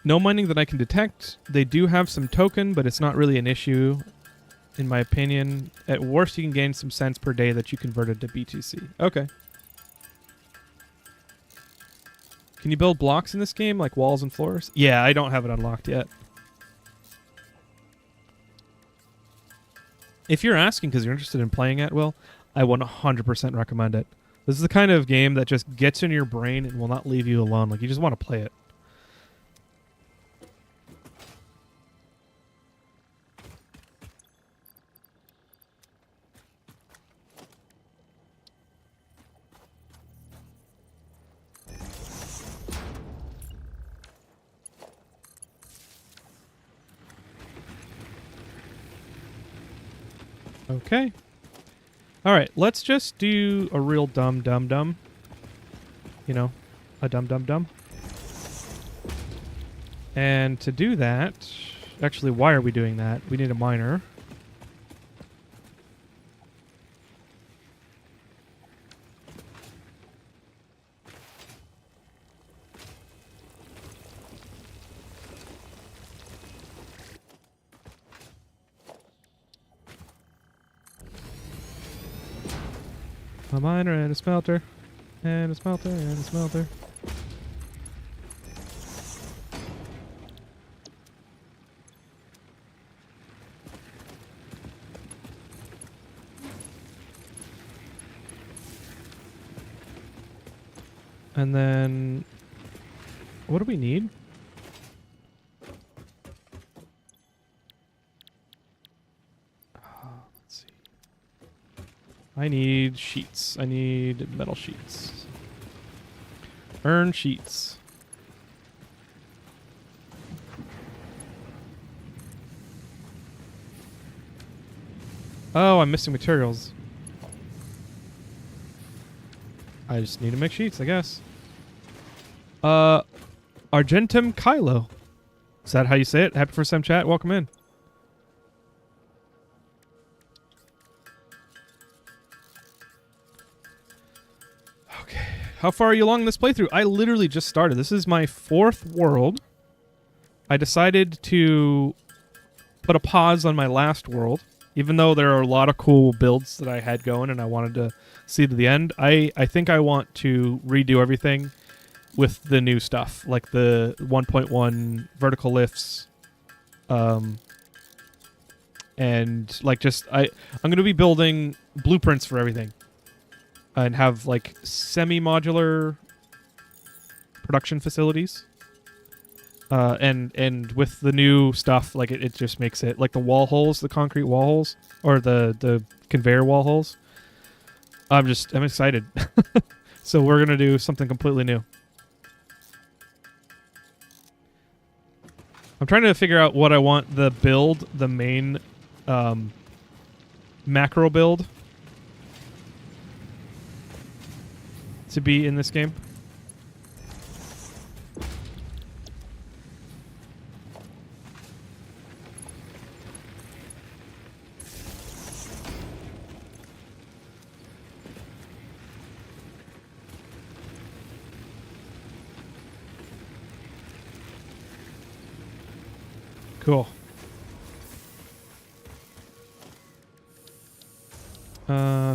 No mining that I can detect. They do have some token, but it's not really an issue, in my opinion. At worst, you can gain some cents per day that you converted to BTC. Okay. Can you build blocks in this game, like walls and floors? Yeah, I don't have it unlocked yet. If you're asking because you're interested in playing it, Will, I 100% recommend it. This is the kind of game that just gets in your brain and will not leave you alone. Like, you just want to play it. Okay. Alright, let's just do a real dumb. You know, a dumb. And to do that, actually, why are we doing that? We need a miner. A miner and a smelter. And a smelter and a smelter. And then, what do we need? Let's see. I need sheets. I need metal sheets. Earn sheets. Oh, I'm missing materials. I just need to make sheets, I guess. Argentum Kylo. Is that how you say it? Happy first time chat. Welcome in. Okay. How far are you along this playthrough? I literally just started. This is my 4th world. I decided to put a pause on my last world, even though there are a lot of cool builds that I had going and I wanted to see to the end. I think I want to redo everything with the new stuff, like the 1.1 vertical lifts, and like I'm going to be building blueprints for everything and have like semi-modular production facilities. And with the new stuff, like it just makes it like the wall holes, the concrete wall holes, or the conveyor wall holes. I'm excited. So we're gonna do something completely new. I'm trying to figure out what I want the main macro build to be in this game. Cool.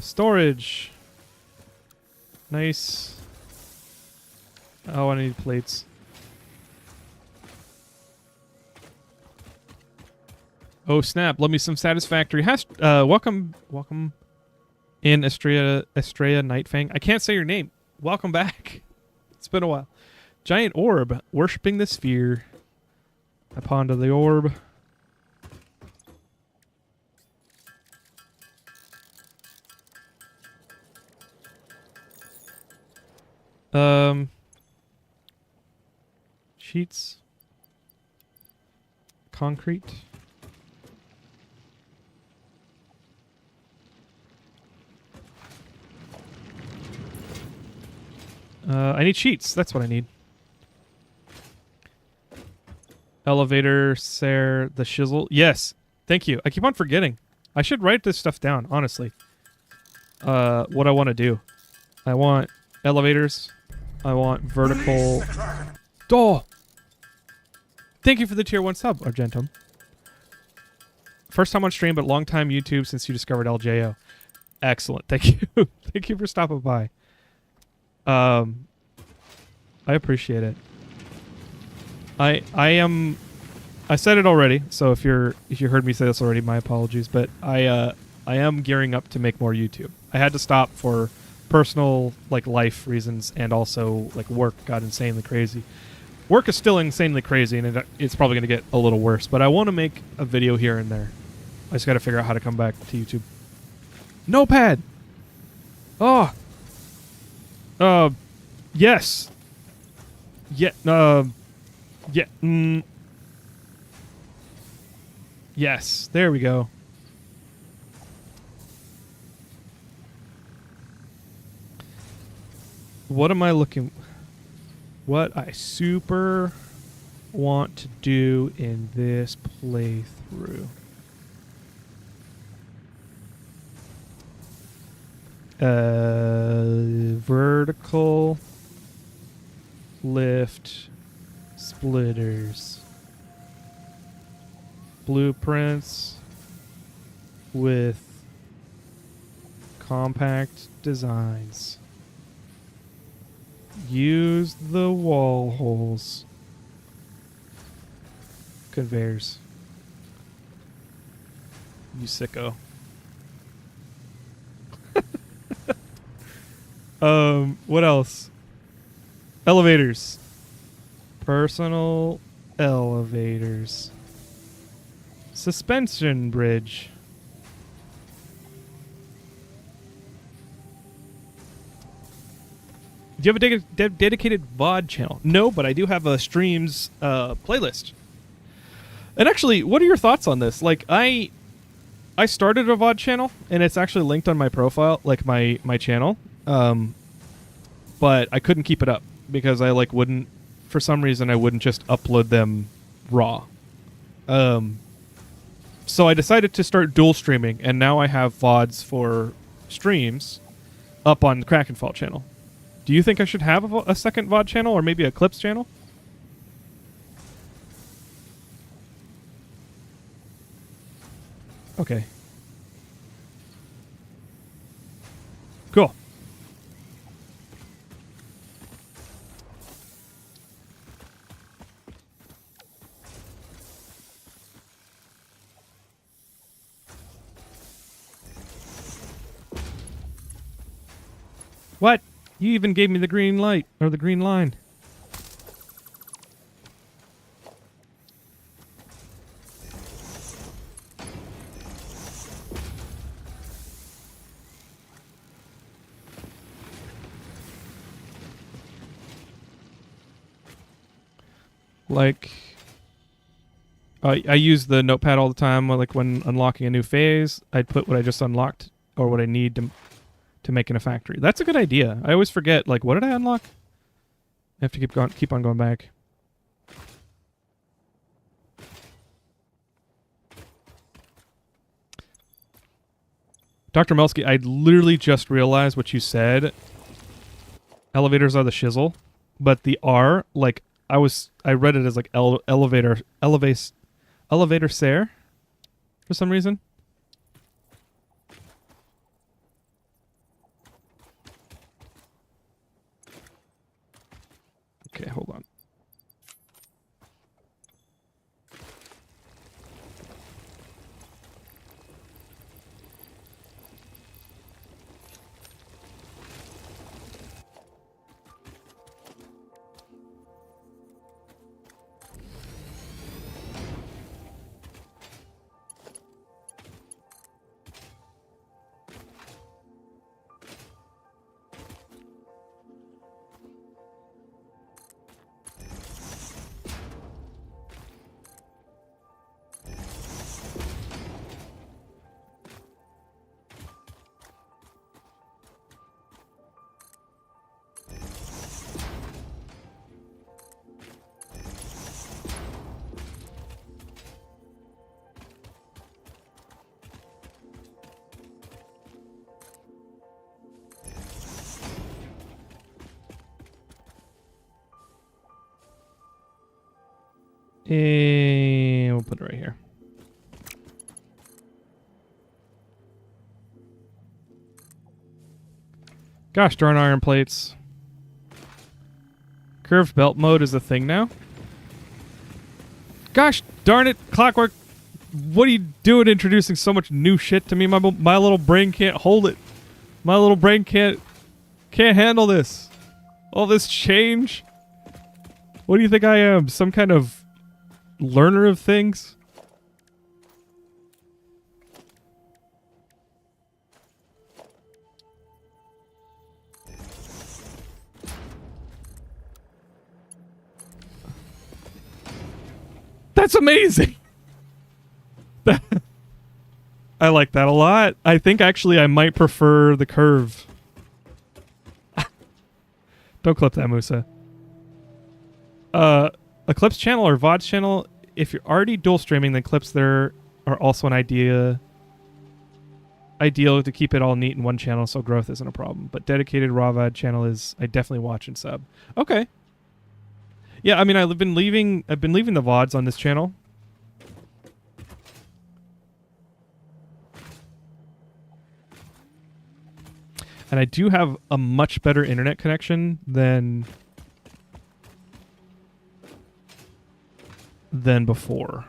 Storage. Nice. Oh, I need plates. Oh snap! Love me some Satisfactory. Welcome in Estrella Nightfang. I can't say your name. Welcome back. It's been a while. Giant orb, worshipping the sphere. I ponder the orb. Sheets. Concrete. I need sheets. That's what I need. Elevator, the shizzle. Yes. Thank you. I keep on forgetting. I should write this stuff down, honestly. What I want to do. I want elevators. I want vertical... Oh! Thank you for the tier 1 sub, Argentum. First time on stream, but long time YouTube since you discovered LJO. Excellent. Thank you. Thank you for stopping by. I appreciate it. I said it already, so if you heard me say this already, my apologies, but I am gearing up to make more YouTube. I had to stop for personal life reasons, and also work got insanely crazy. Work is still insanely crazy, and it's probably going to get a little worse, but I want to make a video here and there. I just got to figure out how to come back to YouTube. Notepad. Oh. Yes. Yeah. Yeah. Yes. There we go. What am I looking... What I super want to do in this playthrough? Vertical lift splitters. Blueprints with compact designs. Use the wall holes. Conveyors. You sicko. What else? Elevators. Personal elevators. Suspension bridge. Do you have a dedicated VOD channel? No, but I do have a streams playlist. And actually, what are your thoughts on this? Like, I started a VOD channel, and it's actually linked on my profile, like my channel. But I couldn't keep it up because I wouldn't, for some reason, I wouldn't just upload them raw. So I decided to start dual streaming, and now I have VODs for streams up on the Krakenfall channel. Do you think I should have a second VOD channel, or maybe a clips channel? Okay. Cool. What? You even gave me the green light, or the green line. Like, I use the notepad all the time. Like when unlocking a new phase, I'd put what I just unlocked or what I need to make in a factory. That's a good idea. I always forget. Like, what did I unlock? I have to keep on going back. Dr. Melsky, I literally just realized what you said. Elevators are the shizzle, but the R, like, I read it as like elevator sare for some reason. Okay, hold on. And we'll put it right here. Gosh darn iron plates. Curved belt mode is a thing now. Gosh darn it, Clockwork. What are you doing introducing so much new shit to me? My little brain can't hold it. My little brain can't handle this. All this change. What do you think I am? Some kind of learner of things? That's amazing. I like that a lot. I think actually I might prefer the curve. Don't clip that, Musa. A clips channel or VODs channel, if you're already dual streaming, then clips there are also an ideal to keep it all neat in one channel so growth isn't a problem. But dedicated raw VOD channel is I definitely watch and sub. Okay. Yeah, I mean I've been leaving the VODs on this channel. And I do have a much better internet connection than before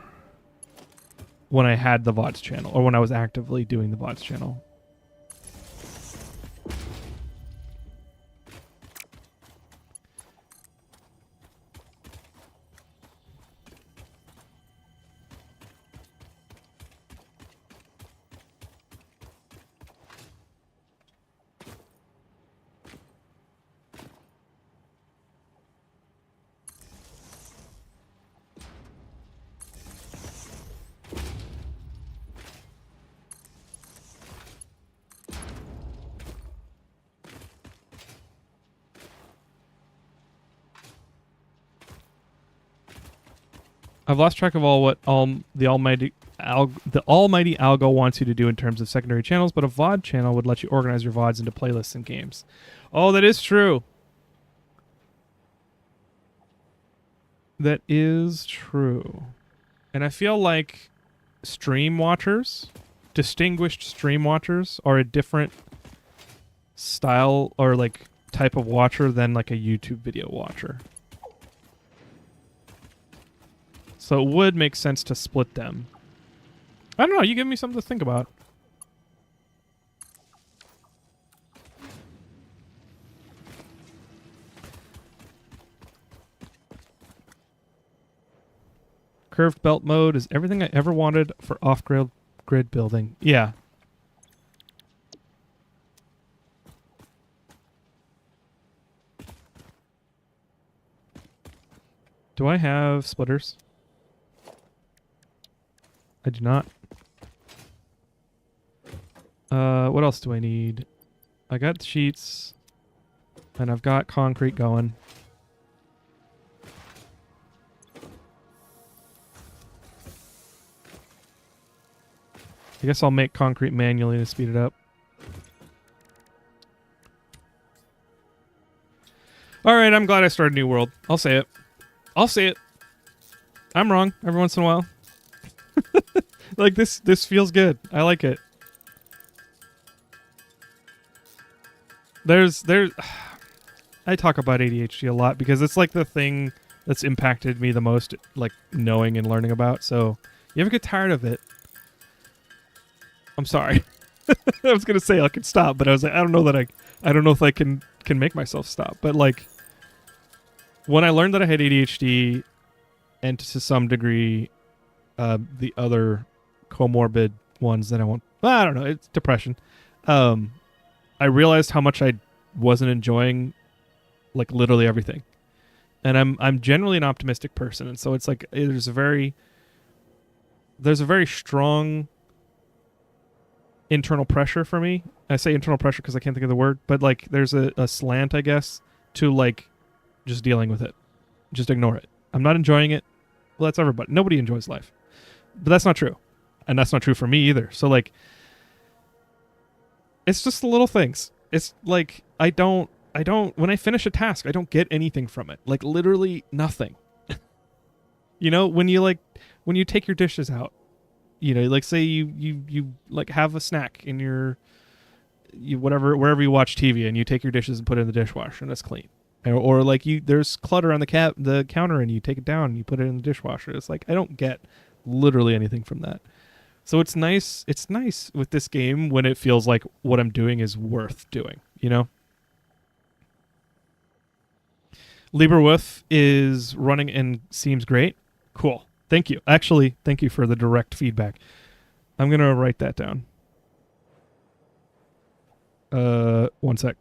when I had the VODs channel or when I was actively doing the VODs channel. I've lost track of the almighty algo wants you to do in terms of secondary channels, but a VOD channel would let you organize your VODs into playlists and games. Oh, that is true. That is true. And I feel like stream watchers, distinguished stream watchers, are a different style or like type of watcher than like a YouTube video watcher. So it would make sense to split them. I don't know. You give me something to think about. Curved belt mode is everything I ever wanted for off-grid building. Yeah. Do I have splitters? I do not. What else do I need? I got sheets, and I've got concrete going. I guess I'll make concrete manually to speed it up. All right, I'm glad I started New World. I'll say it. I'll say it. I'm wrong every once in a while. Like this feels good. I like it. I talk about ADHD a lot because it's like the thing that's impacted me the most, like knowing and learning about. So you ever get tired of it? I'm sorry. I was gonna say I could stop, but I was like, I don't know if I can make myself stop. But like when I learned that I had ADHD and to some degree the other comorbid ones that I don't know, it's depression. I realized how much I wasn't enjoying like literally everything. And I'm generally an optimistic person, and so it's like there's a very strong internal pressure for me. I say internal pressure because I can't think of the word, but like there's a slant, I guess, to like just dealing with it. Just ignore it. I'm not enjoying it. Well, that's everybody. Nobody enjoys life. But that's not true. And that's not true for me either. So like it's just the little things. It's like I don't when I finish a task, I don't get anything from it. Like literally nothing. You know, when you take your dishes out, you know, like say you like have a snack in wherever you watch TV, and you take your dishes and put it in the dishwasher and it's clean. Or like there's clutter on the counter and you take it down and you put it in the dishwasher. It's like I don't get literally anything from that. So it's nice with this game when it feels like what I'm doing is worth doing, you know? LibreWolf is running and seems great. Cool. Thank you. Actually, thank you for the direct feedback. I'm going to write that down. One sec.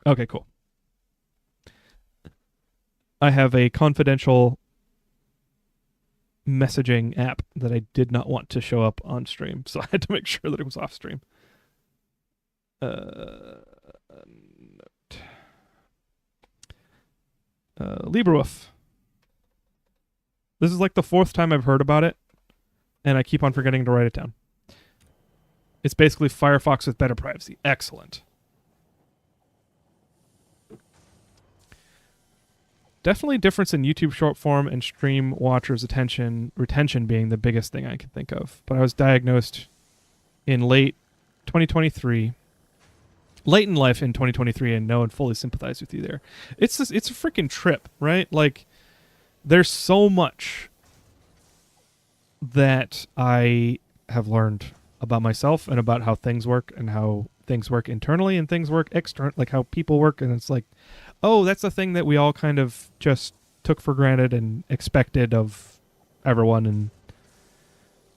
Okay, cool. I have a confidential messaging app that I did not want to show up on stream, so I had to make sure that it was off stream. Note. LibreWolf. This is like the 4th time I've heard about it, and I keep on forgetting to write it down. It's basically Firefox with better privacy. Excellent. Definitely difference in YouTube short form and stream watchers' retention being the biggest thing I can think of. But I was diagnosed in late 2023. Late in life in 2023, and no one fully sympathize with you there. It's a freaking trip, right? Like, there's so much that I have learned about myself and about how things work and how things work internally and things work external, like how people work. And it's like, oh, that's a thing that we all kind of just took for granted and expected of everyone. And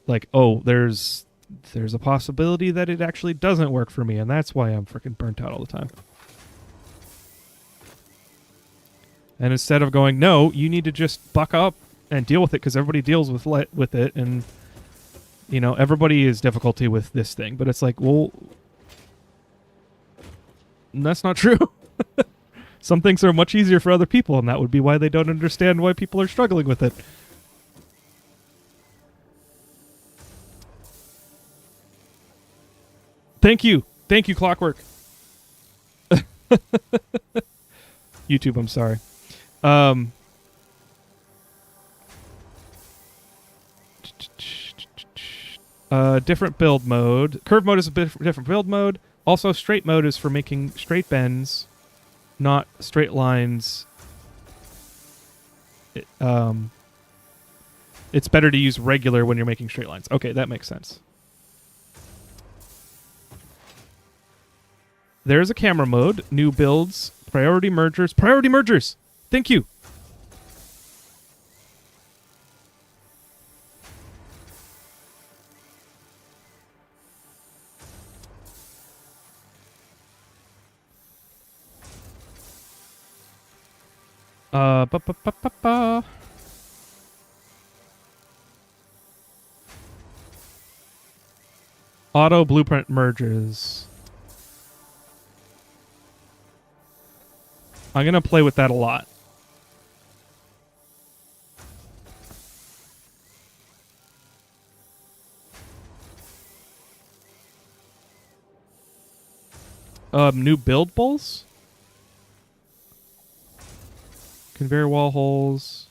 like, oh, there's a possibility that it actually doesn't work for me. And that's why I'm freaking burnt out all the time. And instead of going, no, you need to just buck up and deal with it because everybody deals with it. And, you know, everybody has difficulty with this thing. But it's like, well, that's not true. Some things are much easier for other people, and that would be why they don't understand why people are struggling with it. Thank you. Thank you, Clockwork. YouTube, I'm sorry. Different build mode. Curve mode is a bit different build mode. Also, straight mode is for making straight bends, not straight lines. It's better to use regular when you're making straight lines. Okay, that makes sense. There's a camera mode, new builds, priority mergers. Priority mergers! Thank you! Auto blueprint merges. I'm going to play with that a lot. New build bowls? Conveyor wall holes.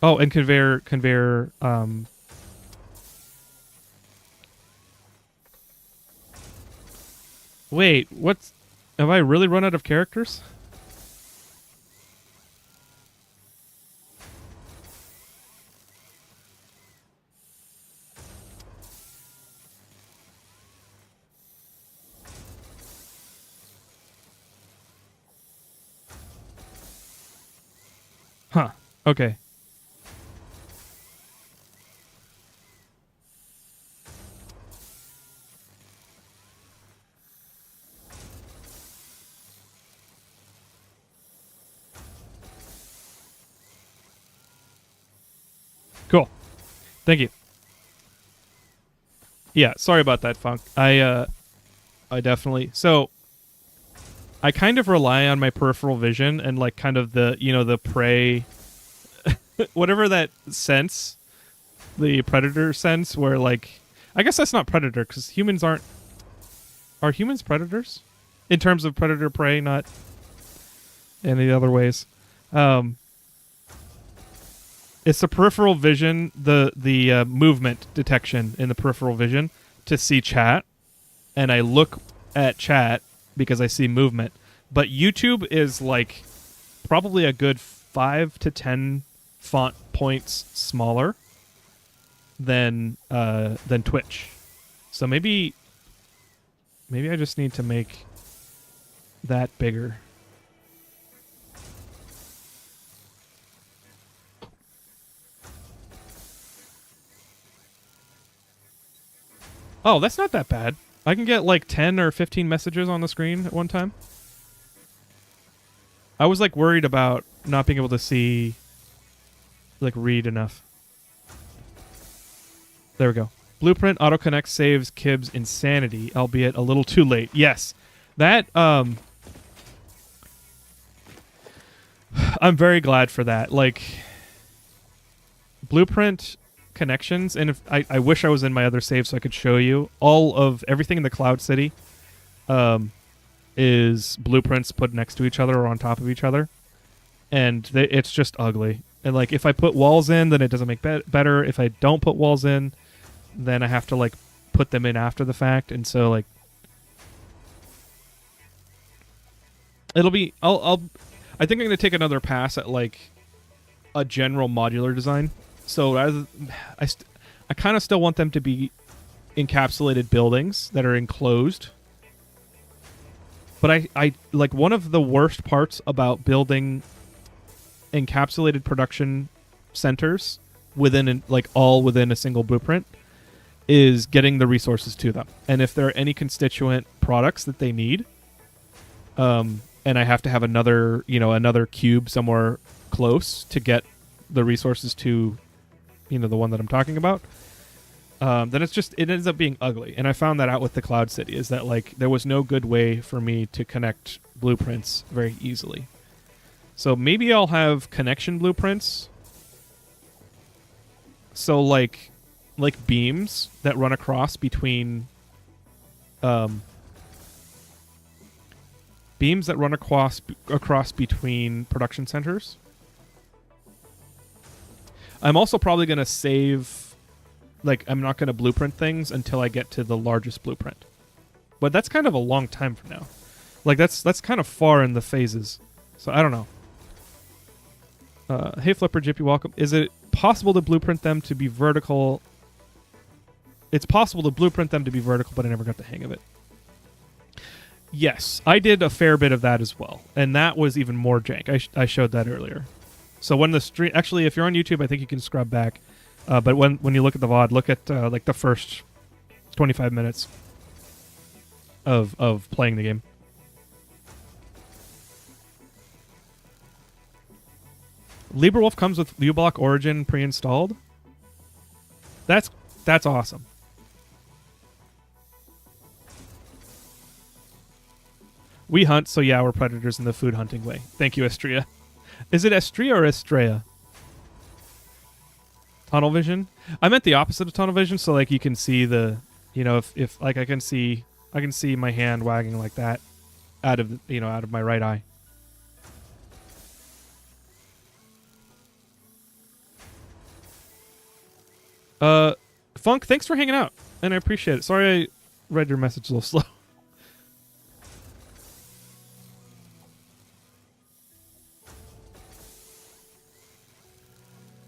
Oh, and conveyor, wait, what's... Have I really run out of characters? Huh. Okay. Cool. Thank you. Yeah, sorry about that, Funk. I definitely... So, I kind of rely on my peripheral vision and, like, kind of the, you know, the prey... whatever that sense, the predator sense, where, like... I guess that's not predator, because humans aren't... Are humans predators? In terms of predator-prey, not any other ways. It's the peripheral vision, the movement detection in the peripheral vision to see chat, and I look at chat because I see movement. But YouTube is like probably a good 5 to 10 font points smaller than Twitch. So maybe I just need to make that bigger. Oh, that's not that bad. I can get like 10 or 15 messages on the screen at one time. I was like worried about not being able to see, like, read enough. There we go. Blueprint auto-connect saves Kib's insanity, albeit a little too late. Yes. That, I'm very glad for that. Like, Blueprint connections, and if I wish I was in my other save so I could show you all of everything in the Cloud City is blueprints put next to each other or on top of each other, and it's just ugly. And like, if I put walls in, then it doesn't make better. If I don't put walls in, then I have to like put them in after the fact, and so like it'll be I think I'm gonna take another pass at like a general modular design. So I kind of still want them to be encapsulated buildings that are enclosed. But I like, one of the worst parts about building encapsulated production centers within all within a single blueprint is getting the resources to them. And if there are any constituent products that they need, and I have to have another cube somewhere close to get the resources to the one that I'm talking about, then it ends up being ugly. And I found that out with the Cloud City, is that like there was no good way for me to connect blueprints very easily. So maybe I'll have connection blueprints. So like beams that run across between across between production centers. I'm also probably going to save, like, I'm not going to blueprint things until I get to the largest blueprint. But that's kind of a long time from now. Like, that's kind of far in the phases. So I don't know. Hey, Flipper, Jippy, welcome. Is it possible to blueprint them to be vertical? It's possible to blueprint them to be vertical, but I never got the hang of it. Yes, I did a fair bit of that as well. And that was even more jank. I showed that earlier. So when the stream, actually, if you're on YouTube, I think you can scrub back. But when you look at the VOD, look at like the first 25 minutes of playing the game. LibreWolf comes with uBlock Origin pre-installed. That's awesome. We hunt, so yeah, we're predators in the food hunting way. Thank you, Estria. Is it Estria or Estrella? Tunnel vision? I meant the opposite of tunnel vision, so like you can see the, if like I can see my hand wagging like that out of my right eye. Funk, thanks for hanging out, and I appreciate it. Sorry I read your message a little slow.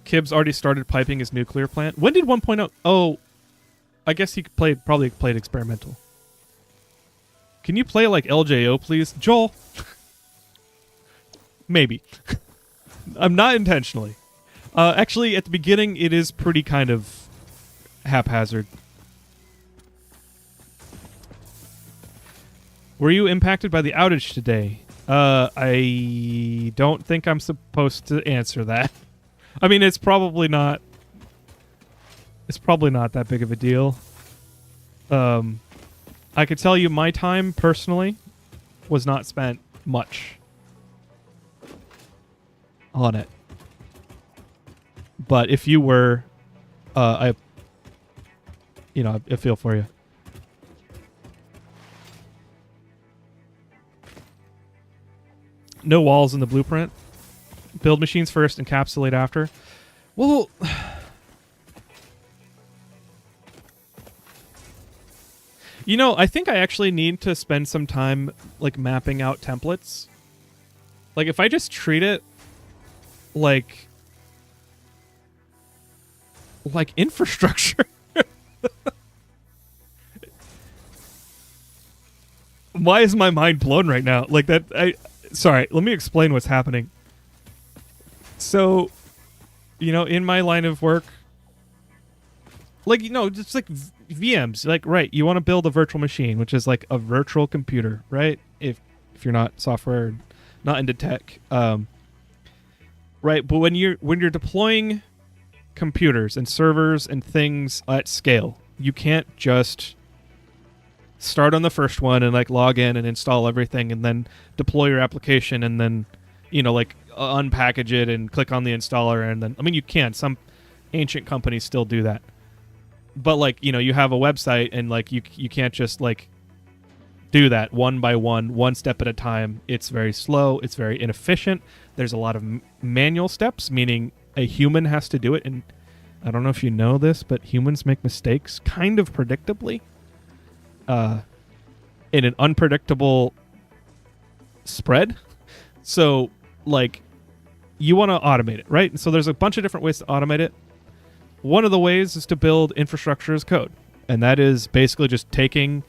Kibbs already started piping his nuclear plant. When did 1.0? Oh, I guess he probably played experimental. Can you play like LJO, please? Joel? Maybe. I'm not intentionally. Actually, at the beginning, it is pretty kind of haphazard. Were you impacted by the outage today? I don't think I'm supposed to answer that. I mean, it's probably not that big of a deal. I could tell you my time personally was not spent much on it. But if you were, I feel for you. No walls in the blueprint. Build machines first, encapsulate after. Well, I think I actually need to spend some time like mapping out templates. Like if I just treat it like infrastructure. Why is my mind blown right now? Like that sorry, let me explain what's happening. So, in my line of work, just like VMs, like, right, you want to build a virtual machine, which is like a virtual computer, right? If you're not software, not into tech, right? But when you're deploying computers and servers and things at scale, You can't just start on the first one and like log in and install everything and then deploy your application and then, like unpackage it and click on the installer and then, I mean, you can. Some ancient companies still do that. But like, you have a website and like you can't just like do that one by one step at a time. It's very slow. It's very inefficient. There's a lot of manual steps, meaning a human has to do it. And I don't know if you know this, but humans make mistakes kind of predictably in an unpredictable spread. So like you want to automate it, right? And so there's a bunch of different ways to automate it. One of the ways is to build infrastructure as code. And that is basically just taking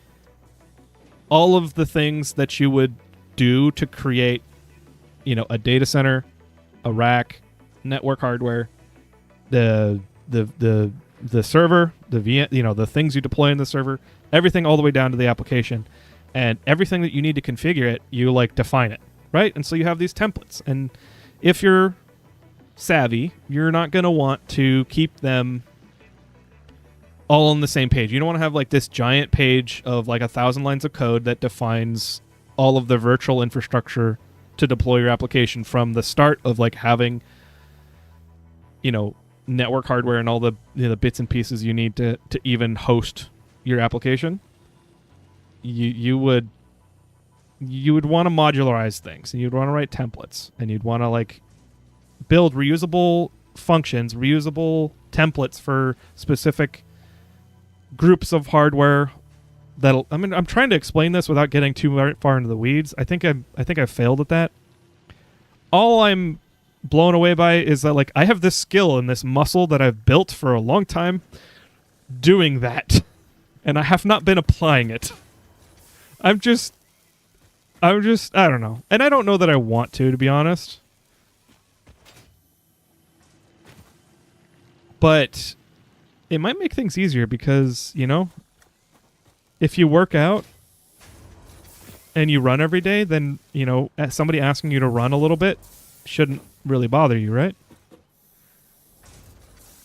all of the things that you would do to create, a data center, a rack, network hardware, the server, the VM, the things you deploy in the server, everything all the way down to the application, and everything that you need to configure it, you like define it, right? And so you have these templates, and if you're savvy, you're not going to want to keep them all on the same page. You don't want to have like this giant page of like 1,000 lines of code that defines all of the virtual infrastructure to deploy your application from the start of like having, network hardware and all the the bits and pieces you need to even host your application. You would want to modularize things, and you'd want to write templates, and you'd want to like build reusable functions, reusable templates for specific groups of hardware. I'm trying to explain this without getting too far into the weeds. I think I failed at that. All I'm blown away by is that like I have this skill and this muscle that I've built for a long time doing that, and I have not been applying it. I'm just I don't know. And I don't know that I want to be honest. But it might make things easier because, if you work out and you run every day, then, somebody asking you to run a little bit shouldn't really bother you, right?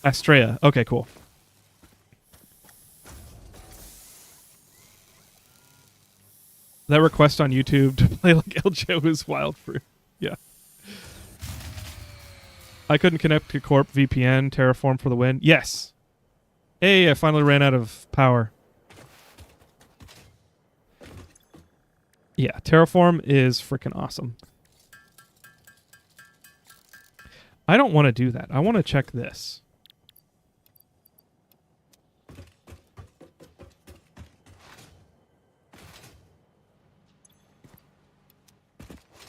Astrea. Okay, cool. That request on YouTube to play like LJ was wild fruit. Yeah. I couldn't connect to Corp VPN, Terraform for the win. Yes. Hey, I finally ran out of power. Yeah, Terraform is freaking awesome. I don't want to do that. I want to check this.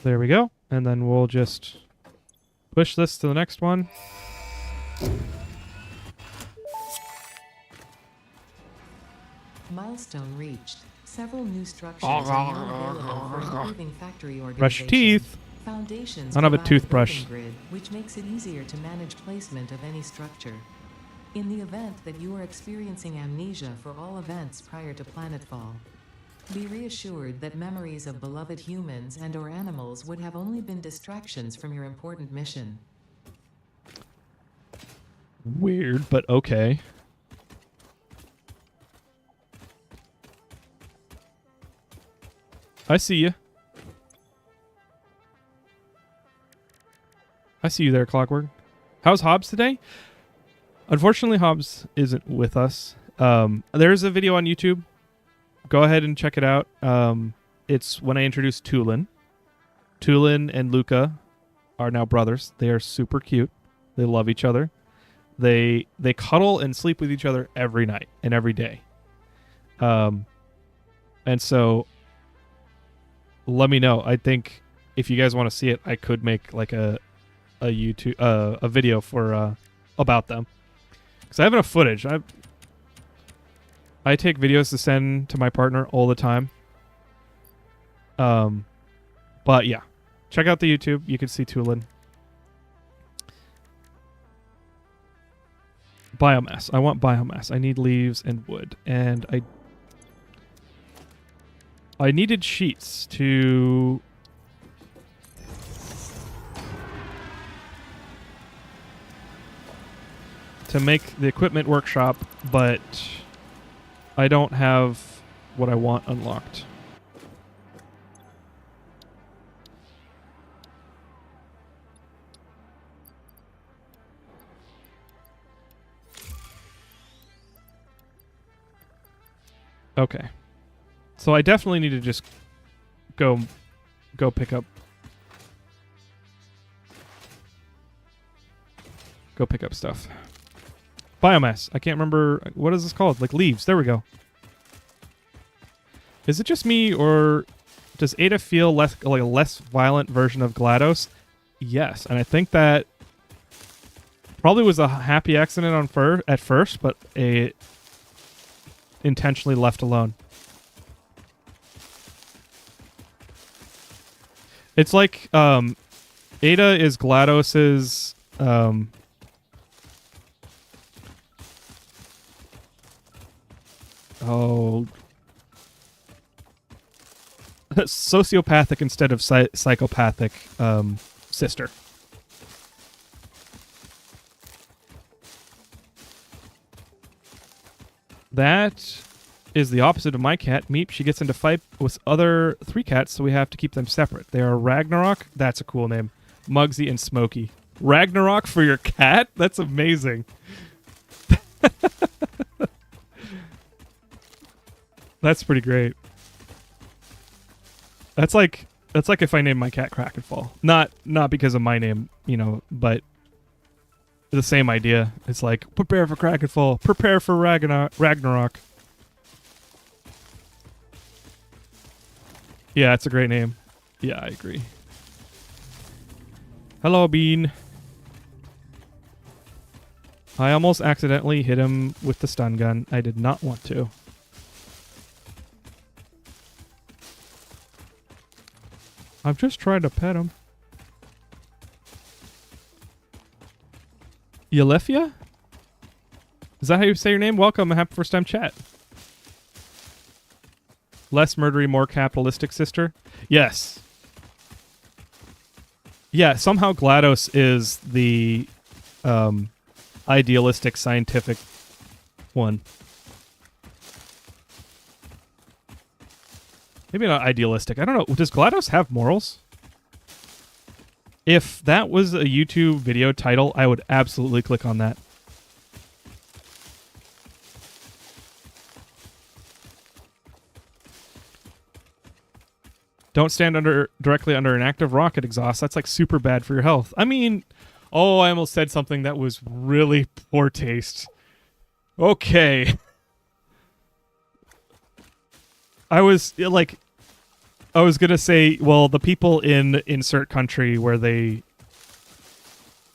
There we go. And then we'll just push this to the next one. Milestone reached. Several new structures are now available for improving factory organization. Brush teeth. Foundations I don't have a provide toothbrush. building grid, which makes it easier to manage placement of any structure. In the event that you are experiencing amnesia for all events prior to planetfall, be reassured that memories of beloved humans and/or animals would have only been distractions from your important mission. Weird, but okay. I see you. I see you there, Clockwork. How's Hobbs today? Unfortunately, Hobbs isn't with us. There's a video on YouTube. Go ahead and check it out. It's when I introduced Tulin. Tulin and Luca are now brothers. They are super cute. They love each other. They cuddle and sleep with each other every night and every day. And so let me know. I think if you guys want to see it, I could make like a YouTube a video for about them, because I have enough footage. I take videos to send to my partner all the time. But yeah, check out the YouTube. You can see Tulin. Biomass. I want biomass. I need leaves and wood, and I needed sheets to make the equipment workshop, but I don't have what I want unlocked. Okay. So I definitely need to just go pick up stuff. Biomass. I can't remember what is this called? Like leaves. There we go. Is it just me, or does Ada feel like a less violent version of GLaDOS? Yes, and I think that probably was a happy accident at first, but intentionally left alone. It's like Ada is GLaDOS's sociopathic instead of psychopathic sister. That is the opposite of my cat, Meep. She gets into fight with other 3 cats, so we have to keep them separate. They are Ragnarok. That's a cool name. Mugsy and Smokey. Ragnarok for your cat? That's amazing. That's pretty great. That's like if I named my cat Krakenfall. Not because of my name, but the same idea. It's like, prepare for Krakenfall, prepare for Ragnarok. Yeah, it's a great name. Yeah, I agree. Hello, Bean. I almost accidentally hit him with the stun gun. I did not want to. I'm just trying to pet him. Yelefia? Is that how you say your name? Welcome, happy first time chat. Less murdery, more capitalistic sister? Yes. Yeah, somehow GLaDOS is the idealistic scientific one. Maybe not idealistic. I don't know. Does GLaDOS have morals? If that was a YouTube video title, I would absolutely click on that. Don't stand directly under an active rocket exhaust. That's like super bad for your health. I mean, oh, I almost said something that was really poor taste. Okay. I was gonna say, well, the people in insert country where they,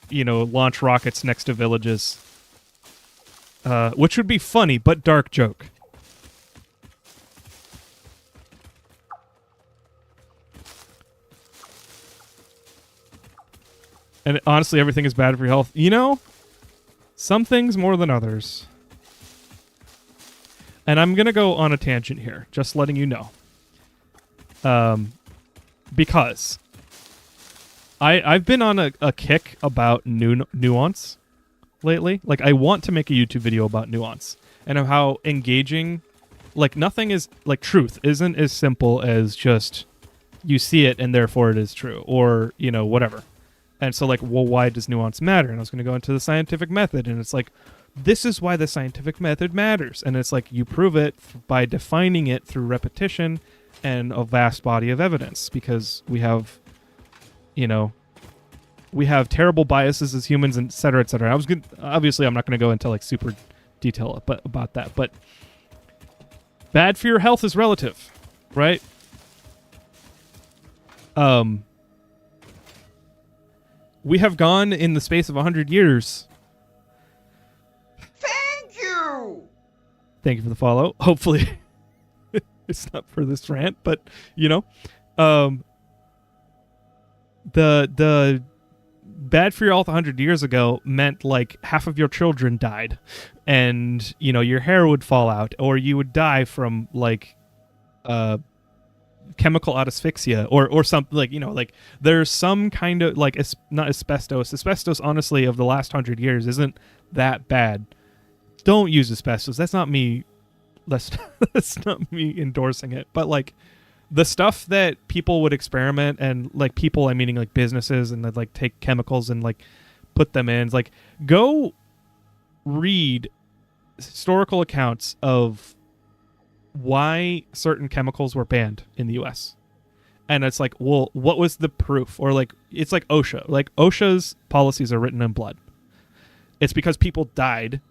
launch rockets next to villages, which would be funny, but dark joke. And honestly, everything is bad for your health. Some things more than others. And I'm going to go on a tangent here, just letting you know. Because I've been on a kick about nuance lately. Like, I want to make a YouTube video about nuance and of how engaging, like, nothing is, like, truth isn't as simple as just you see it and therefore it is true, or, whatever. And so, like, well, why does nuance matter? And I was going to go into the scientific method, and it's like, this is why the scientific method matters. And it's like, you prove it by defining it through repetition and a vast body of evidence, because we have, terrible biases as humans, and et cetera, et cetera. Obviously, I'm not going to go into, like, super detail about that, but bad for your health is relative, right? We have gone in the space of 100 years. Thank you! Thank you for the follow. Hopefully it's not for this rant, but, the bad for your health 100 years ago meant, like, half of your children died, and, your hair would fall out, or you would die from, like, chemical asphyxia or something, like, like, there's some kind of, like, not asbestos, honestly, of the last 100 years isn't that bad. Don't use asbestos. That's not me that's that's not me endorsing it, but like the stuff that people would experiment and like people, I'm meaning like businesses, and they'd like take chemicals and like put them in. It's like, go read historical accounts of why certain chemicals were banned in the US. And it's like, well, what was the proof? Or like, it's like OSHA. Like OSHA's policies are written in blood. It's because people died,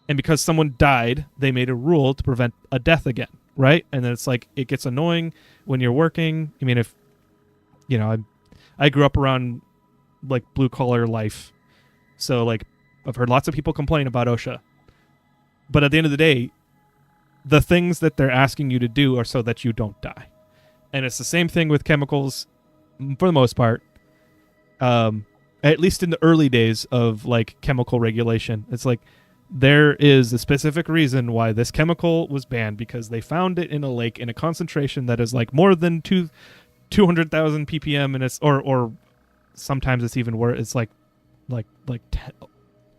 and because someone died, they made a rule to prevent a death again, right? And then it's like, it gets annoying when you're working. I mean, if, you know, I grew up around like blue collar life, so like I've heard lots of people complain about OSHA. But at the end of the day, the things that they're asking you to do are so that you don't die. And it's the same thing with chemicals for the most part. At least in the early days of like chemical regulation, it's like there is a specific reason why this chemical was banned, because they found it in a lake in a concentration that is like more than 200,000 ppm, and it's or sometimes it's even worse. It's like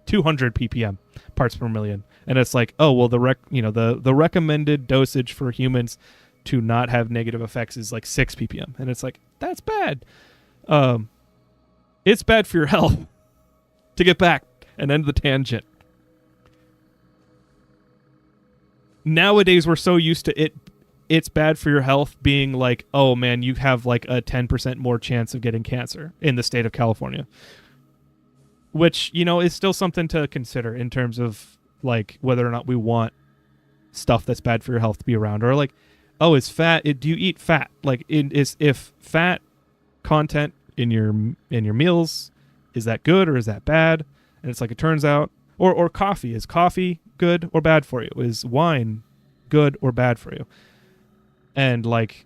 200 ppm parts per million, and it's like, oh well, the recommended dosage for humans to not have negative effects is like 6 ppm, and it's like, that's bad. It's bad for your health. To get back and end the tangent. Nowadays, we're so used to it's bad for your health being like, oh man, you have like a 10% more chance of getting cancer in the state of California. Which, you know, is still something to consider in terms of like whether or not we want stuff that's bad for your health to be around. Or like, oh, is fat, do you eat fat? Like, if fat content in your meals, is that good or is that bad? And it's like, it turns out, or coffee, is coffee good or bad for you? Is wine good or bad for you? And like,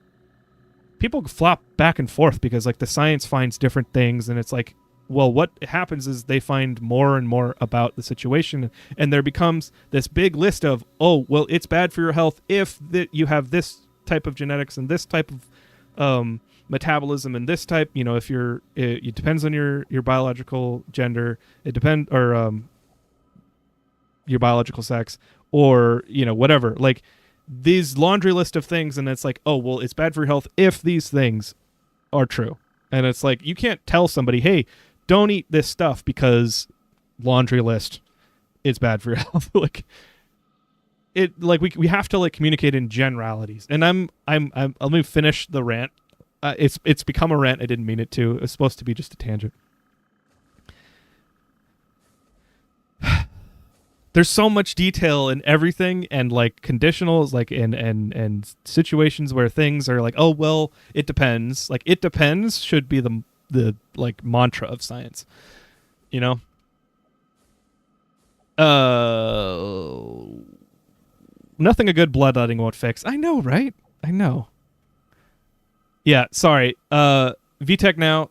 people flop back and forth because like the science finds different things, and it's like, well, what happens is they find more and more about the situation, and there becomes this big list of, oh, well, it's bad for your health if you have this type of genetics and this type of metabolism and this type, you know, if it depends on your biological gender, or your biological sex, or, you know, whatever, like these laundry list of things. And it's like, oh, well, it's bad for your health if these things are true. And it's like, you can't tell somebody, hey, don't eat this stuff because laundry list, it's bad for your health. Like it, like we have to like communicate in generalities. And let me finish the rant. It's become a rant. I didn't mean it to. It's supposed to be just a tangent. There's so much detail in everything, and like conditionals, like and situations where things are like, oh well, it depends. Like, it depends should be the like mantra of science, you know. Nothing a good bloodletting won't fix. I know, right? I know. Yeah, sorry. VTech now.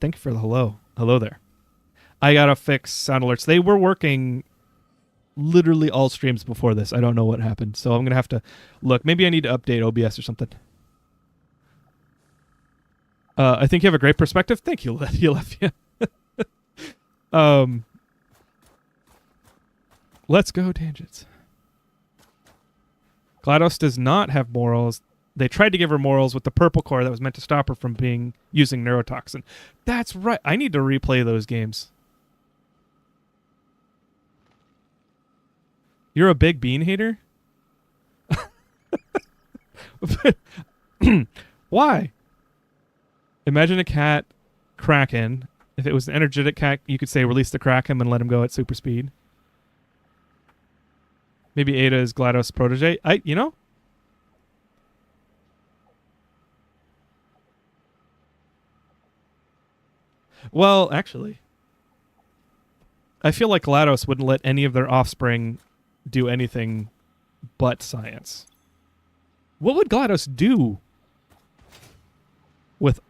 Thank you for the hello. Hello there. I gotta fix sound alerts. They were working literally all streams before this. I don't know what happened, so I'm gonna have to look. Maybe I need to update OBS or something. I think you have a great perspective. Thank you, Lefia. Let's go tangents. GLaDOS does not have morals. They tried to give her morals with the purple core that was meant to stop her from using neurotoxin. That's right. I need to replay those games. You're a big bean hater? Why? Imagine a cat, Kraken. If it was an energetic cat, you could say release the Kraken and let him go at super speed. Maybe Ada is GLaDOS' protege. You know? Well, actually, I feel like GLaDOS wouldn't let any of their offspring do anything but science. What would GLaDOS do with...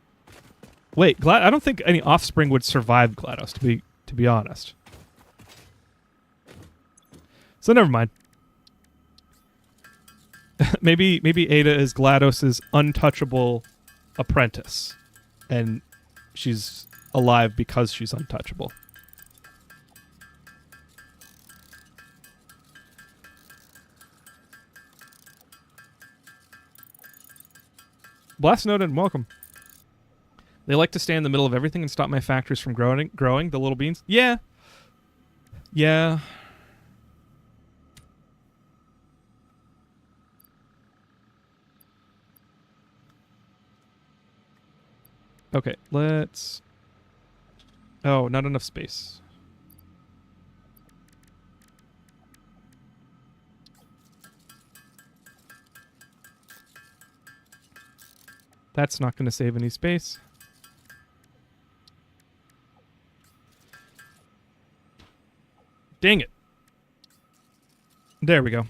Wait, I don't think any offspring would survive GLaDOS, to be honest. So never mind. maybe Ada is GLaDOS' untouchable apprentice, and she's alive because she's untouchable. Blast noted, welcome. They like to stay in the middle of everything and stop my factories from growing, the little beans. Yeah. Yeah. Okay, let's... Oh, not enough space. That's not going to save any space. Dang it. There we go.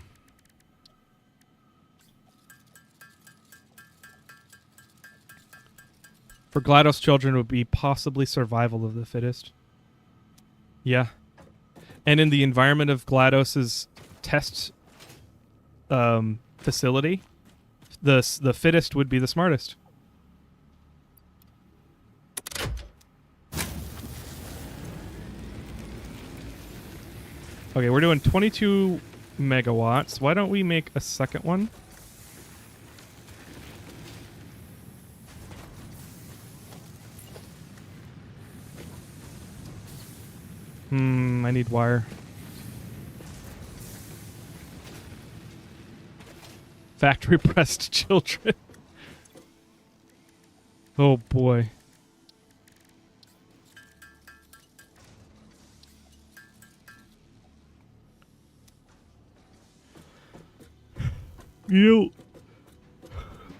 For GLaDOS children, it would be possibly survival of the fittest. Yeah. And in the environment of GLaDOS's test facility, the fittest would be the smartest. Okay, we're doing 22 megawatts. Why don't we make a second one? I need wire. Factory pressed children. Oh boy.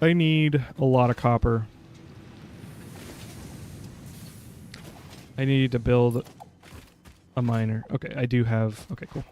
I need a lot of copper. I need to build a miner. Okay, I do have... Okay, cool.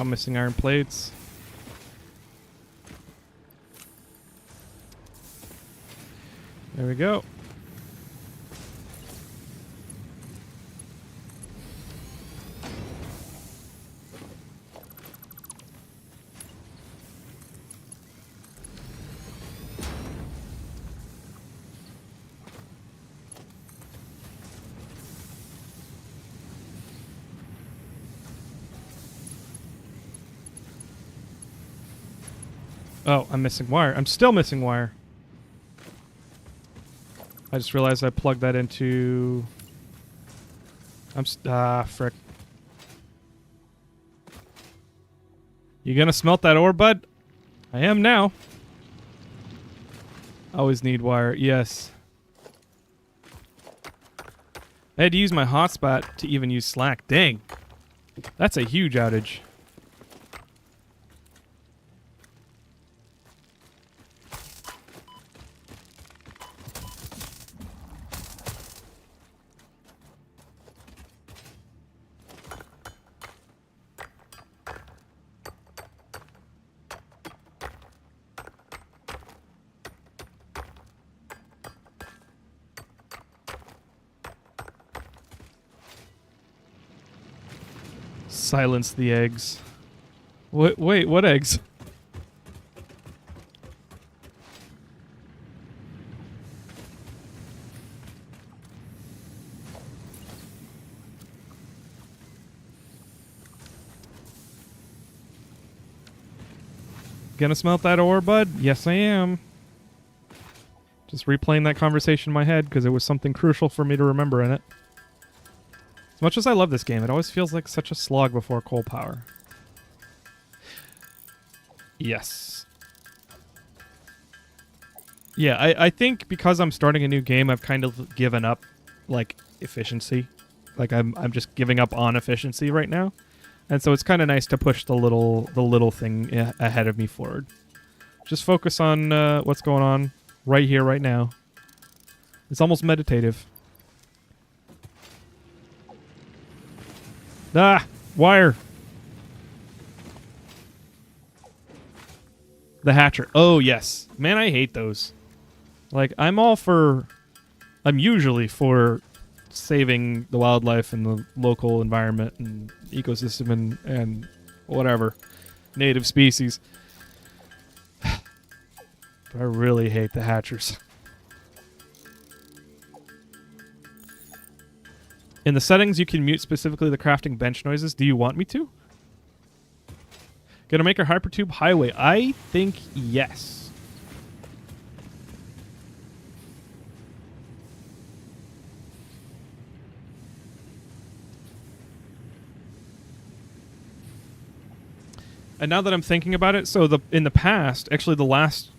Missing iron plates. There we go. Oh, I'm missing wire. I'm still missing wire. I just realized I plugged that into... frick. You gonna smelt that ore, bud? I am now. Always need wire. Yes. I had to use my hotspot to even use Slack. Dang. That's a huge outage. Silence the eggs. Wait, what eggs? Gonna smelt that ore, bud? Yes, I am. Just replaying that conversation in my head because it was something crucial for me to remember in it. As much as I love this game, it always feels like such a slog before coal power. Yes. Yeah, I think because I'm starting a new game, I've kind of given up, like, efficiency. Like, I'm just giving up on efficiency right now. And so it's kind of nice to push the little thing ahead of me forward. Just focus on what's going on right here, right now. It's almost meditative. Ah, wire. The hatcher. Oh, yes. Man, I hate those. Like, I'm usually for saving the wildlife and the local environment and ecosystem and whatever. Native species. But I really hate the hatchers. In the settings, you can mute specifically the crafting bench noises. Do you want me to? Gonna make our hypertube highway? I think yes. And now that I'm thinking about it, so in the past, actually the last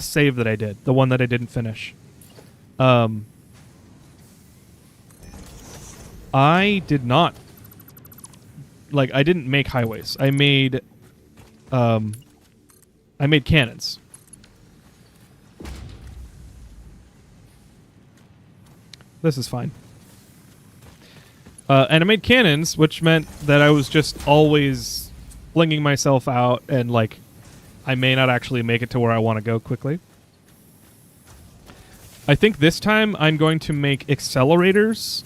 save that I did, the one that I didn't finish, I did not, like, I didn't make highways. I made cannons. This is fine. And I made cannons, which meant that I was just always flinging myself out, and, like, I may not actually make it to where I want to go quickly. I think this time I'm going to make accelerators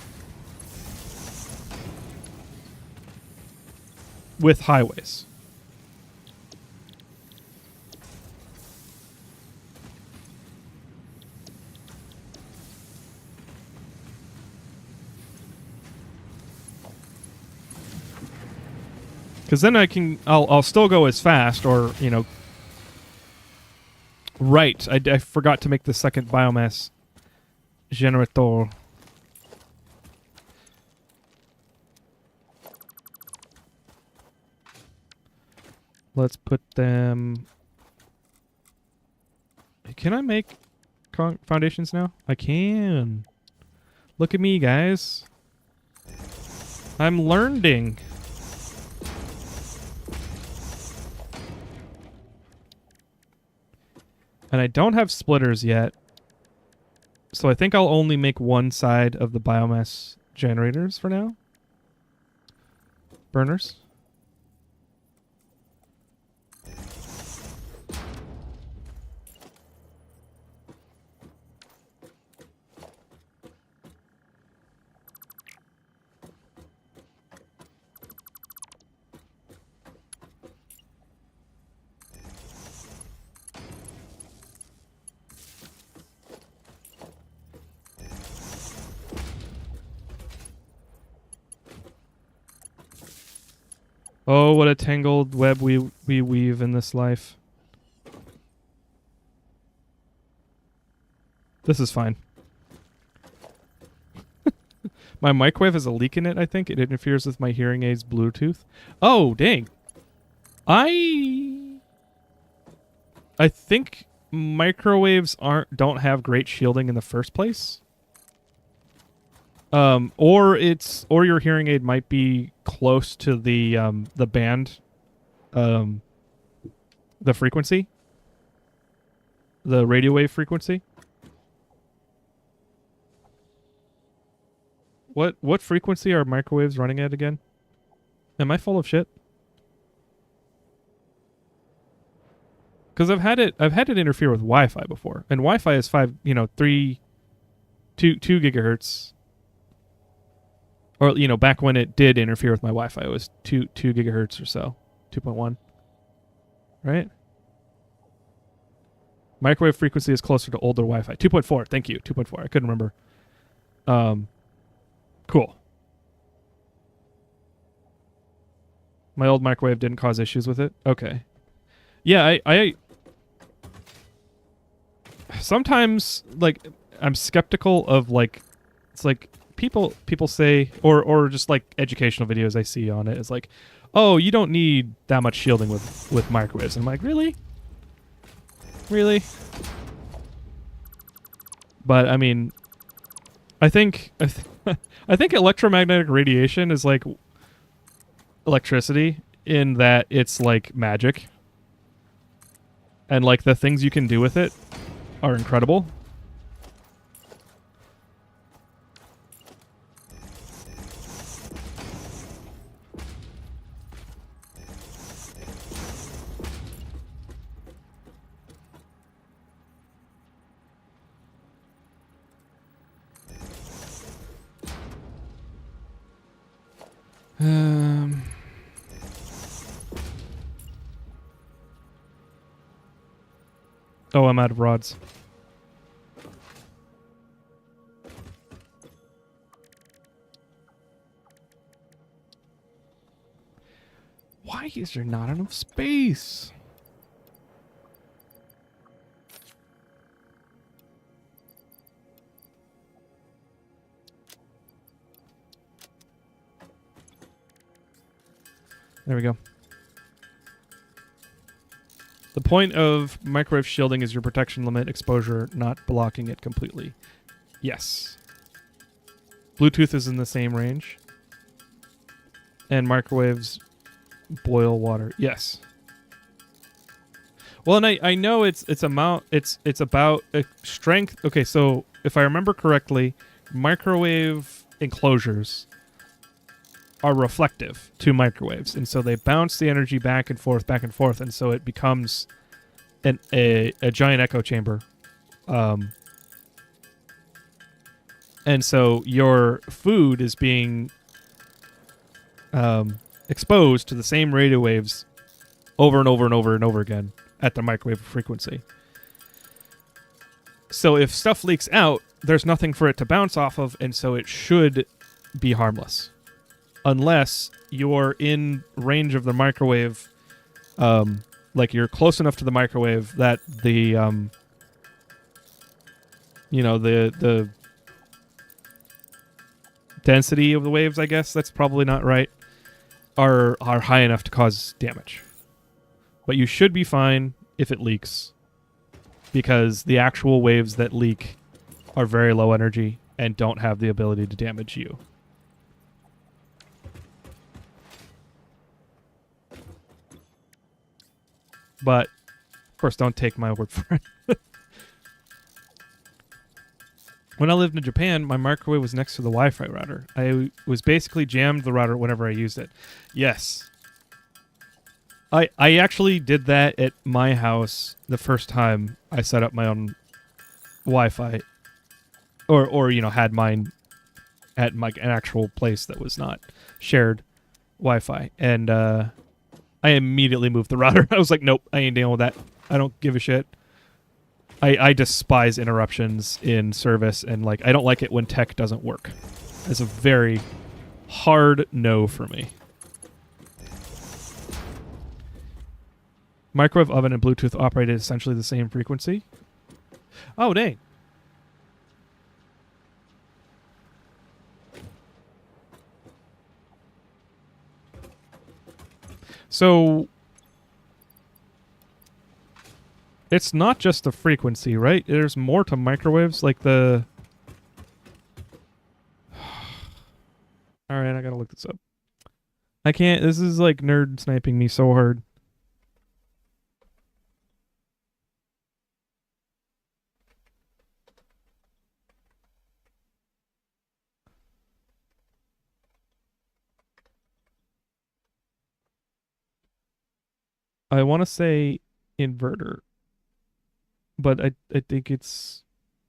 with highways. Because then I'll still go as fast, or, you know. Right, I forgot to make the second biomass generator. Let's put them... Can I make foundations now? I can. Look at me, guys. I'm learning. And I don't have splitters yet. So I think I'll only make one side of the biomass generators for now. Burners. Oh, what a tangled web we weave in this life. This is fine. My microwave has a leak in it, I think. It interferes with my hearing aid's Bluetooth. Oh, dang. I think microwaves don't have great shielding in the first place. Or your hearing aid might be close to the band, the frequency, the radio wave frequency. What frequency are microwaves running at again? Am I full of shit? Because I've had it interfere with Wi-Fi before, and Wi-Fi is 2 gigahertz. Or, you know, back when it did interfere with my Wi-Fi, it was 2 gigahertz or so. 2.1. Right? Microwave frequency is closer to older Wi-Fi. 2.4. Thank you. 2.4. I couldn't remember. Cool. My old microwave didn't cause issues with it? Okay. Yeah, I sometimes, like, I'm skeptical of, like, it's like, people say, or just like educational videos I see on it, it's like, oh, you don't need that much shielding with microwaves. And I'm like, really? But I mean, I think electromagnetic radiation is like electricity in that it's like magic. And like the things you can do with it are incredible. Oh, I'm out of rods. Why is there not enough space? There we go. The point of microwave shielding is your protection limit exposure, not blocking it completely. Yes. Bluetooth is in the same range. And microwaves boil water. Yes. Well, and I know it's about strength. Okay, so if I remember correctly, microwave enclosures are reflective to microwaves, and so they bounce the energy back and forth, and so it becomes a giant echo chamber. And so your food is being exposed to the same radio waves over and over and over and over again at the microwave frequency. So if stuff leaks out, there's nothing for it to bounce off of, and so it should be harmless. Unless you're in range of the microwave, like you're close enough to the microwave that the density of the waves, I guess that's probably not right, are high enough to cause damage. But you should be fine if it leaks, because the actual waves that leak are very low energy and don't have the ability to damage you. But, of course, don't take my word for it. When I lived in Japan, my microwave was next to the Wi-Fi router. I was basically jammed the router whenever I used it. Yes. I actually did that at my house the first time I set up my own Wi-Fi. Or had mine at an actual place that was not shared Wi-Fi. And, I immediately moved the router. I was like, nope, I ain't dealing with that. I don't give a shit. I despise interruptions in service, and I don't like it when tech doesn't work. It's a very hard no for me. Microwave oven and Bluetooth operate at essentially the same frequency. Oh, dang. So it's not just the frequency, right? There's more to microwaves, like the... All right, I gotta look this up. I can't... This is like nerd sniping me so hard. I want to say inverter, but I think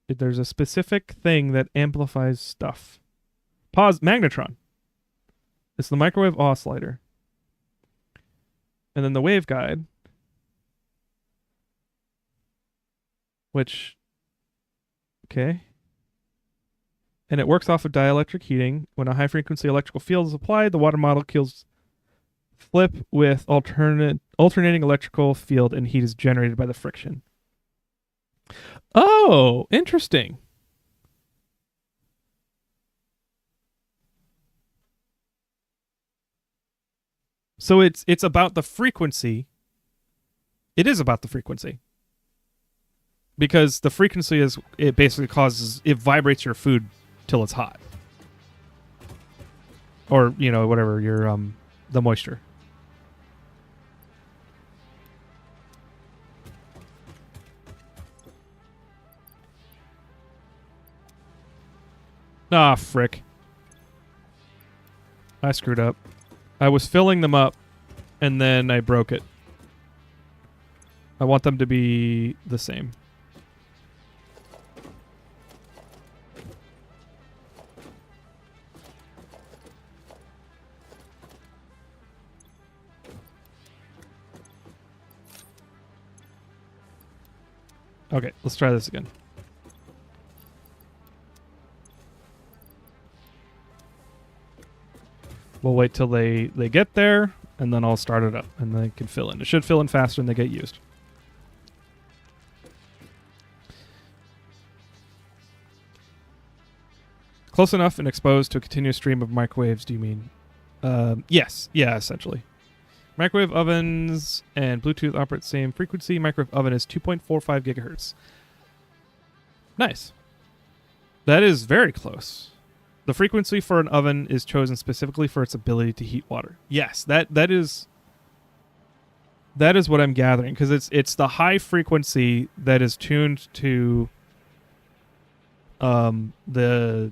there's a specific thing that amplifies stuff. Pause. Magnetron. It's the microwave oscillator. And then the waveguide, which, okay. And it works off of dielectric heating. When a high-frequency electrical field is applied, the water molecules flip with alternating electrical field, and heat is generated by the friction. Oh, interesting. So it's about the frequency. It is about the frequency. Because the frequency is, it basically causes, it vibrates your food till it's hot. Or, whatever, your the moisture. Ah, frick. I screwed up. I was filling them up, and then I broke it. I want them to be the same. Okay, let's try this again. We'll wait till they get there, and then I'll start it up, and they can fill in. It should fill in faster than they get used. Close enough and exposed to a continuous stream of microwaves, do you mean? Yes. Yeah, essentially. Microwave ovens and Bluetooth operate same frequency. Microwave oven is 2.45 gigahertz. Nice. That is very close. The frequency for an oven is chosen specifically for its ability to heat water. Yes, that is what I'm gathering, because it's the high frequency that is tuned to the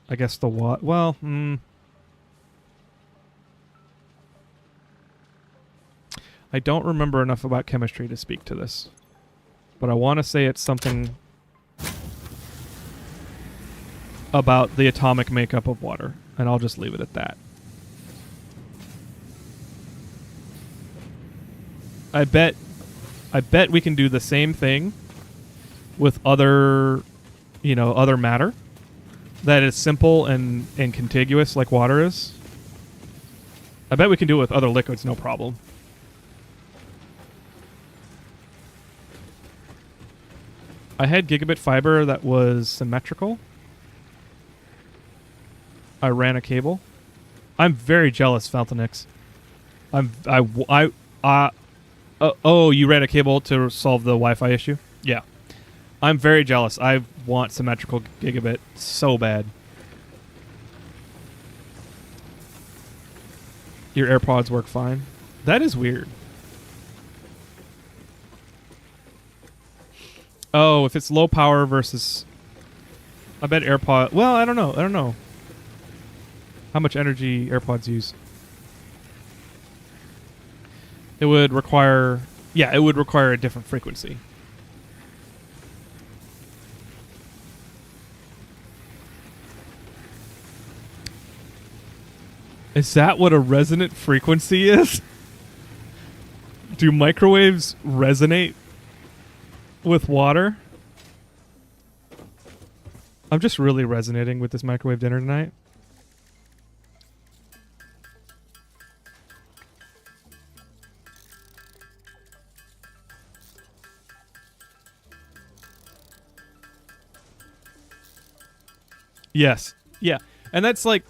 I guess the watt. Well, I don't remember enough about chemistry to speak to this, but I want to say it's something about the atomic makeup of water, and I'll just leave it at that. I bet we can do the same thing with other matter that is simple and contiguous like water is. I bet we can do it with other liquids, no problem. I had gigabit fiber that was symmetrical. I ran a cable. I'm very jealous, Falconix. Oh, you ran a cable to solve the Wi-Fi issue? Yeah. I'm very jealous. I want symmetrical gigabit so bad. Your AirPods work fine. That is weird. Oh, if it's low power versus... I bet AirPod... Well, I don't know. How much energy AirPods use. It would require... Yeah, it would require a different frequency. Is that what a resonant frequency is? Do microwaves resonate with water? I'm just really resonating with this microwave dinner tonight. Yes. Yeah. And that's like,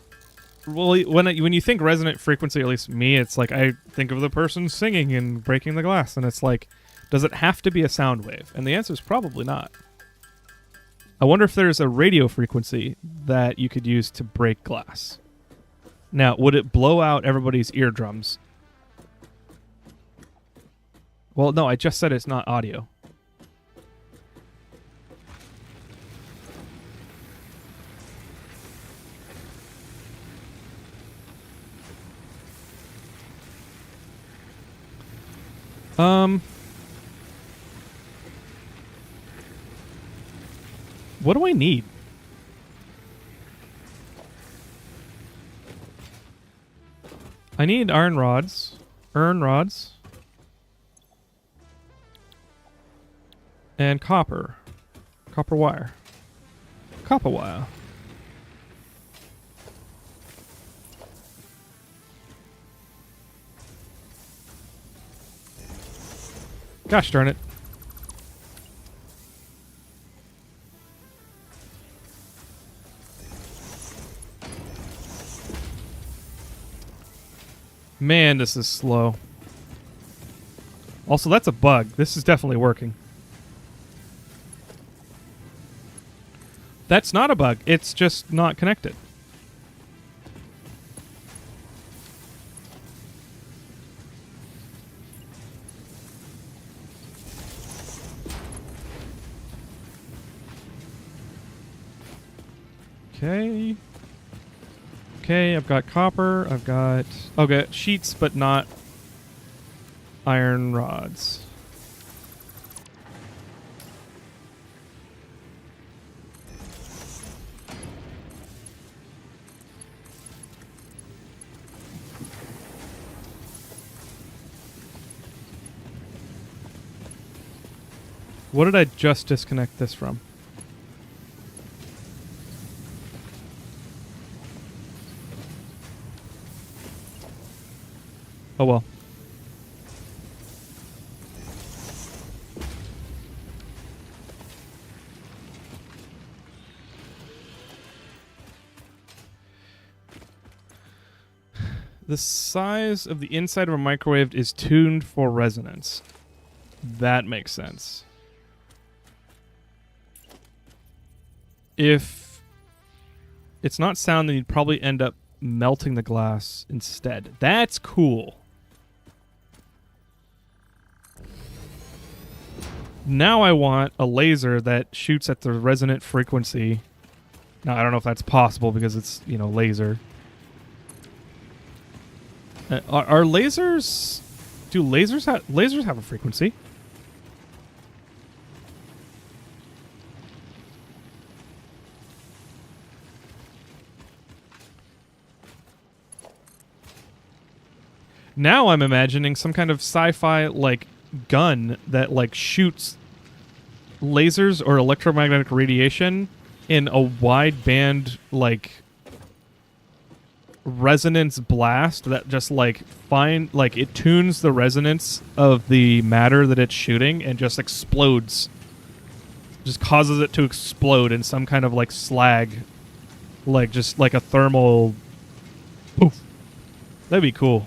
well, when you think resonant frequency, at least me, it's like I think of the person singing and breaking the glass, and it's like, does it have to be a sound wave? And the answer is probably not. I wonder if there's a radio frequency that you could use to break glass. Now, would it blow out everybody's eardrums? Well, no, I just said it's not audio. What do I need? I need iron rods, and copper wire. Gosh darn it. Man, this is slow. Also, that's a bug. This is definitely working. That's not a bug. It's just not connected. Okay. Okay, I've got copper. I've got... Okay, sheets, but not iron rods. What did I just disconnect this from? Oh well. The size of the inside of a microwave is tuned for resonance. That makes sense. If it's not sound, then you'd probably end up melting the glass instead. That's cool. Now I want a laser that shoots at the resonant frequency. Now, I don't know if that's possible because it's, you know, laser. Are lasers... Do lasers have a frequency? Now I'm imagining some kind of sci-fi, like, gun that, like, shoots lasers or electromagnetic radiation in a wide band, like, resonance blast that just, like, it tunes the resonance of the matter that it's shooting and just explodes. Just causes it to explode in some kind of, like, slag. Like, just like a thermal poof. That'd be cool.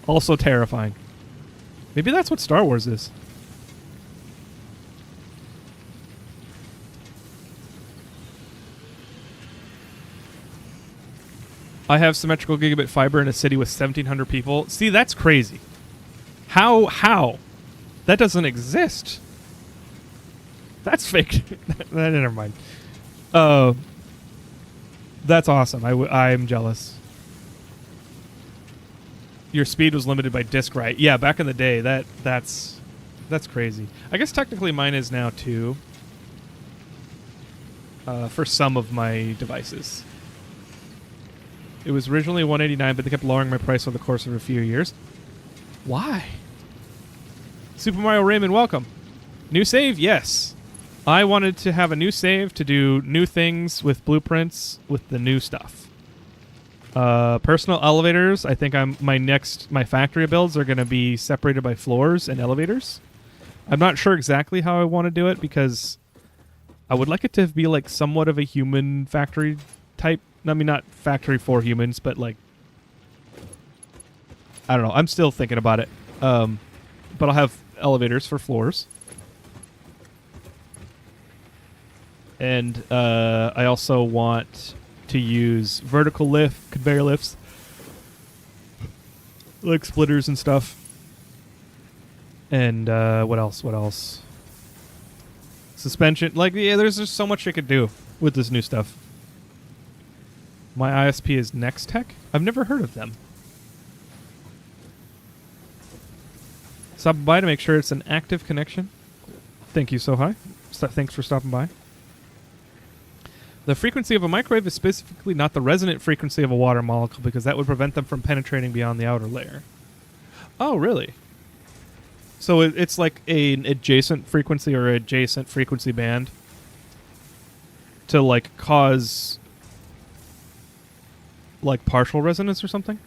Also terrifying. Maybe that's what Star Wars is. I have symmetrical gigabit fiber in a city with 1,700 people. See, that's crazy. How? That doesn't exist. That's fake. Never mind. That's awesome. I'm jealous. Your speed was limited by disk write. Yeah, back in the day, that's crazy. I guess technically mine is now too. For some of my devices. It was originally $189, but they kept lowering my price over the course of a few years. Why? Super Mario Raymond, welcome. New save? Yes. I wanted to have a new save to do new things with blueprints with the new stuff. Personal elevators. I think my factory builds are going to be separated by floors and elevators. I'm not sure exactly how I want to do it because I would like it to be like somewhat of a human factory type. I mean, not factory for humans, but like, I don't know. I'm still thinking about it. But I'll have elevators for floors. And I also want to use vertical lift, conveyor lifts, like splitters and stuff. And what else? Suspension. Like, yeah, there's just so much I could do with this new stuff. My ISP is Nextech. I've never heard of them. Stop by to make sure it's an active connection. Thank you, Sohai. Thanks for stopping by. The frequency of a microwave is specifically not the resonant frequency of a water molecule because that would prevent them from penetrating beyond the outer layer. Oh, really? So it's like an adjacent frequency or adjacent frequency band to like cause like partial resonance or something?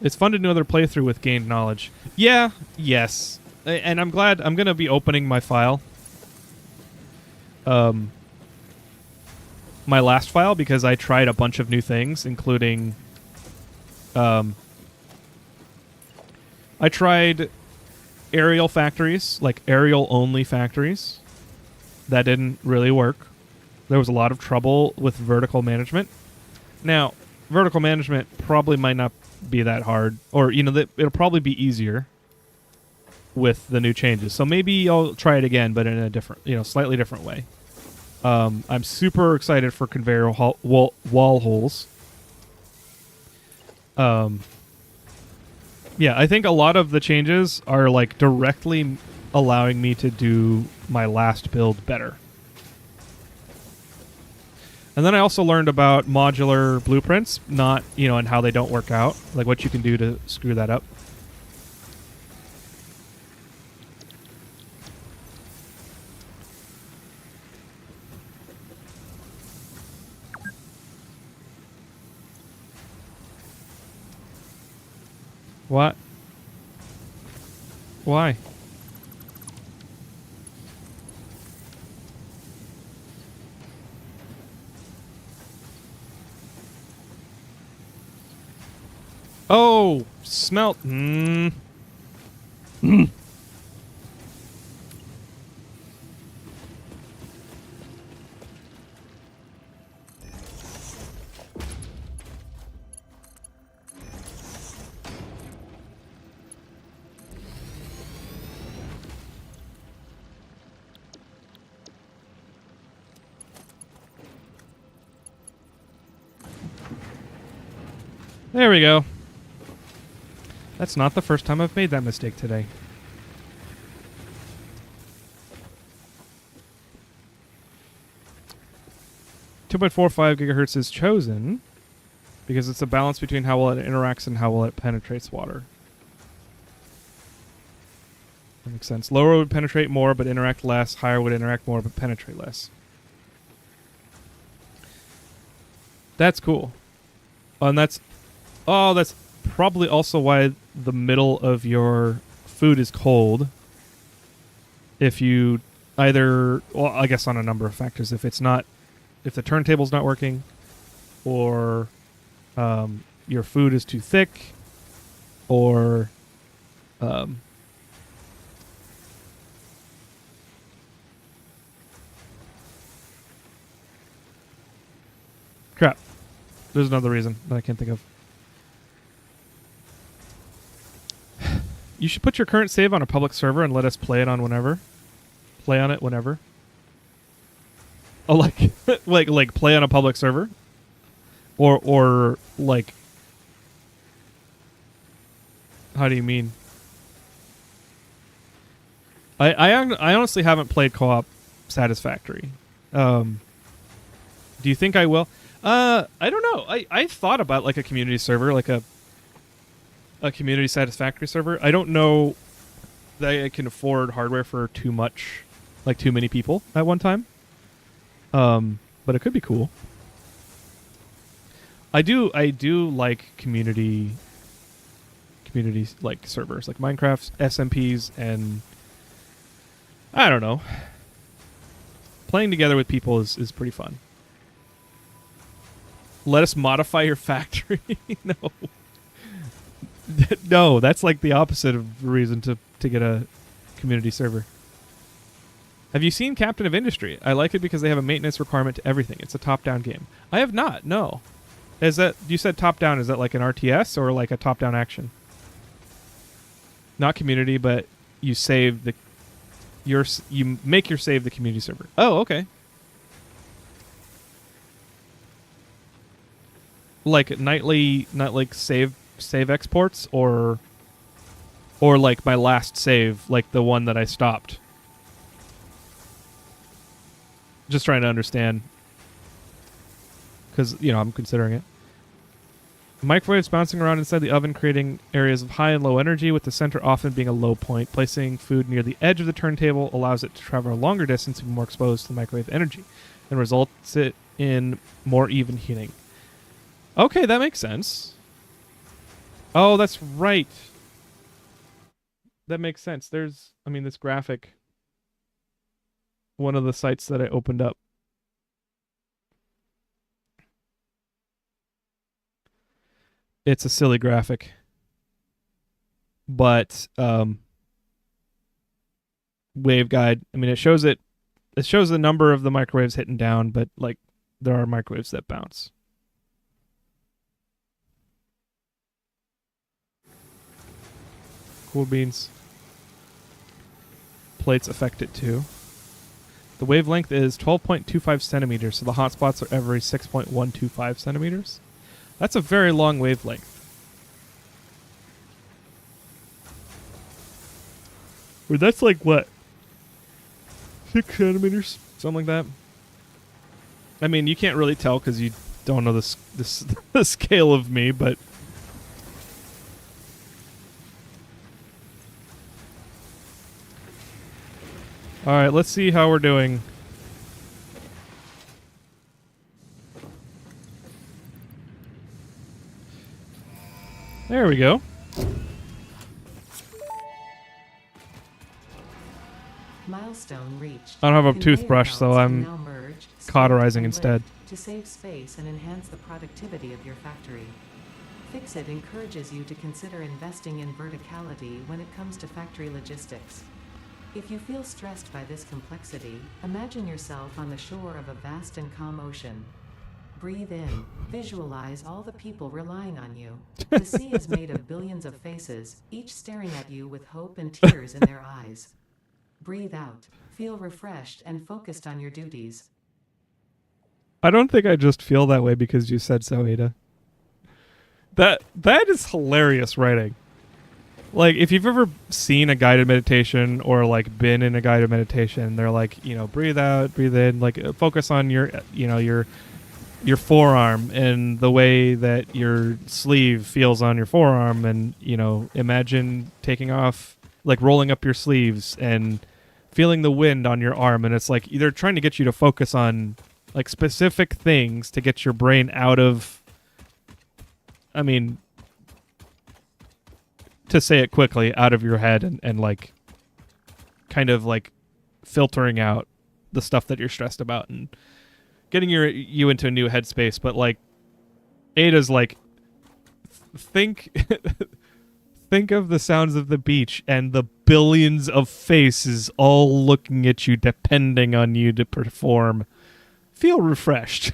It's fun to do another playthrough with gained knowledge. Yeah, yes. And I'm glad I'm going to be opening my file. My last file because I tried a bunch of new things, including I tried aerial factories, like aerial only factories. That didn't really work. There was a lot of trouble with vertical management. Now, vertical management probably might not be that hard, or you know, it'll probably be easier. with the new changes. So maybe I'll try it again, but in a different, slightly different way. I'm super excited for conveyor wall holes. Yeah, I think a lot of the changes are like directly allowing me to do my last build better. And then I also learned about modular blueprints, not, and how they don't work out, like what you can do to screw that up. What? Why? Oh, smelt. There we go. That's not the first time I've made that mistake today. .45 gigahertz is chosen because it's a balance between how well it interacts and how well it penetrates water. That makes sense. Lower would penetrate more but interact less. Higher would interact more but penetrate less. That's cool. And that's probably also why the middle of your food is cold. If you either, well, I guess on a number of factors, if the turntable's not working, or your food is too thick, or crap. There's another reason that I can't think of. You should put your current save on a public server and let us play on it whenever. Oh, like play on a public server, or like, how do you mean? I honestly haven't played co-op Satisfactory. Do you think I will? I don't know. I thought about like a community server, like a community Satisfactory server. I don't know that I can afford hardware for too many people at one time. But it could be cool. I do like community like servers, like Minecraft, SMPs, and I don't know. Playing together with people is pretty fun. Let us modify your factory. No. No, that's like the opposite of reason to get a community server. Have you seen Captain of Industry? I like it because they have a maintenance requirement to everything. It's a top-down game. I have not, no. You said top-down, is that like an RTS or like a top-down action? Not community, but you save you make your save the community server. Oh, okay. Like nightly, not like save exports, or like my last save, like the one that I stopped. Just trying to understand, because I'm considering it. Microwaves bouncing around inside the oven, creating areas of high and low energy, with the center often being a low point. Placing food near the edge of the turntable allows it to travel a longer distance and be more exposed to the microwave energy, and results it in more even heating. Okay, that makes sense. Oh, that's right. That makes sense. There's, this graphic. One of the sites that I opened up. It's a silly graphic. But, waveguide, it shows the number of the microwaves hitting down, but, like, there are microwaves that bounce. Cool beans. plates affect it too. The wavelength is 12.25 centimeters, so the hotspots are every 6.125 centimeters. That's a very long wavelength. Or that's like what? 6 centimeters? Something like that. I mean, you can't really tell because you don't know the scale of me, but... Alright, let's see how we're doing. There we go. Milestone reached. I don't have a Conveyor toothbrush, so belts I'm can now merge, split, cauterizing and instead. lift to save space and enhance the productivity of your factory. Fixit encourages you to consider investing in verticality when it comes to factory logistics. If you feel stressed by this complexity, imagine yourself on the shore of a vast and calm ocean. Breathe in, visualize all the people relying on you. The sea is made of billions of faces, each staring at you with hope and tears in their eyes. Breathe out, feel refreshed and focused on your duties. I don't think I just feel that way because you said so, Ada. That is hilarious writing. Like, if you've ever seen a guided meditation or, like, been in a guided meditation, they're like, you know, breathe out, breathe in, like, focus on your, you know, your forearm and the way that your sleeve feels on your forearm, and, you know, imagine taking off, like, rolling up your sleeves and feeling the wind on your arm, and it's like they're trying to get you to focus on, like, specific things to get your brain out of, I mean, to say it quickly, out of your head and like kind of like filtering out the stuff that you're stressed about and getting you into a new headspace. But like Ada's like, think of the sounds of the beach and the billions of faces all looking at you, depending on you to perform. Feel refreshed.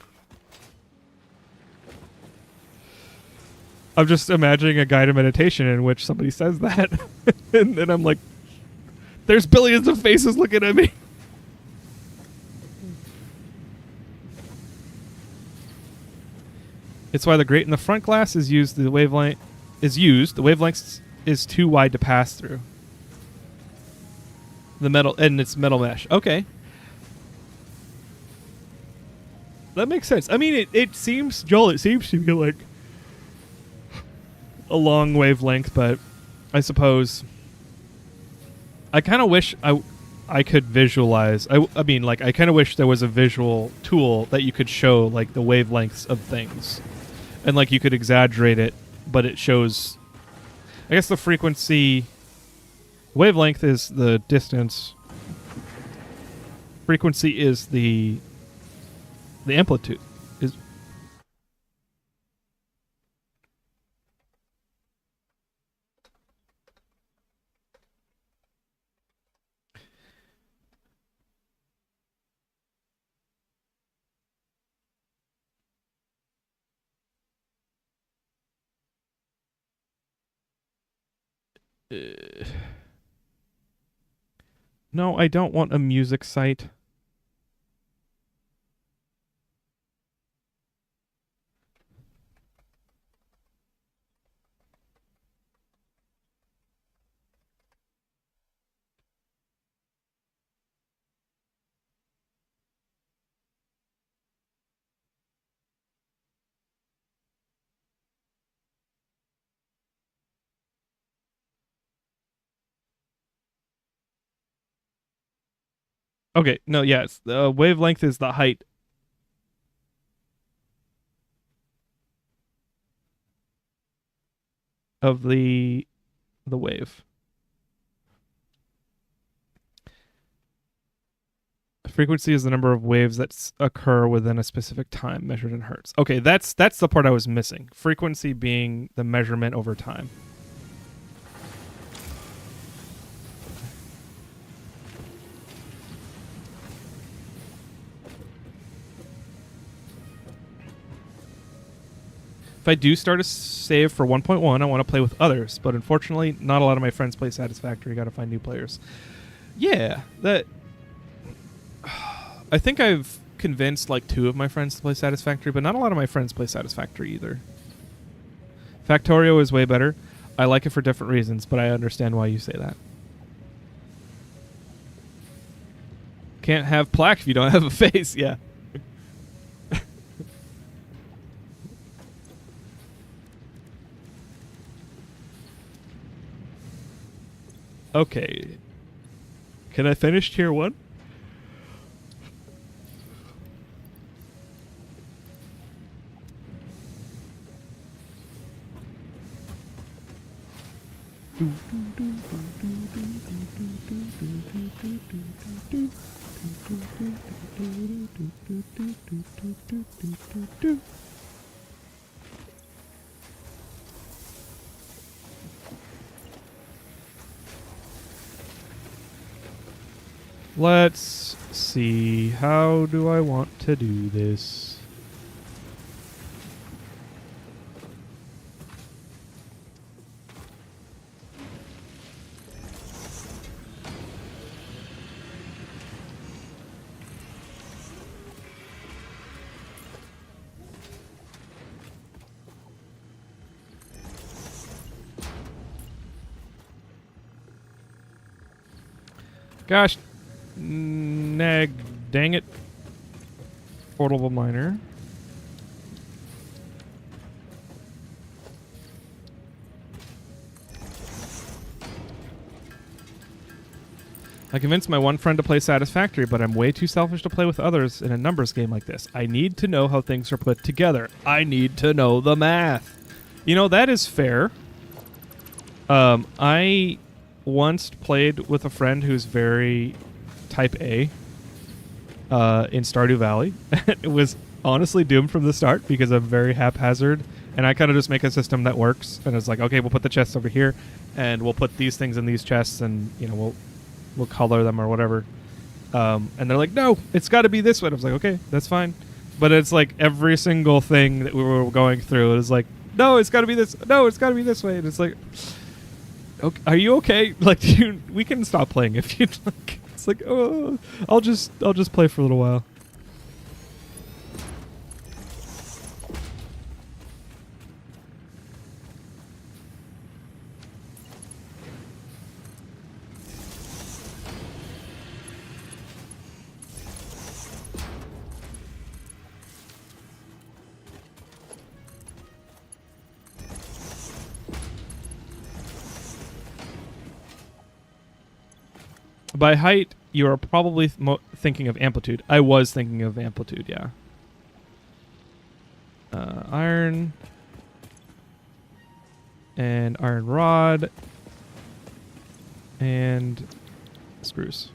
I'm just imagining a guided meditation in which somebody says that. And then I'm like, there's billions of faces looking at me. It's why the grate in the front glass is used. The wavelength is too wide to pass through. The metal, and it's metal mesh. Okay. That makes sense. I mean, it seems, Joel, it seems to be like a long wavelength, but I suppose I kind of wish I could visualize. I mean, like, I kind of wish there was a visual tool that you could show, like, the wavelengths of things. And, like, you could exaggerate it, but it shows, I guess the frequency, wavelength is the distance. Frequency is the amplitude. Is no, I don't want a music site. Okay, no, yes. The wavelength is the height of the wave. Frequency is the number of waves that occur within a specific time, measured in hertz. Okay, that's the part I was missing. Frequency being the measurement over time. If I do start a save for 1.1, I want to play with others, but unfortunately, not a lot of my friends play Satisfactory. Got to find new players. Yeah, that. I think I've convinced like 2 of my friends to play Satisfactory, but not a lot of my friends play Satisfactory either. Factorio is way better. I like it for different reasons, but I understand why you say that. Can't have plaque if you don't have a face. Yeah. Okay. Can I finish tier 1? Let's see. How do I want to do this? Gosh, nag, dang it. Portable miner. I convinced my one friend to play Satisfactory, but I'm way too selfish to play with others in a numbers game like this. I need to know how things are put together. I need to know the math. You know, that is fair. I once played with a friend who's very type A in Stardew Valley. It was honestly doomed from the start because I'm very haphazard, and I kind of just make a system that works. And it's like, okay, we'll put the chests over here, and we'll put these things in these chests, and you know, we'll color them or whatever. And they're like, no, it's got to be this way. And I was like, okay, that's fine. But it's like every single thing that we were going through, it was like, no, it's got to be this. No, it's got to be this way. And it's like, okay, are you okay? Like, we can stop playing if you'd like. It's like, oh, I'll just play for a little while. By height, you are probably thinking of amplitude. I was thinking of amplitude, yeah. Iron. And iron rod. And spruce.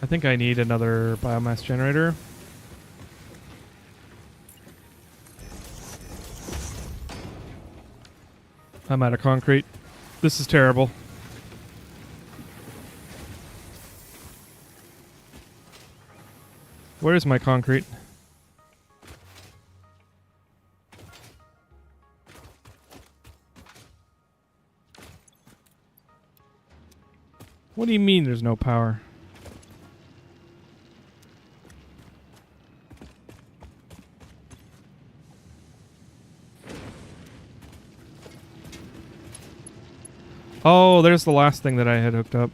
I think I need another biomass generator. I'm out of concrete. This is terrible. Where is my concrete? What do you mean there's no power? Oh, there's the last thing that I had hooked up.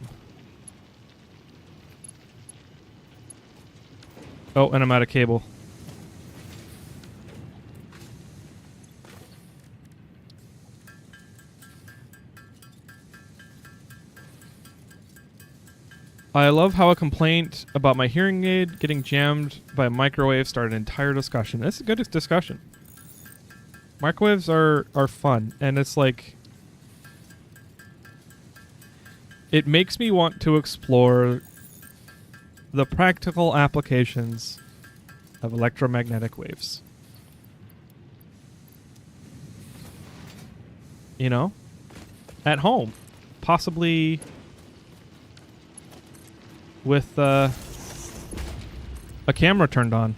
Oh, and I'm out of cable. I love how a complaint about my hearing aid getting jammed by a microwave started an entire discussion. It's a good discussion. Microwaves are fun, and it's like... It makes me want to explore the practical applications of electromagnetic waves. You know? At home. Possibly with a camera turned on.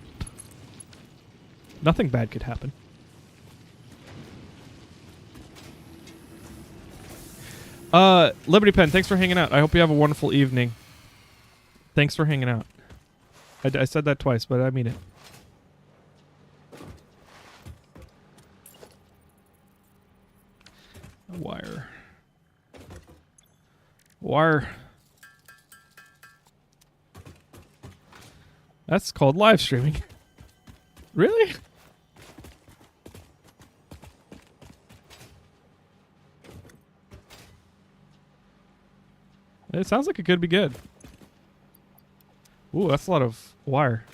Nothing bad could happen. Liberty Pen, thanks for hanging out. I hope you have a wonderful evening. Thanks for hanging out. I said that twice, but I mean it. Wire. That's called live streaming. Really? It sounds like it could be good. Ooh, that's a lot of wire.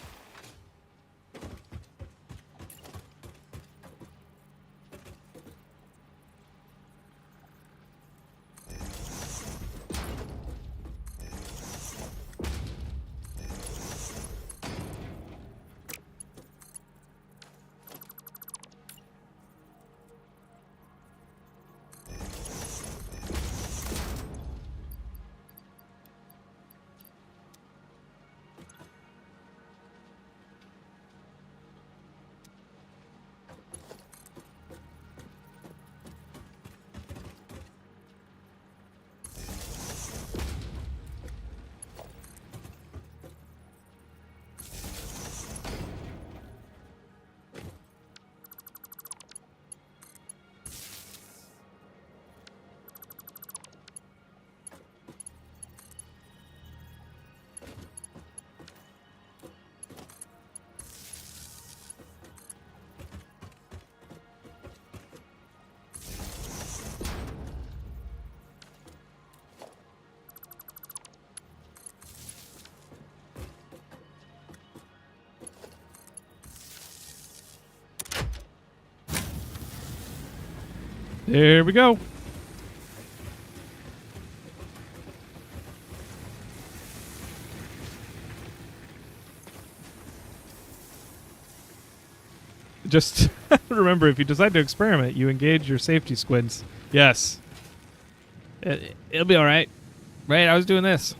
There we go. Just remember, if you decide to experiment, you engage your safety squints. Yes. It'll be all right. Right, I was doing this.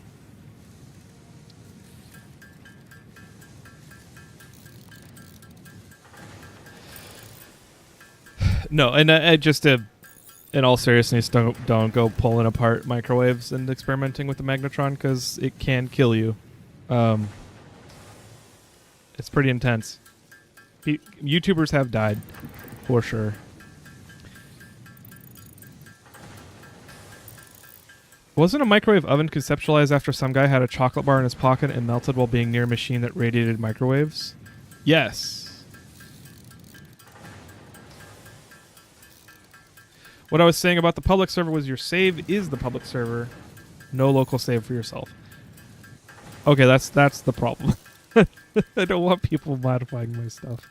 No, and just in all seriousness, don't go pulling apart microwaves and experimenting with the magnetron, because it can kill you. It's pretty intense. YouTubers have died, for sure. Wasn't a microwave oven conceptualized after some guy had a chocolate bar in his pocket and melted while being near a machine that radiated microwaves? Yes. What I was saying about the public server was your save is the public server. No local save for yourself. Okay, that's the problem. I don't want people modifying my stuff.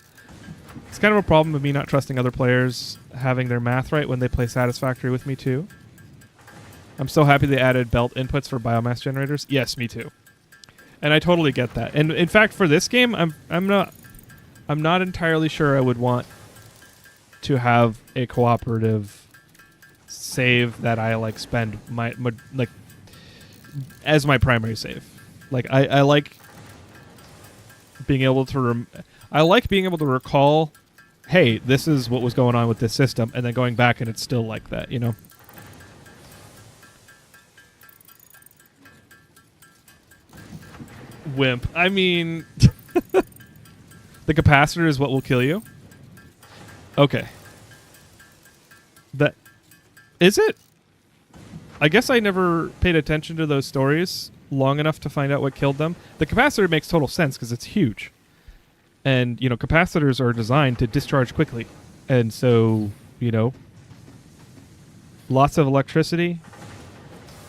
It's kind of a problem of me not trusting other players having their math right when they play Satisfactory with me too. I'm so happy they added belt inputs for biomass generators. Yes, me too. And I totally get that. And in fact, for this game, I'm not entirely sure I would want to have a cooperative save that I like spend my like as my primary save. Like I like being able to recall, hey, this is what was going on with this system, and then going back and it's still like that, you know. Wimp. I mean, the capacitor is what will kill you. Okay. That is it. I guess I never paid attention to those stories long enough to find out what killed them. The capacitor makes total sense because it's huge. And, you know, capacitors are designed to discharge quickly. And so, you know, lots of electricity,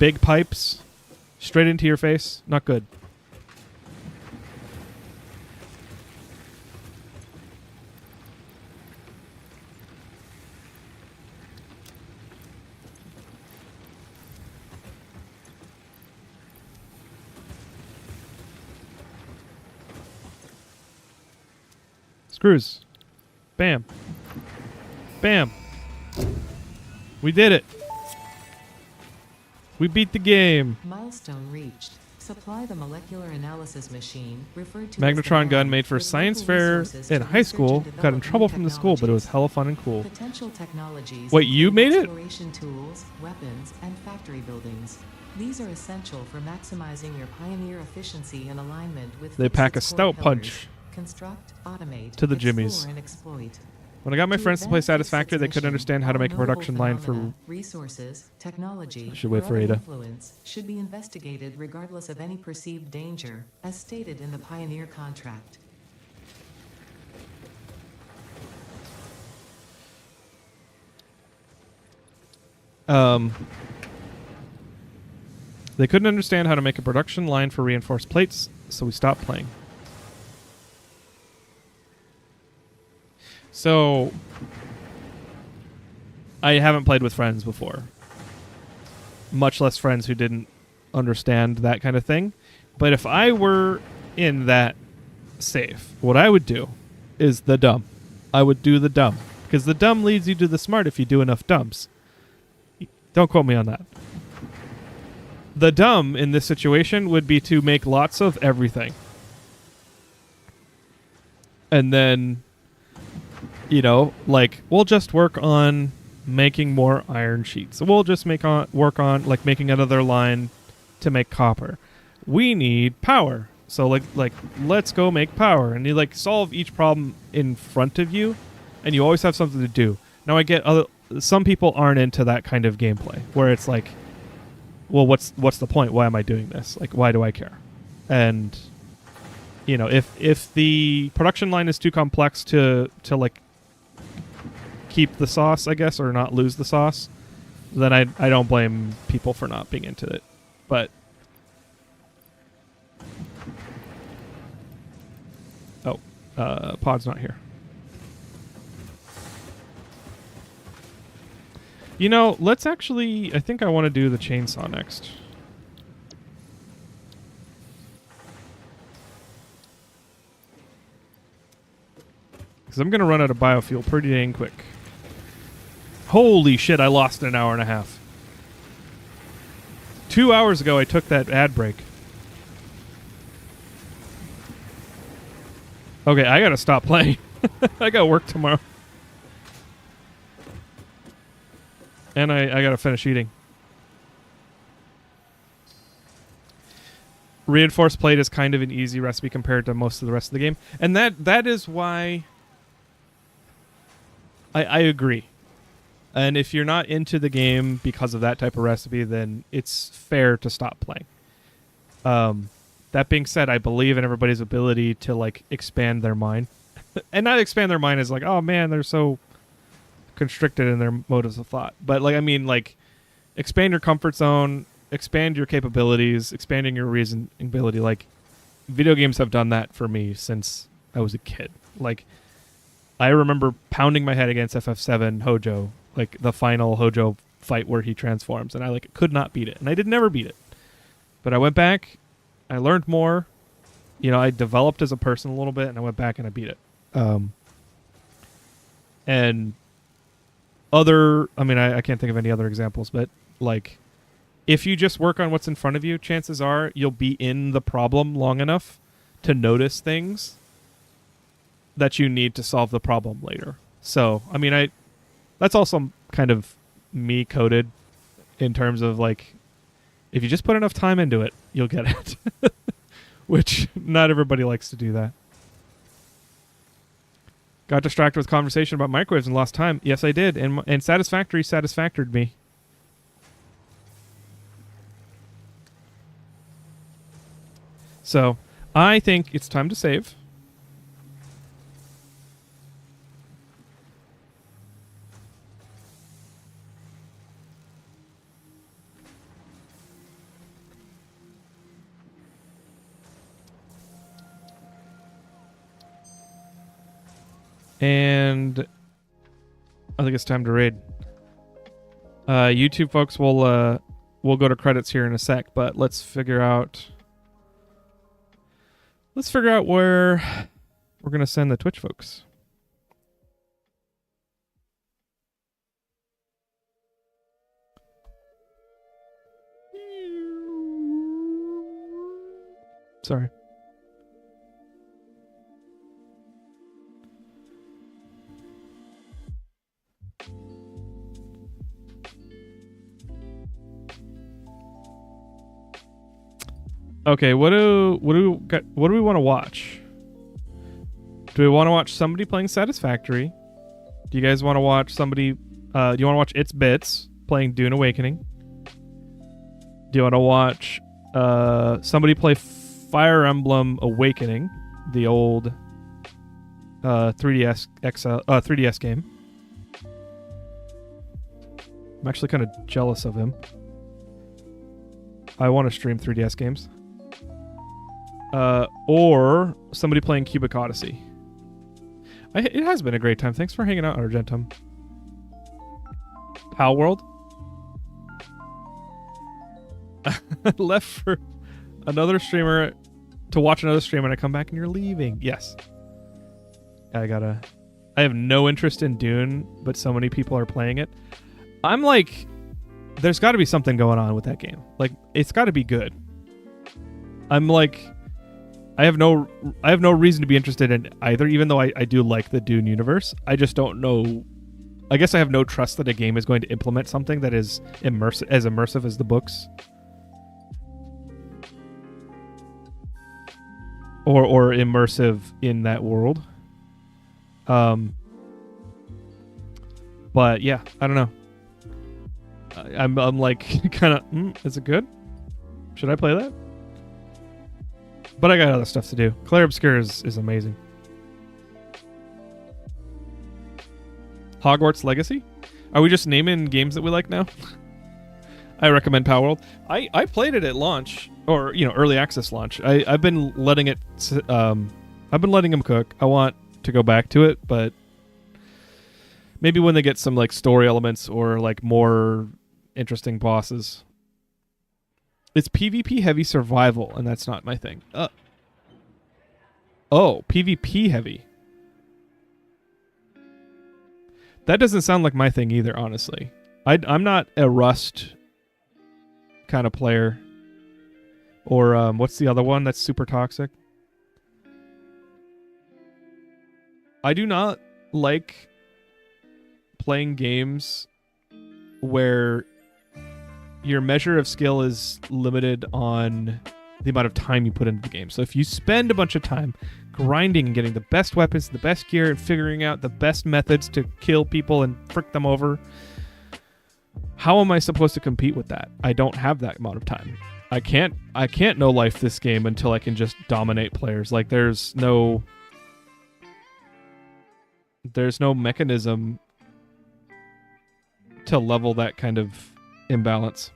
big pipes, Straight into your face. Not good. Screws. Bam. Bam. We did it. We beat the game. Milestone reached. Supply the molecular analysis machine, referred to Magnetron as the gun lab, made for with science local fair resources in to high research school. and Got in develop trouble new from the school, but it was technologies. hella fun and cool. Potential technologies Wait, you include made it? exploration tools, weapons, and factory buildings. These are essential for maximizing your Pioneer efficiency and alignment with They pack a Fixit's core stout punch pillars. Construct, automate, to the explore, jimmies. and exploit. When I got my To friends to play advance Satisfactory, they Fixit's couldn't mission, understand how to all make a notable production line for... phenomena, resources, technology, I should wait or for other Ada. influence should be investigated regardless of any perceived danger, as stated in the Pioneer contract. They couldn't understand how to make a production line for reinforced plates, so we stopped playing. So, I haven't played with friends before. Much less friends who didn't understand that kind of thing. But if I were in that safe, what I would do is the dumb. I would do the dumb. Because the dumb leads you to the smart if you do enough dumps. Don't quote me on that. The dumb in this situation would be to make lots of everything. And then, you know, like, we'll just work on making more iron sheets. We'll just work on, like, making another line to make copper. We need power. So, like, let's go make power. And you, like, solve each problem in front of you, and you always have something to do. Now, I get some people aren't into that kind of gameplay, where it's like, well, what's the point? Why am I doing this? Like, why do I care? And, you know, if the production line is too complex to like keep the sauce, I guess, or not lose the sauce, then I don't blame people for not being into it. But Pod's not here. You know, let's actually... I think I want to do the chainsaw next. Because I'm going to run out of biofuel pretty dang quick. Holy shit, I lost an hour and a half. 2 hours ago, I took that ad break. Okay, I got to stop playing. I got work tomorrow. And I gotta finish eating. Reinforced plate is kind of an easy recipe compared to most of the rest of the game. And that is why I agree. And if you're not into the game because of that type of recipe, then it's fair to stop playing. That being said, I believe in everybody's ability to, like, expand their mind. And not expand their mind as like, oh man, they're so constricted in their motives of thought, but like, I mean, like, expand your comfort zone, expand your capabilities, expanding your reasonability. Like, video games have done that for me since I was a kid. Like, I remember pounding my head against FF7 Hojo, like the final Hojo fight where he transforms, and I like could not beat it, and I did never beat it. But I went back, I learned more, you know, I developed as a person a little bit, and I went back and I beat it. And I mean, I can't think of any other examples, but like, if you just work on what's in front of you, chances are you'll be in the problem long enough to notice things that you need to solve the problem later. So, I mean, that's also kind of me coded in terms of like, if you just put enough time into it, you'll get it. Which not everybody likes to do that. Got distracted with conversation about microwaves and lost time. Yes, I did. And Satisfactory satisfactored me. So, I think it's time to save. And I think it's time to raid. YouTube folks we'll go to credits here in a sec, but let's figure out where we're gonna send the Twitch folks. Sorry. Okay, what do we want to watch? Do we want to watch somebody playing Satisfactory? Do you guys want to watch somebody? Do you want to watch It's Bits playing Dune Awakening? Do you want to watch somebody play Fire Emblem Awakening, the old 3DS game? I'm actually kind of jealous of him. I want to stream 3DS games. Or somebody playing Cubic Odyssey. It has been a great time. Thanks for hanging out, Argentum. Pal World? Left for another streamer to watch another stream and I come back and you're leaving. Yes. I have no interest in Dune, but so many people are playing it. I'm like, there's got to be something going on with that game. Like, it's got to be good. I'm like, I have no reason to be interested in either, even though I do like the Dune universe. I just don't know. I guess I have no trust that a game is going to implement something that is immersive as the books. Or immersive in that world. But yeah, I don't know. I'm like kind of, is it good? Should I play that? But I got other stuff to do. Claire Obscure is amazing. Hogwarts Legacy? Are we just naming games that we like now? I recommend Power World. I played it at launch, or early access launch. I've been letting it. I've been letting them cook. I want to go back to it, but maybe when they get some like story elements or like more interesting bosses. It's PvP heavy survival, and that's not my thing. Oh, PvP heavy. That doesn't sound like my thing either, honestly. I'm not a Rust kind of player. Or what's the other one that's super toxic? I do not like playing games where your measure of skill is limited on the amount of time you put into the game. So if you spend a bunch of time grinding and getting the best weapons, the best gear, and figuring out the best methods to kill people and frick them over, how am I supposed to compete with that? I don't have that amount of time. I can't no life this game until I can just dominate players. Like there's no mechanism to level that kind of imbalance.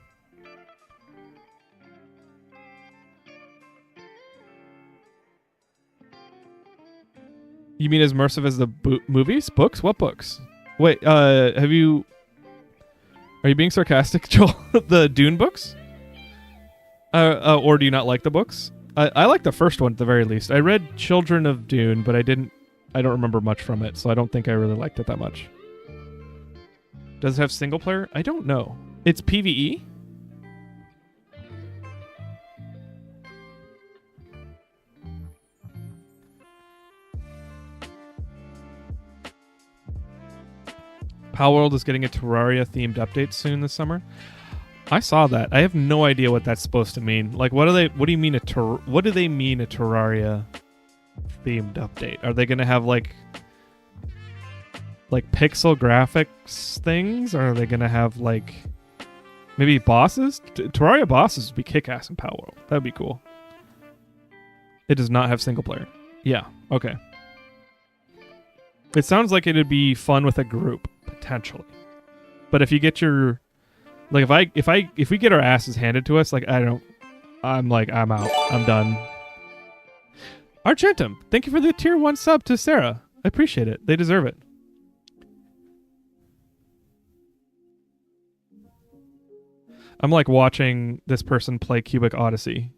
You mean as immersive as the movies? Books? What books? Wait, are you being sarcastic, Joel? The Dune books? Or do you not like the books? I like the first one at the very least. I read Children of Dune, but I don't remember much from it, so I don't think I really liked it that much. Does it have single player? I don't know. It's PvE? Palworld is getting a Terraria-themed update soon this summer. I saw that. I have no idea what that's supposed to mean. Like, what do they mean a Terraria-themed update? Are they going to have like pixel graphics things? Or are they going to have like maybe bosses? Terraria bosses would be kick-ass in Palworld. That would be cool. It does not have single player. Yeah, okay. It sounds like it'd be fun with a group, potentially. But if you get your... Like, if we get our asses handed to us, like, I'm out. I'm done. Argentum, thank you for the tier 1 sub to Sarah. I appreciate it. They deserve it. I'm like watching this person play Cubic Odyssey.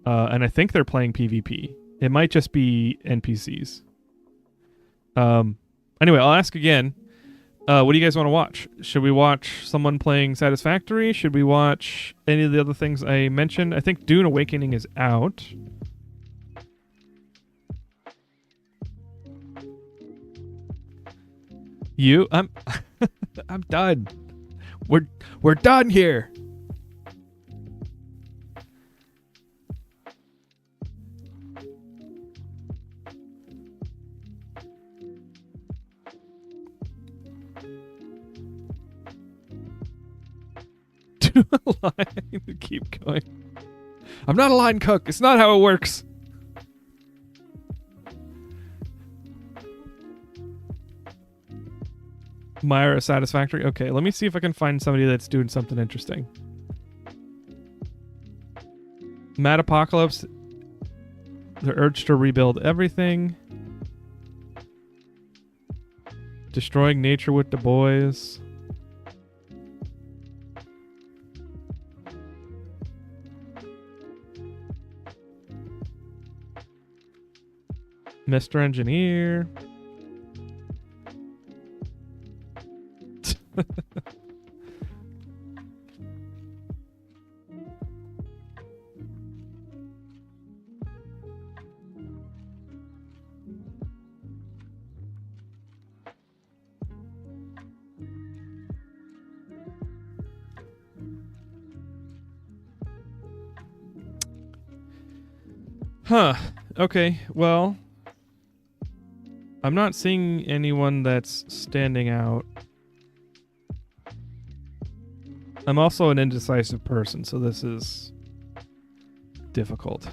And I think they're playing PvP. It might just be NPCs. Anyway, I'll ask again. What do you guys want to watch? Should we watch someone playing Satisfactory? Should we watch any of the other things I mentioned? I think Dune Awakening is out. I'm I'm done. We're done here. Do a line. Keep going. I'm not a line cook. It's not how it works. Myra Satisfactory. Okay, let me see if I can find somebody that's doing something interesting. Mad Apocalypse. The urge to rebuild everything. Destroying nature with the boys. Mr. Engineer. Huh. Okay, well, I'm not seeing anyone that's standing out. I'm also an indecisive person, so this is difficult.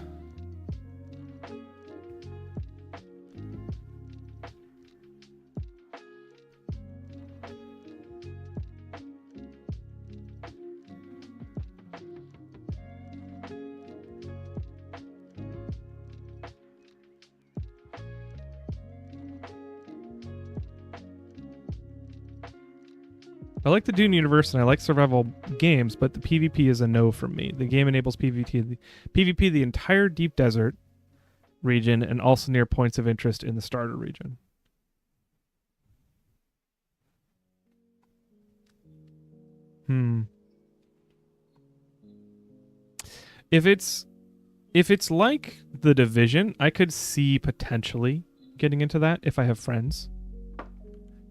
I like the Dune universe and I like survival games, but the PvP is a no from me. The game enables PvP the entire deep desert region and also near points of interest in the starter region. If it's like The Division, I could see potentially getting into that if I have friends.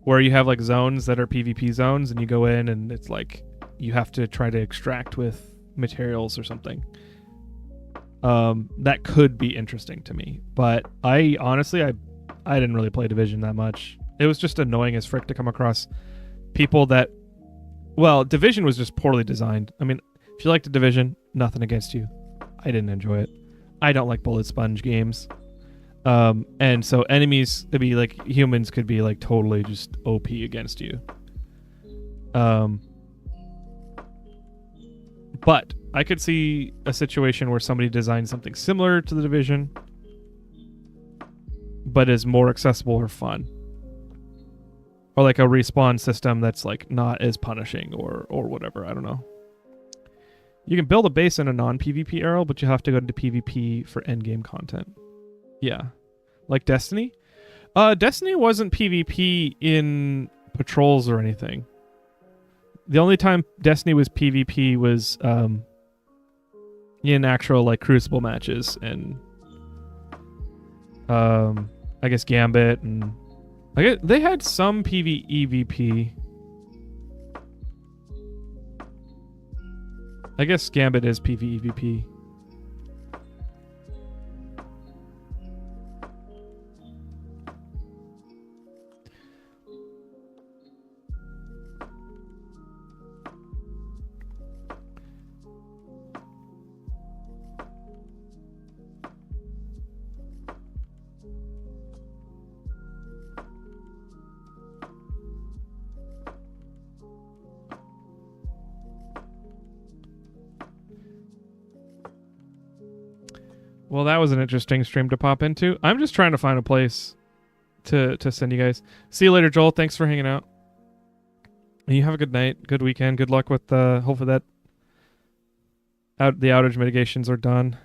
Where you have like zones that are PvP zones and you go in and it's like you have to try to extract with materials or something. That could be interesting to me. But I honestly didn't really play Division that much. It was just annoying as frick to come across people that, well, Division was just poorly designed. I mean, if you liked the Division, nothing against you. I didn't enjoy it. I don't like bullet sponge games. And so enemies could be like humans could be like totally just OP against you. But I could see a situation where somebody designed something similar to the Division, but is more accessible or fun. Or like a respawn system that's like not as punishing or whatever. I don't know. You can build a base in a non-PvP arrow, but you have to go into PvP for endgame content. Yeah. Like Destiny? Destiny wasn't PvP in patrols or anything. The only time Destiny was PvP was in actual like Crucible matches and I guess Gambit and they had some PvEVP. I guess Gambit is PvEVP. Well, that was an interesting stream to pop into. I'm just trying to find a place to send you guys. See you later, Joel. Thanks for hanging out. And you have a good night, good weekend. Good luck with hopefully that the outage mitigations are done.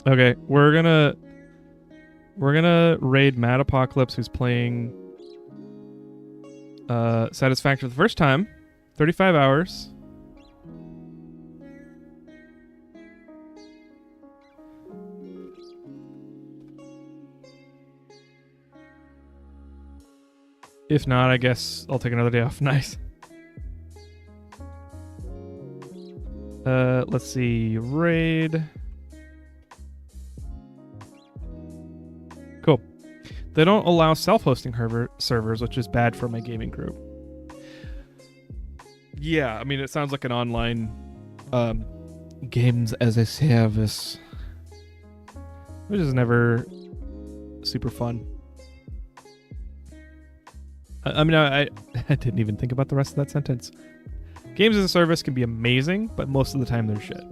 Okay, we're gonna raid Mad Apocalypse, who's playing Satisfactory for the first time. 35 hours. If not, I guess I'll take another day off. Nice. Let's see. Raid. Cool. They don't allow self-hosting servers, which is bad for my gaming group. Yeah, I mean, it sounds like an online games as a service, which is never super fun. I mean, I didn't even think about the rest of that sentence. Games as a service can be amazing, but most of the time they're shit.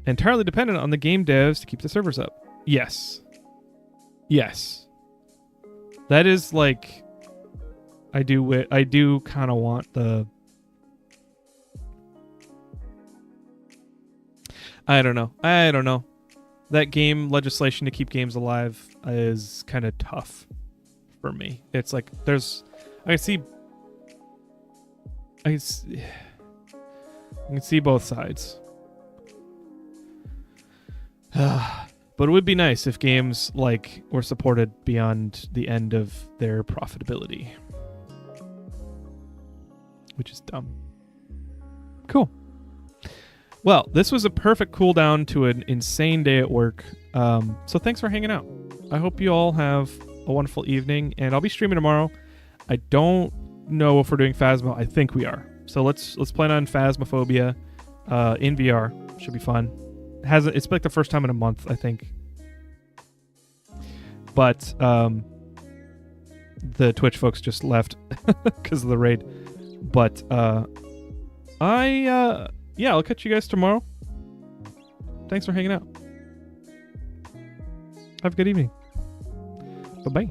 Entirely dependent on the game devs to keep the servers up. Yes. Yes. That is like, I do kind of want the, I don't know. That game legislation to keep games alive is kind of tough for me. It's like I can see both sides. But it would be nice if games like were supported beyond the end of their profitability, which is dumb. Cool. Well, this was a perfect cool down to an insane day at work. So thanks for hanging out. I hope you all have a wonderful evening, and I'll be streaming tomorrow. I don't know if we're doing Phasma. I think we are. So let's plan on Phasmophobia in VR. Should be fun. It's like the first time in a month, I think. But the Twitch folks just left because of the raid. But I'll catch you guys tomorrow. Thanks for hanging out. Have a good evening. Bye-bye.